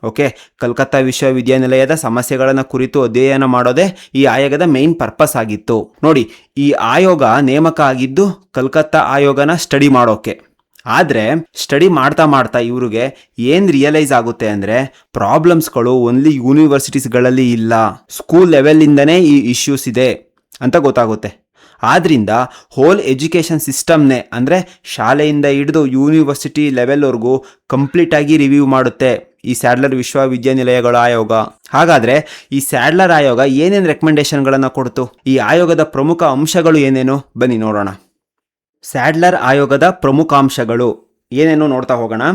ಓಕೆ, ಕಲ್ಕತ್ತಾ ವಿಶ್ವವಿದ್ಯಾನಿಲಯದ ಸಮಸ್ಯೆಗಳನ್ನು ಕುರಿತು ಅಧ್ಯಯನ ಮಾಡೋದೇ ಈ ಆಯೋಗದ ಮೇನ್ ಪರ್ಪಸ್ ಆಗಿತ್ತು. ನೋಡಿ, ಈ ಆಯೋಗ ನೇಮಕ ಆಗಿದ್ದು ಕಲ್ಕತ್ತಾ ಆಯೋಗನ ಸ್ಟಡಿ ಮಾಡೋಕೆ. ಆದರೆ ಸ್ಟಡಿ ಮಾಡ್ತಾ ಮಾಡ್ತಾ ಇವ್ರಿಗೆ ಏನು ರಿಯಲೈಸ್ ಆಗುತ್ತೆ ಅಂದರೆ ಪ್ರಾಬ್ಲಮ್ಸ್ಗಳು ಓನ್ಲಿ ಯೂನಿವರ್ಸಿಟೀಸ್ಗಳಲ್ಲಿ ಇಲ್ಲ, ಸ್ಕೂಲ್ ಲೆವೆಲಿಂದನೇ ಈ ಇಶ್ಯೂಸ್ ಇದೆ ಅಂತ ಗೊತ್ತಾಗುತ್ತೆ. ಆದ್ದರಿಂದ ಹೋಲ್ ಎಜುಕೇಷನ್ ಸಿಸ್ಟಮ್ನೇ ಅಂದರೆ ಶಾಲೆಯಿಂದ ಹಿಡಿದು ಯೂನಿವರ್ಸಿಟಿ ಲೆವೆಲ್ವರೆಗೂ ಕಂಪ್ಲೀಟಾಗಿ ರಿವ್ಯೂ ಮಾಡುತ್ತೆ ಈ ಸ್ಯಾಡ್ಲರ್ ವಿಶ್ವವಿದ್ಯಾನಿಲಯಗಳ ಆಯೋಗ. ಹಾಗಾದರೆ ಈ ಸ್ಯಾಡ್ಲರ್ ಆಯೋಗ ಏನೇನು ರೆಕಮೆಂಡೇಶನ್ಗಳನ್ನು ಕೊಡ್ತು? ಈ ಆಯೋಗದ ಪ್ರಮುಖ ಅಂಶಗಳು ಏನೇನು? ಬನ್ನಿ ನೋಡೋಣ. ಸ್ಯಾಡ್ಲರ್ ಆಯೋಗದ ಪ್ರಮುಖಾಂಶಗಳು ಏನೇನು ನೋಡ್ತಾ ಹೋಗೋಣ.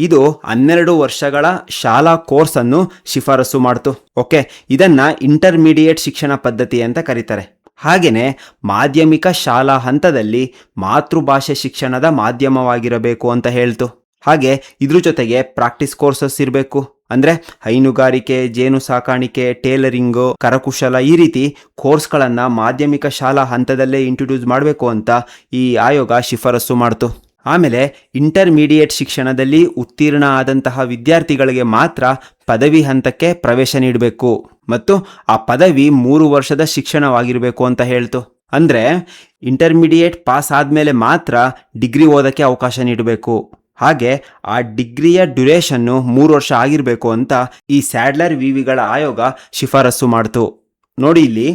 ಇದು 12 ವರ್ಷಗಳ ಶಾಲಾ ಕೋರ್ಸನ್ನು ಶಿಫಾರಸು ಮಾಡ್ತು. ಓಕೆ, ಇದನ್ನು ಇಂಟರ್ಮೀಡಿಯೇಟ್ ಶಿಕ್ಷಣ ಪದ್ಧತಿ ಅಂತ ಕರೀತಾರೆ. ಹಾಗೆಯೇ ಮಾಧ್ಯಮಿಕ ಶಾಲಾ ಹಂತದಲ್ಲಿ ಮಾತೃಭಾಷೆ ಶಿಕ್ಷಣದ ಮಾಧ್ಯಮವಾಗಿರಬೇಕು ಅಂತ ಹೇಳ್ತು. ಹಾಗೆ ಇದ್ರ ಜೊತೆಗೆ ಪ್ರಾಕ್ಟೀಸ್ ಕೋರ್ಸಸ್ ಇರಬೇಕು. ಅಂದರೆ ಹೈನುಗಾರಿಕೆ, ಜೇನು ಸಾಕಾಣಿಕೆ, ಟೇಲರಿಂಗು, ಕರಕುಶಲ, ಈ ರೀತಿ ಕೋರ್ಸ್ಗಳನ್ನು ಮಾಧ್ಯಮಿಕ ಶಾಲಾ ಹಂತದಲ್ಲೇ ಇಂಟ್ರೊಡ್ಯೂಸ್ ಮಾಡಬೇಕು ಅಂತ ಈ ಆಯೋಗ ಶಿಫಾರಸು ಮಾಡ್ತು. ಆಮೇಲೆ ಇಂಟರ್ಮೀಡಿಯೇಟ್ ಶಿಕ್ಷಣದಲ್ಲಿ ಉತ್ತೀರ್ಣ ಆದಂತಹ ವಿದ್ಯಾರ್ಥಿಗಳಿಗೆ ಮಾತ್ರ ಪದವಿ ಹಂತಕ್ಕೆ ಪ್ರವೇಶ ನೀಡಬೇಕು ಮತ್ತು ಆ ಪದವಿ 3 ವರ್ಷದ ಶಿಕ್ಷಣವಾಗಿರಬೇಕು ಅಂತ ಹೇಳ್ತು. ಅಂದರೆ ಇಂಟರ್ಮೀಡಿಯೇಟ್ ಪಾಸ್ ಆದಮೇಲೆ ಮಾತ್ರ ಡಿಗ್ರಿ ಓದೋಕ್ಕೆ ಅವಕಾಶ ನೀಡಬೇಕು. ಹಾಗೆ ಆ ಡಿಗ್ರಿಯ ಡ್ಯುರೇಷನ್ನು 3 ವರ್ಷ ಆಗಿರಬೇಕು ಅಂತ ಈ ಸ್ಯಾಡ್ಲರ್ ವಿವಿಗಳ ಆಯೋಗ ಶಿಫಾರಸು ಮಾಡ್ತು. ನೋಡಿ, ಇಲ್ಲಿ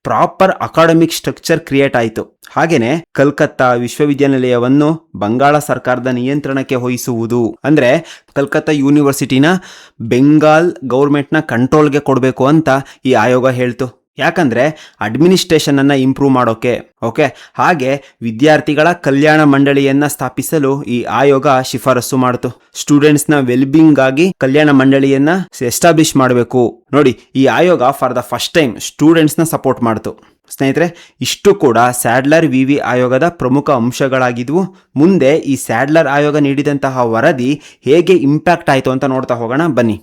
ಪ್ರಾಪರ್ ಅಕಾಡೆಮಿಕ್ ಸ್ಟ್ರಕ್ಚರ್ ಕ್ರಿಯೇಟ್ ಆಯಿತು. ಹಾಗೆಯೇ ಕಲ್ಕತ್ತಾ ವಿಶ್ವವಿದ್ಯಾನಿಲಯವನ್ನು ಬಂಗಾಳ ಸರ್ಕಾರದ ನಿಯಂತ್ರಣಕ್ಕೆ ವಹಿಸುವುದು, ಅಂದರೆ ಕಲ್ಕತ್ತಾ ಯೂನಿವರ್ಸಿಟಿನ ಬೆಂಗಾಲ್ ಗೌರ್ಮೆಂಟ್ನ ಕಂಟ್ರೋಲ್ಗೆ ಕೊಡಬೇಕು ಅಂತ ಈ ಆಯೋಗ ಹೇಳ್ತು. ಯಾಕಂದರೆ ಅಡ್ಮಿನಿಸ್ಟ್ರೇಷನನ್ನು ಇಂಪ್ರೂವ್ ಮಾಡೋಕೆ. ಓಕೆ, ಹಾಗೆ ವಿದ್ಯಾರ್ಥಿಗಳ ಕಲ್ಯಾಣ ಮಂಡಳಿಯನ್ನು ಸ್ಥಾಪಿಸಲು ಈ ಆಯೋಗ ಶಿಫಾರಸು ಮಾಡಿತು. ಸ್ಟೂಡೆಂಟ್ಸ್ನ ವೆಲ್ಬಿಂಗಾಗಿ ಕಲ್ಯಾಣ ಮಂಡಳಿಯನ್ನು ಎಸ್ಟಾಬ್ಲಿಷ್ ಮಾಡಬೇಕು. ನೋಡಿ, ಈ ಆಯೋಗ ಫಾರ್ ದ ಫಸ್ಟ್ ಟೈಮ್ ಸ್ಟೂಡೆಂಟ್ಸ್ನ ಸಪೋರ್ಟ್ ಮಾಡ್ತು. ಸ್ನೇಹಿತರೆ, ಇಷ್ಟು ಕೂಡ ಸ್ಯಾಡ್ಲರ್ ವಿವಿ ಆಯೋಗದ ಪ್ರಮುಖ ಅಂಶಗಳಾಗಿದ್ವು. ಮುಂದೆ ಈ ಸ್ಯಾಡ್ಲರ್ ಆಯೋಗ ನೀಡಿದಂತಹ ವರದಿ ಹೇಗೆ ಇಂಪ್ಯಾಕ್ಟ್ ಆಯಿತು ಅಂತ ನೋಡ್ತಾ ಹೋಗೋಣ ಬನ್ನಿ.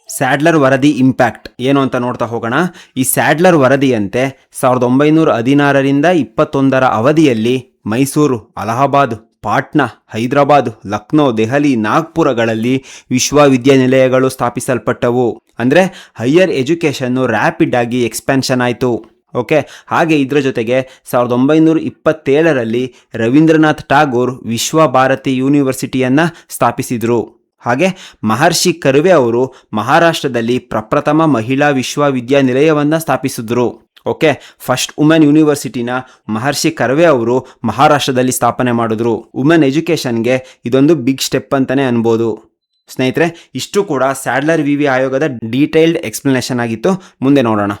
ಸ್ಯಾಡ್ಲರ್ ವರದಿ ಇಂಪ್ಯಾಕ್ಟ್ ಏನು ಅಂತ ನೋಡ್ತಾ ಹೋಗೋಣ. ಈ ಸ್ಯಾಡ್ಲರ್ ವರದಿಯಂತೆ 1916ರಿಂದ 21ರ ಅವಧಿಯಲ್ಲಿ ಮೈಸೂರು, ಅಲಹಾಬಾದ್, ಪಾಟ್ನಾ, ಹೈದರಾಬಾದ್, ಲಕ್ನೋ, ದೆಹಲಿ, ನಾಗ್ಪುರಗಳಲ್ಲಿ ವಿಶ್ವವಿದ್ಯಾನಿಲಯಗಳು ಸ್ಥಾಪಿಸಲ್ಪಟ್ಟವು. ಅಂದರೆ ಹೈಯರ್ ಎಜುಕೇಷನ್ನು ರ್ಯಾಪಿಡ್ ಆಗಿ ಎಕ್ಸ್ಪ್ಯಾನ್ಷನ್ ಆಯಿತು. ಓಕೆ, ಹಾಗೆ ಇದರ ಜೊತೆಗೆ 1927ರಲ್ಲಿ ರವೀಂದ್ರನಾಥ್ ಟಾಗೋರ್ ವಿಶ್ವ ಭಾರತಿ ಯೂನಿವರ್ಸಿಟಿಯನ್ನು ಸ್ಥಾಪಿಸಿದರು. ಹಾಗೆ ಮಹರ್ಷಿ ಕರ್ವೆ ಅವರು ಮಹಾರಾಷ್ಟ್ರದಲ್ಲಿ ಪ್ರಪ್ರಥಮ ಮಹಿಳಾ ವಿಶ್ವವಿದ್ಯಾನಿಲಯವನ್ನು ಸ್ಥಾಪಿಸಿದ್ರು. ಓಕೆ, ಫಸ್ಟ್ ವುಮೆನ್ ಯೂನಿವರ್ಸಿಟಿನ ಮಹರ್ಷಿ ಕರ್ವೆ ಅವರು ಮಹಾರಾಷ್ಟ್ರದಲ್ಲಿ ಸ್ಥಾಪನೆ ಮಾಡಿದ್ರು. ವುಮೆನ್ ಎಜುಕೇಷನ್ಗೆ ಇದೊಂದು ಬಿಗ್ ಸ್ಟೆಪ್ ಅಂತಲೇ ಅನ್ಬೋದು. ಸ್ನೇಹಿತರೆ, ಇಷ್ಟು ಕೂಡ ಸ್ಯಾಡ್ಲರ್ ವಿವಿ ಆಯೋಗದ ಡೀಟೇಲ್ಡ್ ಎಕ್ಸ್ಪ್ಲನೇಷನ್ ಆಗಿತ್ತು. ಮುಂದೆ ನೋಡೋಣ.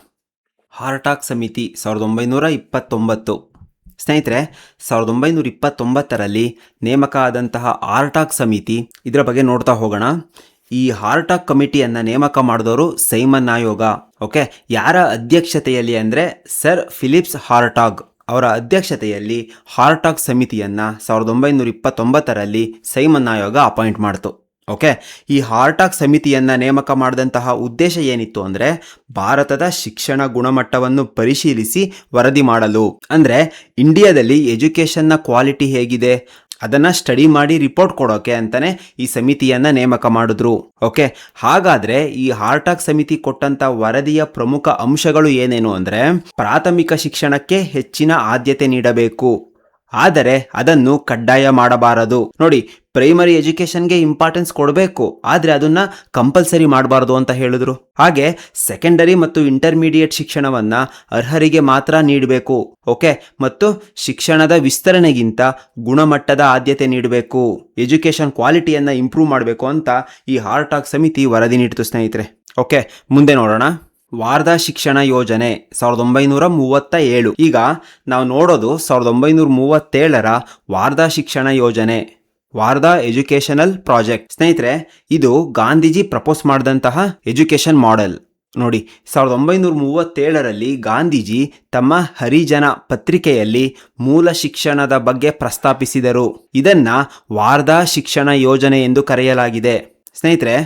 ಹಾರ್ಟಾಗ್ ಸಮಿತಿ 1929. ಸ್ನೇಹಿತರೆ, 1929ರಲ್ಲಿ ನೇಮಕ ಆದಂತಹ ಹಾರ್ಟಾಗ್ ಸಮಿತಿ, ಇದರ ಬಗ್ಗೆ ನೋಡ್ತಾ ಹೋಗೋಣ. ಈ ಹಾರ್ಟಾಗ್ ಕಮಿಟಿಯನ್ನು ನೇಮಕ ಮಾಡಿದವರು ಸೈಮನ್ ಆಯೋಗ. ಓಕೆ, ಯಾರ ಅಧ್ಯಕ್ಷತೆಯಲ್ಲಿ ಅಂದರೆ ಸರ್ ಫಿಲಿಪ್ಸ್ ಹಾರ್ಟಾಗ್ ಅವರ ಅಧ್ಯಕ್ಷತೆಯಲ್ಲಿ ಹಾರ್ಟಾಗ್ ಸಮಿತಿಯನ್ನು 1929ರಲ್ಲಿ ಸೈಮನ್ ಆಯೋಗ ಅಪಾಯಿಂಟ್ ಮಾಡಿತು. ಓಕೆ, ಈ ಹಾರ್ಟಾಗ್ ಸಮಿತಿಯನ್ನು ನೇಮಕ ಮಾಡಿದಂತಹ ಉದ್ದೇಶ ಏನಿತ್ತು ಅಂದರೆ ಭಾರತದ ಶಿಕ್ಷಣ ಗುಣಮಟ್ಟವನ್ನು ಪರಿಶೀಲಿಸಿ ವರದಿ ಮಾಡಲು. ಅಂದರೆ ಇಂಡಿಯಾದಲ್ಲಿ ಎಜುಕೇಷನ್ನ ಕ್ವಾಲಿಟಿ ಹೇಗಿದೆ ಅದನ್ನು ಸ್ಟಡಿ ಮಾಡಿ ರಿಪೋರ್ಟ್ ಕೊಡೋಕೆ ಅಂತಲೇ ಈ ಸಮಿತಿಯನ್ನು ನೇಮಕ ಮಾಡಿದ್ರು. ಓಕೆ, ಹಾಗಾದರೆ ಈ ಹಾರ್ಟಾಗ್ ಸಮಿತಿ ಕೊಟ್ಟಂಥ ವರದಿಯ ಪ್ರಮುಖ ಅಂಶಗಳು ಏನೇನು ಅಂದರೆ ಪ್ರಾಥಮಿಕ ಶಿಕ್ಷಣಕ್ಕೆ ಹೆಚ್ಚಿನ ಆದ್ಯತೆ ನೀಡಬೇಕು, ಆದರೆ ಅದನ್ನು ಕಡ್ಡಾಯ ಮಾಡಬಾರದು. ನೋಡಿ, ಪ್ರೈಮರಿ ಎಜುಕೇಷನ್ಗೆ ಇಂಪಾರ್ಟೆನ್ಸ್ ಕೊಡಬೇಕು, ಆದರೆ ಅದನ್ನು ಕಂಪಲ್ಸರಿ ಮಾಡಬಾರ್ದು ಅಂತ ಹೇಳಿದ್ರು. ಹಾಗೆ ಸೆಕೆಂಡರಿ ಮತ್ತು ಇಂಟರ್ಮೀಡಿಯೇಟ್ ಶಿಕ್ಷಣವನ್ನು ಅರ್ಹರಿಗೆ ಮಾತ್ರ ನೀಡಬೇಕು. ಓಕೆ, ಮತ್ತು ಶಿಕ್ಷಣದ ವಿಸ್ತರಣೆಗಿಂತ ಗುಣಮಟ್ಟದ ಆದ್ಯತೆ ನೀಡಬೇಕು, ಎಜುಕೇಷನ್ ಕ್ವಾಲಿಟಿಯನ್ನು ಇಂಪ್ರೂವ್ ಮಾಡಬೇಕು ಅಂತ ಈ ಹಾರ್ಟಾಗ್ ಸಮಿತಿ ವರದಿ ನೀಡಿತು. ಸ್ನೇಹಿತರೆ, ಓಕೆ, ಮುಂದೆ ನೋಡೋಣ. ವಾರ್ಧಾ ಶಿಕ್ಷಣ ಯೋಜನೆ 1937. ಈಗ ನಾವು ನೋಡೋದು 1937ರ ವಾರ್ಧಾ ಶಿಕ್ಷಣ ಯೋಜನೆ, ವಾರ್ಧಾ ಎಜುಕೇಷನಲ್ ಪ್ರಾಜೆಕ್ಟ್. ಸ್ನೇಹಿತರೆ, ಇದು ಗಾಂಧೀಜಿ ಪ್ರಪೋಸ್ ಮಾಡಿದಂತಹ ಎಜುಕೇಷನ್ ಮಾಡೆಲ್. ನೋಡಿ, 1937ರಲ್ಲಿ ಗಾಂಧೀಜಿ ತಮ್ಮ ಹರಿಜನ ಪತ್ರಿಕೆಯಲ್ಲಿ ಮೂಲ ಶಿಕ್ಷಣದ ಬಗ್ಗೆ ಪ್ರಸ್ತಾಪಿಸಿದರು. ಇದನ್ನ ವಾರ್ಧಾ ಶಿಕ್ಷಣ ಯೋಜನೆ ಎಂದು ಕರೆಯಲಾಗಿದೆ. ಸ್ನೇಹಿತರೆ,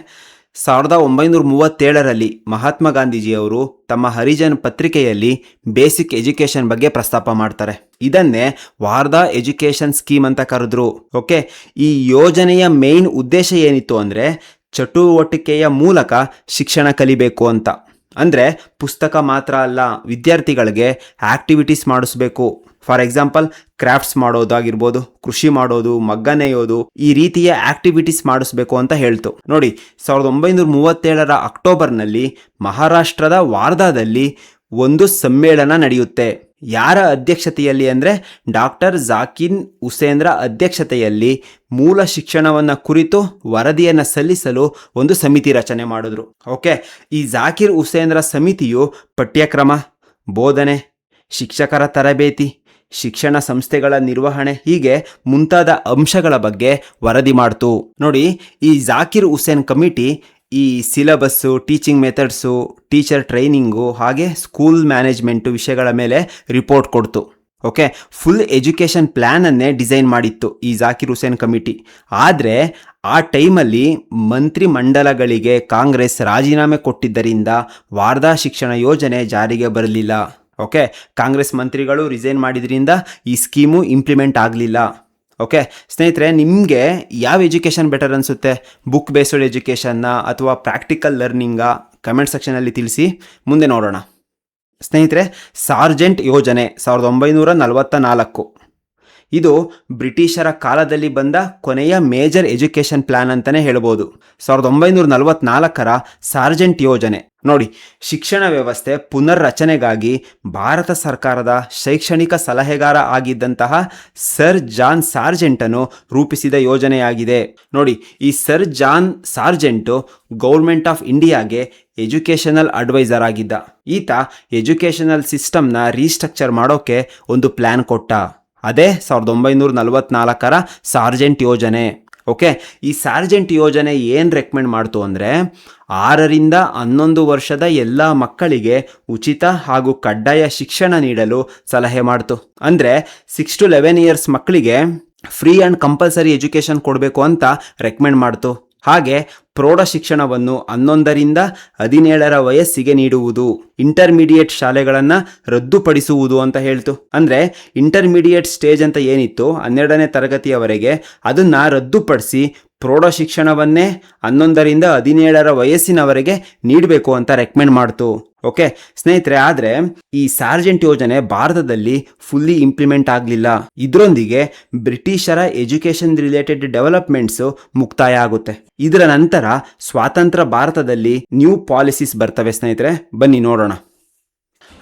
1937ರಲ್ಲಿ ಮಹಾತ್ಮ ಗಾಂಧೀಜಿಯವರು ತಮ್ಮ ಹರಿಜನ್ ಪತ್ರಿಕೆಯಲ್ಲಿ ಬೇಸಿಕ್ ಎಜುಕೇಷನ್ ಬಗ್ಗೆ ಪ್ರಸ್ತಾಪ ಮಾಡ್ತಾರೆ. ಇದನ್ನೇ ವಾರ್ಧಾ ಎಜುಕೇಷನ್ ಸ್ಕೀಮ್ ಅಂತ ಕರೆದ್ರು. ಓಕೆ, ಈ ಯೋಜನೆಯ ಮೇನ್ ಉದ್ದೇಶ ಏನಿತ್ತು ಅಂದರೆ ಚಟುವಟಿಕೆಯ ಮೂಲಕ ಶಿಕ್ಷಣ ಕಲಿಬೇಕು ಅಂತ. ಅಂದರೆ ಪುಸ್ತಕ ಮಾತ್ರ ಅಲ್ಲ, ವಿದ್ಯಾರ್ಥಿಗಳಿಗೆ ಆಕ್ಟಿವಿಟೀಸ್ ಮಾಡಿಸ್ಬೇಕು. ಫಾರ್ ಎಕ್ಸಾಂಪಲ್, ಕ್ರಾಫ್ಟ್ಸ್ ಮಾಡೋದಾಗಿರ್ಬೋದು, ಕೃಷಿ ಮಾಡೋದು, ಮಗ್ಗ ನೇಯೋದು, ಈ ರೀತಿಯ ಆಕ್ಟಿವಿಟೀಸ್ ಮಾಡಿಸ್ಬೇಕು ಅಂತ ಹೇಳ್ತು. ನೋಡಿ, 1937ರ ಅಕ್ಟೋಬರ್ನಲ್ಲಿ ಮಹಾರಾಷ್ಟ್ರದ ವಾರ್ಧಾದಲ್ಲಿ ಒಂದು ಸಮ್ಮೇಳನ ನಡೆಯುತ್ತೆ. ಯಾರ ಅಧ್ಯಕ್ಷತೆಯಲ್ಲಿ ಅಂದರೆ ಡಾಕ್ಟರ್ ಜಾಕಿರ್ ಹುಸೇನ್ರ ಅಧ್ಯಕ್ಷತೆಯಲ್ಲಿ ಮೂಲ ಶಿಕ್ಷಣವನ್ನು ಕುರಿತು ವರದಿಯನ್ನು ಸಲ್ಲಿಸಲು ಒಂದು ಸಮಿತಿ ರಚನೆ ಮಾಡಿದ್ರು. ಓಕೆ, ಈ ಜಾಕಿರ್ ಹುಸೇನ್ರ ಸಮಿತಿಯು ಪಠ್ಯಕ್ರಮ, ಬೋಧನೆ, ಶಿಕ್ಷಕರ ತರಬೇತಿ, ಶಿಕ್ಷಣ ಸಂಸ್ಥೆಗಳ ನಿರ್ವಹಣೆ ಹೀಗೆ ಮುಂತಾದ ಅಂಶಗಳ ಬಗ್ಗೆ ವರದಿ ಮಾಡ್ತು. ನೋಡಿ, ಈ ಜಾಕಿರ್ ಹುಸೇನ್ ಕಮಿಟಿ ಈ syllabus, teaching methods, teacher training ಹಾಗೆ ಸ್ಕೂಲ್ ಮ್ಯಾನೇಜ್ಮೆಂಟು ವಿಷಯಗಳ ಮೇಲೆ ರಿಪೋರ್ಟ್ ಕೊಡ್ತು. ಓಕೆ, ಫುಲ್ ಎಜುಕೇಷನ್ ಪ್ಲ್ಯಾನನ್ನೇ ಡಿಸೈನ್ ಮಾಡಿತ್ತು ಈ ಜಾಕಿರ್ ಹುಸೇನ್ ಕಮಿಟಿ. ಆದರೆ ಆ ಟೈಮಲ್ಲಿ ಮಂತ್ರಿ ಮಂಡಲಗಳಿಗೆ ಕಾಂಗ್ರೆಸ್ ರಾಜೀನಾಮೆ ಕೊಟ್ಟಿದ್ದರಿಂದ ವಾರ್ಧಾ ಶಿಕ್ಷಣ ಯೋಜನೆ ಜಾರಿಗೆ ಬರಲಿಲ್ಲ. ಓಕೆ, ಕಾಂಗ್ರೆಸ್ ಮಂತ್ರಿಗಳು ರಿಸೈನ್ ಮಾಡಿದ್ರಿಂದ ಈ ಸ್ಕೀಮು ಇಂಪ್ಲಿಮೆಂಟ್ ಆಗಲಿಲ್ಲ. ಓಕೆ ಸ್ನೇಹಿತರೆ, ನಿಮಗೆ ಯಾವ ಎಜುಕೇಷನ್ ಬೆಟರ್ ಅನಿಸುತ್ತೆ? ಬುಕ್ ಬೇಸ್ಡ್ ಎಜುಕೇಷನ್ನ ಅಥವಾ ಪ್ರಾಕ್ಟಿಕಲ್ ಲರ್ನಿಂಗಾ? ಕಮೆಂಟ್ ಸೆಕ್ಷನಲ್ಲಿ ತಿಳಿಸಿ. ಮುಂದೆ ನೋಡೋಣ. ಸ್ನೇಹಿತರೆ, ಸಾರ್ಜೆಂಟ್ ಯೋಜನೆ 1944. ಇದು ಬ್ರಿಟಿಷರ ಕಾಲದಲ್ಲಿ ಬಂದ ಕೊನೆಯ ಮೇಜರ್ ಎಜುಕೇಷನ್ ಪ್ಲಾನ್ ಅಂತಾನೆ ಹೇಳ್ಬೋದು. 1944ರ ಸಾರ್ಜೆಂಟ್ ಯೋಜನೆ ನೋಡಿ, ಶಿಕ್ಷಣ ವ್ಯವಸ್ಥೆ ಪುನರ್ರಚನೆಗಾಗಿ ಭಾರತ ಸರ್ಕಾರದ ಶೈಕ್ಷಣಿಕ ಸಲಹೆಗಾರ ಆಗಿದ್ದಂತಹ ಸರ್ ಜಾನ್ ಸಾರ್ಜೆಂಟನು ರೂಪಿಸಿದ ಯೋಜನೆಯಾಗಿದೆ. ನೋಡಿ, ಈ ಸರ್ ಜಾನ್ ಸಾರ್ಜೆಂಟು ಗೌರ್ಮೆಂಟ್ ಆಫ್ ಇಂಡಿಯಾಗೆ ಎಜುಕೇಷನಲ್ ಅಡ್ವೈಸರ್ ಆಗಿದ್ದ. ಈತ ಎಜುಕೇಷನಲ್ ಸಿಸ್ಟಮ್ನ ರೀಸ್ಟ್ರಕ್ಚರ್ ಮಾಡೋಕೆ ಒಂದು ಪ್ಲಾನ್ ಕೊಟ್ಟ. ಅದೇ 1944ರ ಸಾರ್ಜೆಂಟ್ ಯೋಜನೆ. ಓಕೆ, ಈ ಸಾರ್ಜೆಂಟ್ ಯೋಜನೆ ಏನು ರೆಕಮೆಂಡ್ ಮಾಡ್ತು ಅಂದರೆ 6ರಿಂದ 11 ವರ್ಷದ ಎಲ್ಲ ಮಕ್ಕಳಿಗೆ ಉಚಿತ ಹಾಗೂ ಕಡ್ಡಾಯ ಶಿಕ್ಷಣ ನೀಡಲು ಸಲಹೆ ಮಾಡ್ತು. ಅಂದರೆ 6 to 11 ಇಯರ್ಸ್ ಮಕ್ಕಳಿಗೆ ಫ್ರೀ ಆ್ಯಂಡ್ ಕಂಪಲ್ಸರಿ ಎಜುಕೇಷನ್ ಕೊಡಬೇಕು ಅಂತ ರೆಕಮೆಂಡ್ ಮಾಡ್ತು. ಹಾಗೆ ಪ್ರೌಢ ಶಿಕ್ಷಣವನ್ನು 11ರಿಂದ 17 ವಯಸ್ಸಿಗೆ ನೀಡುವುದು, ಇಂಟರ್ಮೀಡಿಯೇಟ್ ಶಾಲೆಗಳನ್ನು ರದ್ದುಪಡಿಸುವುದು ಅಂತ ಹೇಳ್ತು. ಅಂದರೆ ಇಂಟರ್ಮೀಡಿಯೇಟ್ ಸ್ಟೇಜ್ ಅಂತ ಏನಿತ್ತು 12ನೇ ತರಗತಿಯವರೆಗೆ ಅದನ್ನು ರದ್ದುಪಡಿಸಿ ಪ್ರೌಢ ಶಿಕ್ಷಣವನ್ನೇ 11ರಿಂದ 17 ವಯಸ್ಸಿನವರೆಗೆ ನೀಡಬೇಕು ಅಂತ ರೆಕಮೆಂಡ್ ಮಾಡ್ತು. ಓಕೆ ಸ್ನೇಹಿತರೆ, ಆದರೆ ಈ ಸಾರ್ಜೆಂಟ್ ಯೋಜನೆ ಭಾರತದಲ್ಲಿ ಫುಲ್ಲಿ ಇಂಪ್ಲಿಮೆಂಟ್ ಆಗಲಿಲ್ಲ. ಇದರೊಂದಿಗೆ ಬ್ರಿಟಿಷರ ಎಜುಕೇಷನ್ ರಿಲೇಟೆಡ್ ಡೆವಲಪ್ಮೆಂಟ್ಸು ಮುಕ್ತಾಯ ಆಗುತ್ತೆ. ಇದರ ನಂತರ ಸ್ವಾತಂತ್ರ್ಯ ಭಾರತದಲ್ಲಿ ನ್ಯೂ ಪಾಲಿಸೀಸ್ ಬರ್ತವೆ. ಸ್ನೇಹಿತರೆ ಬನ್ನಿ ನೋಡೋಣ.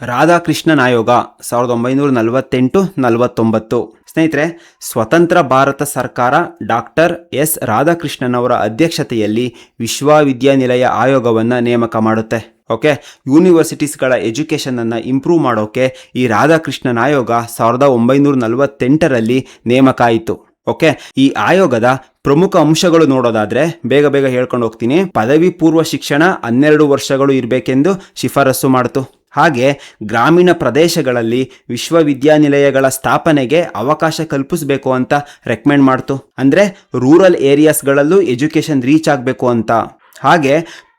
ರಾಧಾಕೃಷ್ಣನ್ ಆಯೋಗ 1948-49. ಸ್ನೇಹಿತರೆ, ಸ್ವತಂತ್ರ ಭಾರತ ಸರ್ಕಾರ ಡಾಕ್ಟರ್ ಎಸ್ ರಾಧಾಕೃಷ್ಣನ್ ಅವರ ಅಧ್ಯಕ್ಷತೆಯಲ್ಲಿ ವಿಶ್ವವಿದ್ಯಾನಿಲಯ ಆಯೋಗವನ್ನು ನೇಮಕ ಮಾಡುತ್ತೆ. ಓಕೆ, ಯೂನಿವರ್ಸಿಟೀಸ್ಗಳ ಎಜುಕೇಷನನ್ನು ಇಂಪ್ರೂವ್ ಮಾಡೋಕೆ ಈ ರಾಧಾಕೃಷ್ಣನ್ ಆಯೋಗ 1948ರಲ್ಲಿ ನೇಮಕ ಆಯಿತು. ಓಕೆ, ಈ ಆಯೋಗದ ಪ್ರಮುಖ ಅಂಶಗಳು ನೋಡೋದಾದ್ರೆ ಬೇಗ ಹೇಳ್ಕೊಂಡು ಹೋಗ್ತೀನಿ. ಪದವಿ ಪೂರ್ವ ಶಿಕ್ಷಣ 12 ವರ್ಷಗಳು ಇರಬೇಕೆಂದು ಶಿಫಾರಸು ಮಾಡಿತು. ಹಾಗೆ ಗ್ರಾಮೀಣ ಪ್ರದೇಶಗಳಲ್ಲಿ ವಿಶ್ವವಿದ್ಯಾನಿಲಯಗಳ ಸ್ಥಾಪನೆಗೆ ಅವಕಾಶ ಕಲ್ಪಿಸಬೇಕು ಅಂತ ರೆಕಮೆಂಡ್ ಮಾಡ್ತು. ಅಂದರೆ ರೂರಲ್ ಏರಿಯಾಸ್ಗಳಲ್ಲೂ ಎಜುಕೇಷನ್ ರೀಚ್ ಆಗಬೇಕು ಅಂತ. ಹಾಗೆ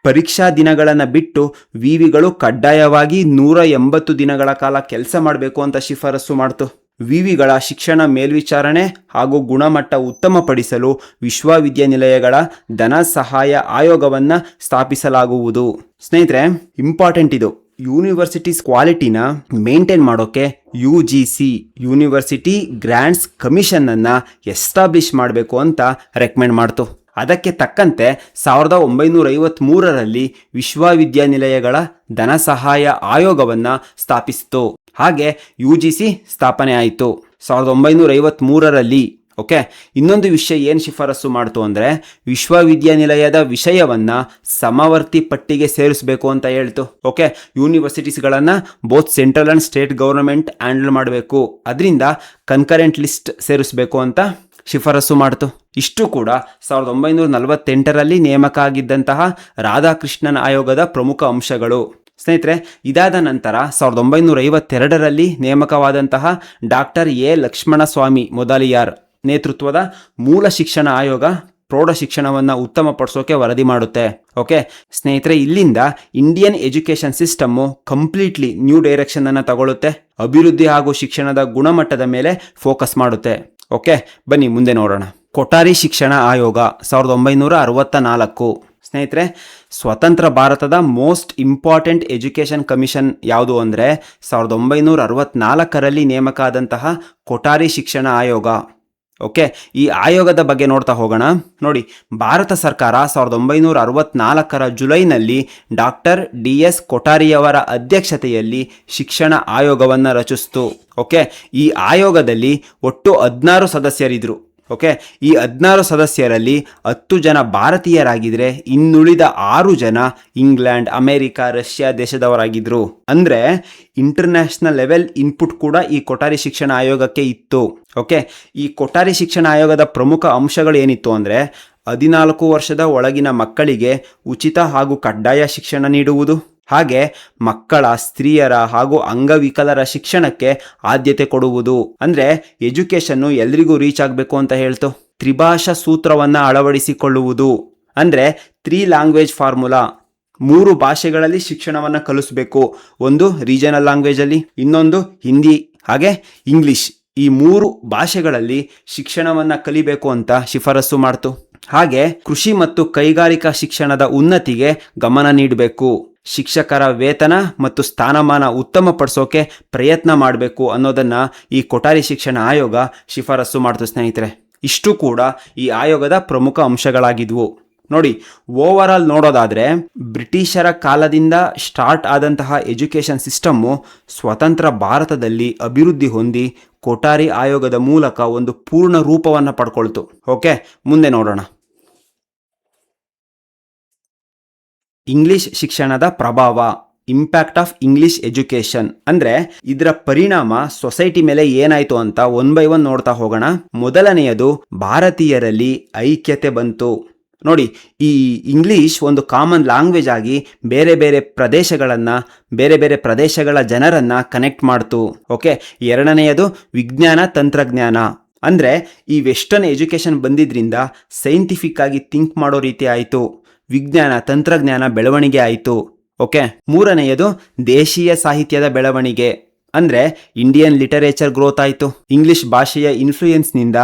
ಪರೀಕ್ಷಾ ದಿನಗಳನ್ನು ಬಿಟ್ಟು ವಿವಿಗಳು ಕಡ್ಡಾಯವಾಗಿ 180 ದಿನಗಳ ಕಾಲ ಕೆಲಸ ಮಾಡಬೇಕು ಅಂತ ಶಿಫಾರಸು ಮಾಡ್ತು. ವಿವಿಗಳ ಶಿಕ್ಷಣ ಮೇಲ್ವಿಚಾರಣೆ ಹಾಗೂ ಗುಣಮಟ್ಟ ಉತ್ತಮಪಡಿಸಲು ವಿಶ್ವವಿದ್ಯಾನಿಲಯಗಳ ಧನ ಸಹಾಯ ಆಯೋಗವನ್ನು ಸ್ಥಾಪಿಸಲಾಗುವುದು. ಸ್ನೇಹಿತರೆ, ಇಂಪಾರ್ಟೆಂಟ್ ಇದು. ಯೂನಿವರ್ಸಿಟೀಸ್ ಕ್ವಾಲಿಟಿನ ಮೇಂಟೈನ್ ಮಾಡೋಕೆ UGC ಯೂನಿವರ್ಸಿಟಿ ಗ್ರ್ಯಾಂಟ್ಸ್ ಕಮಿಷನನ್ನು ಎಸ್ಟಾಬ್ಲಿಷ್ ಮಾಡಬೇಕು ಅಂತ ರೆಕಮೆಂಡ್ ಮಾಡ್ತು. ಅದಕ್ಕೆ ತಕ್ಕಂತೆ 1953ರಲ್ಲಿ ವಿಶ್ವವಿದ್ಯಾನಿಲಯಗಳ ಧನ ಸಹಾಯ ಆಯೋಗವನ್ನು ಸ್ಥಾಪಿಸಿತು. ಹಾಗೆ UGC ಸ್ಥಾಪನೆ ಆಯಿತು 1953ರಲ್ಲಿ. ಓಕೆ, ಇನ್ನೊಂದು ವಿಷಯ ಏನು ಶಿಫಾರಸು ಮಾಡ್ತು ಅಂದರೆ ವಿಶ್ವವಿದ್ಯಾನಿಲಯದ ವಿಷಯವನ್ನು ಸಮವರ್ತಿ ಪಟ್ಟಿಗೆ ಸೇರಿಸಬೇಕು ಅಂತ ಹೇಳ್ತು. ಓಕೆ, ಯೂನಿವರ್ಸಿಟೀಸ್ಗಳನ್ನು both central and state government handle ಮಾಡಬೇಕು, ಅದರಿಂದ ಕನ್ಕರೆಂಟ್ ಲಿಸ್ಟ್ ಸೇರಿಸಬೇಕು ಅಂತ ಶಿಫಾರಸು ಮಾಡ್ತು. ಇಷ್ಟು ಕೂಡ 1948ರಲ್ಲಿ ನೇಮಕ ಆಗಿದ್ದಂತಹ ರಾಧಾಕೃಷ್ಣನ್ ಆಯೋಗದ ಪ್ರಮುಖ ಅಂಶಗಳು. ಸ್ನೇಹಿತರೆ, ಇದಾದ ನಂತರ 1952ರಲ್ಲಿ ನೇಮಕವಾದಂತಹ ಡಾಕ್ಟರ್ ಎ ಲಕ್ಷ್ಮಣಸ್ವಾಮಿ ಮೊದಲಿಯಾರ್ ನೇತೃತ್ವದ ಮೂಲ ಶಿಕ್ಷಣ ಆಯೋಗ ಪ್ರೌಢ ಶಿಕ್ಷಣವನ್ನು ಉತ್ತಮಪಡಿಸೋಕೆ ವರದಿ ಮಾಡುತ್ತೆ. ಓಕೆ ಸ್ನೇಹಿತರೆ, ಇಲ್ಲಿಂದ Indian education system completely new direction ಅನ್ನು ತಗೊಳ್ಳುತ್ತೆ. ಅಭಿವೃದ್ಧಿ ಹಾಗೂ ಶಿಕ್ಷಣದ ಗುಣಮಟ್ಟದ ಮೇಲೆ ಫೋಕಸ್ ಮಾಡುತ್ತೆ. ಓಕೆ, ಬನ್ನಿ ಮುಂದೆ ನೋಡೋಣ. ಕೊಠಾರಿ ಶಿಕ್ಷಣ ಆಯೋಗ 1964. ಸ್ನೇಹಿತರೆ, ಸ್ವತಂತ್ರ ಭಾರತದ ಮೋಸ್ಟ್ ಇಂಪಾರ್ಟೆಂಟ್ ಎಜುಕೇಷನ್ ಕಮಿಷನ್ ಯಾವುದು ಅಂದರೆ 1964ರಲ್ಲಿ ನೇಮಕ ಆದಂತಹ ಕೊಠಾರಿ ಶಿಕ್ಷಣ ಆಯೋಗ. ಓಕೆ, ಈ ಆಯೋಗದ ಬಗ್ಗೆ ನೋಡ್ತಾ ಹೋಗೋಣ. ನೋಡಿ, ಭಾರತ ಸರ್ಕಾರ 1964ರ ಜುಲೈನಲ್ಲಿ ಡಾಕ್ಟರ್ DS ಕೊಠಾರಿಯವರ ಅಧ್ಯಕ್ಷತೆಯಲ್ಲಿ ಶಿಕ್ಷಣ ಆಯೋಗವನ್ನು ರಚಿಸಿತು. ಓಕೆ, ಈ ಆಯೋಗದಲ್ಲಿ ಒಟ್ಟು 16 ಸದಸ್ಯರಿದ್ದರು. ಓಕೆ, ಈ 16 ಸದಸ್ಯರಲ್ಲಿ 10 ಜನ ಭಾರತೀಯರಾಗಿದ್ದರೆ ಇನ್ನುಳಿದ 6 ಜನ ಇಂಗ್ಲೆಂಡ್, ಅಮೆರಿಕ, ರಷ್ಯಾ ದೇಶದವರಾಗಿದ್ದರು. ಅಂದರೆ ಇಂಟರ್ನ್ಯಾಷನಲ್ ಲೆವೆಲ್ ಇನ್ಪುಟ್ ಕೂಡ ಈ ಕೊಠಾರಿ ಶಿಕ್ಷಣ ಆಯೋಗಕ್ಕೆ ಇತ್ತು. ಓಕೆ, ಈ ಕೊಠಾರಿ ಶಿಕ್ಷಣ ಆಯೋಗದ ಪ್ರಮುಖ ಅಂಶಗಳು ಏನಿತ್ತು ಅಂದರೆ 14 ವರ್ಷದ ಒಳಗಿನ ಮಕ್ಕಳಿಗೆ ಉಚಿತ ಹಾಗೂ ಕಡ್ಡಾಯ ಶಿಕ್ಷಣ ನೀಡುವುದು, ಹಾಗೆ ಮಕ್ಕಳ, ಸ್ತ್ರೀಯರ ಹಾಗೂ ಅಂಗವಿಕಲರ ಶಿಕ್ಷಣಕ್ಕೆ ಆದ್ಯತೆ ಕೊಡುವುದು. ಅಂದರೆ ಎಜುಕೇಷನ್ನು ಎಲ್ರಿಗೂ ರೀಚ್ ಆಗಬೇಕು ಅಂತ ಹೇಳ್ತು. ತ್ರಿಭಾಷಾ ಸೂತ್ರವನ್ನು ಅಳವಡಿಸಿಕೊಳ್ಳುವುದು, ಅಂದರೆ 3 ಲ್ಯಾಂಗ್ವೇಜ್ ಫಾರ್ಮುಲಾ, 3 ಭಾಷೆಗಳಲ್ಲಿ ಶಿಕ್ಷಣವನ್ನು ಕಲಿಸಬೇಕು. ಒಂದು ರೀಜನಲ್ ಲ್ಯಾಂಗ್ವೇಜಲ್ಲಿ, ಇನ್ನೊಂದು ಹಿಂದಿ, ಹಾಗೆ ಇಂಗ್ಲಿಷ್. ಈ 3 ಭಾಷೆಗಳಲ್ಲಿ ಶಿಕ್ಷಣವನ್ನು ಕಲಿಬೇಕು ಅಂತ ಶಿಫಾರಸು ಮಾಡ್ತು. ಹಾಗೆ ಕೃಷಿ ಮತ್ತು ಕೈಗಾರಿಕಾ ಶಿಕ್ಷಣದ ಉನ್ನತಿಗೆ ಗಮನ ನೀಡಬೇಕು. ಶಿಕ್ಷಕರ ವೇತನ ಮತ್ತು ಸ್ಥಾನಮಾನ ಉತ್ತಮಪಡಿಸೋಕೆ ಪ್ರಯತ್ನ ಮಾಡಬೇಕು ಅನ್ನೋದನ್ನು ಈ ಕೊಠಾರಿ ಶಿಕ್ಷಣ ಆಯೋಗ ಶಿಫಾರಸು ಮಾಡ್ತು ಸ್ನೇಹಿತರೆ. ಇಷ್ಟು ಕೂಡ ಈ ಆಯೋಗದ ಪ್ರಮುಖ ಅಂಶಗಳಾಗಿದ್ವು. ನೋಡಿ, ಓವರ್ ಆಲ್ ನೋಡೋದಾದರೆ ಬ್ರಿಟಿಷರ ಕಾಲದಿಂದ ಸ್ಟಾರ್ಟ್ ಆದಂತಹ ಎಜುಕೇಷನ್ ಸಿಸ್ಟಮ್ಮು ಸ್ವತಂತ್ರ ಭಾರತದಲ್ಲಿ ಅಭಿವೃದ್ಧಿ ಹೊಂದಿ ಕೊಠಾರಿ ಆಯೋಗದ ಮೂಲಕ ಒಂದು ಪೂರ್ಣ ರೂಪವನ್ನು ಪಡ್ಕೊಳ್ತು. ಓಕೆ, ಮುಂದೆ ನೋಡೋಣ. ಇಂಗ್ಲಿಷ್ ಶಿಕ್ಷಣದ ಪ್ರಭಾವ, ಇಂಪ್ಯಾಕ್ಟ್ ಆಫ್ ಇಂಗ್ಲಿಷ್ ಎಜುಕೇಶನ್ ಅಂದರೆ ಇದರ ಪರಿಣಾಮ ಸೊಸೈಟಿ ಮೇಲೆ ಏನಾಯ್ತು ಅಂತ ಒನ್ ಬೈ ಒನ್ ನೋಡ್ತಾ ಹೋಗೋಣ. ಮೊದಲನೆಯದು, ಭಾರತೀಯರಲ್ಲಿ ಐಕ್ಯತೆ ಬಂತು. ನೋಡಿ, ಈ ಇಂಗ್ಲಿಷ್ ಒಂದು ಕಾಮನ್ ಲ್ಯಾಂಗ್ವೇಜ್ ಆಗಿ ಬೇರೆ ಬೇರೆ ಪ್ರದೇಶಗಳನ್ನು, ಬೇರೆ ಬೇರೆ ಪ್ರದೇಶಗಳ ಜನರನ್ನು ಕನೆಕ್ಟ್ ಮಾಡ್ತು. ಓಕೆ, ಎರಡನೆಯದು ವಿಜ್ಞಾನ ತಂತ್ರಜ್ಞಾನ ಅಂದರೆ ಈ ವೆಸ್ಟರ್ನ್ ಎಜುಕೇಷನ್ ಬಂದಿದ್ರಿಂದ ಸೈಂಟಿಫಿಕ್ ಆಗಿ ಥಿಂಕ್ ಮಾಡೋ ರೀತಿ ಆಯಿತು, ವಿಜ್ಞಾನ ತಂತ್ರಜ್ಞಾನ ಬೆಳವಣಿಗೆ ಆಯಿತು. ಓಕೆ, ಮೂರನೆಯದು ದೇಶೀಯ ಸಾಹಿತ್ಯದ ಬೆಳವಣಿಗೆ ಅಂದರೆ ಇಂಡಿಯನ್ ಲಿಟರೇಚರ್ ಗ್ರೋತ್ ಆಯಿತು. ಇಂಗ್ಲಿಷ್ ಭಾಷೆಯ ಇನ್ಫ್ಲೂಯೆನ್ಸ್ನಿಂದ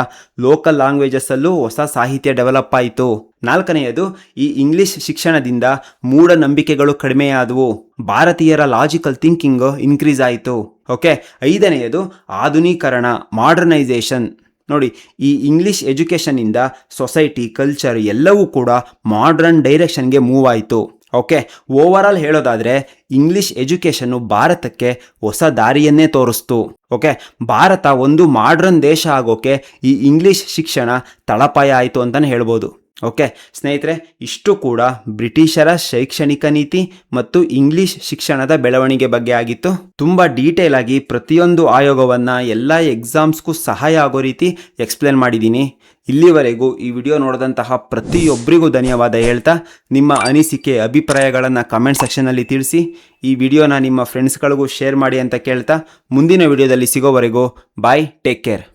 ಲೋಕಲ್ ಲ್ಯಾಂಗ್ವೇಜಸ್ಸಲ್ಲೂ ಹೊಸ ಸಾಹಿತ್ಯ ಡೆವಲಪ್ ಆಯಿತು. ನಾಲ್ಕನೆಯದು, ಈ ಇಂಗ್ಲಿಷ್ ಶಿಕ್ಷಣದಿಂದ ಮೂಢನಂಬಿಕೆಗಳು ಕಡಿಮೆಯಾದವು, ಭಾರತೀಯರ ಲಾಜಿಕಲ್ ಥಿಂಕಿಂಗ್ ಇನ್ಕ್ರೀಸ್ ಆಯಿತು. ಓಕೆ, ಐದನೆಯದು ಆಧುನೀಕರಣ, ಮಾಡರ್ನೈಸೇಷನ್. ನೋಡಿ, ಈ ಇಂಗ್ಲಿಷ್ ಎಜುಕೇಷನ್ನಿಂದ ಸೊಸೈಟಿ, ಕಲ್ಚರ್ ಎಲ್ಲವೂ ಕೂಡ ಮಾಡ್ರನ್ ಡೈರೆಕ್ಷನ್ಗೆ ಮೂವ್ ಆಯಿತು. ಓಕೆ, ಓವರ್ ಆಲ್ ಹೇಳೋದಾದರೆ ಇಂಗ್ಲಿಷ್ ಎಜುಕೇಷನ್ನು ಭಾರತಕ್ಕೆ ಹೊಸ ದಾರಿಯನ್ನೇ ತೋರಿಸ್ತು. ಓಕೆ, ಭಾರತ ಒಂದು ಮಾಡ್ರನ್ ದೇಶ ಆಗೋಕೆ ಈ ಇಂಗ್ಲಿಷ್ ಶಿಕ್ಷಣ ತಳಪಾಯ ಆಯಿತು ಅಂತಲೇ ಹೇಳ್ಬೋದು. ಓಕೆ ಸ್ನೇಹಿತರೆ, ಇಷ್ಟು ಕೂಡ ಬ್ರಿಟಿಷರ ಶೈಕ್ಷಣಿಕ ನೀತಿ ಮತ್ತು ಇಂಗ್ಲಿಷ್ ಶಿಕ್ಷಣದ ಬೆಳವಣಿಗೆ ಬಗ್ಗೆ ಆಗಿತ್ತು. ತುಂಬ ಡೀಟೇಲ್ ಆಗಿ ಪ್ರತಿಯೊಂದು ಆಯೋಗವನ್ನು ಎಲ್ಲ ಎಕ್ಸಾಮ್ಸ್ಗೂ ಸಹಾಯ ಆಗೋ ರೀತಿ ಎಕ್ಸ್ಪ್ಲೇನ್ ಮಾಡಿದ್ದೀನಿ. ಇಲ್ಲಿವರೆಗೂ ಈ ವಿಡಿಯೋ ನೋಡಿದಂತಹ ಪ್ರತಿಯೊಬ್ಬರಿಗೂ ಧನ್ಯವಾದ ಹೇಳ್ತಾ, ನಿಮ್ಮ ಅನಿಸಿಕೆ ಅಭಿಪ್ರಾಯಗಳನ್ನು ಕಮೆಂಟ್ ಸೆಕ್ಷನಲ್ಲಿ ತಿಳಿಸಿ. ಈ ವಿಡಿಯೋನ ನಿಮ್ಮ ಫ್ರೆಂಡ್ಸ್ಗಳಿಗೂ ಶೇರ್ ಮಾಡಿ ಅಂತ ಕೇಳ್ತಾ, ಮುಂದಿನ ವಿಡಿಯೋದಲ್ಲಿ ಸಿಗೋವರೆಗೂ ಬಾಯ್, ಟೇಕ್ ಕೇರ್.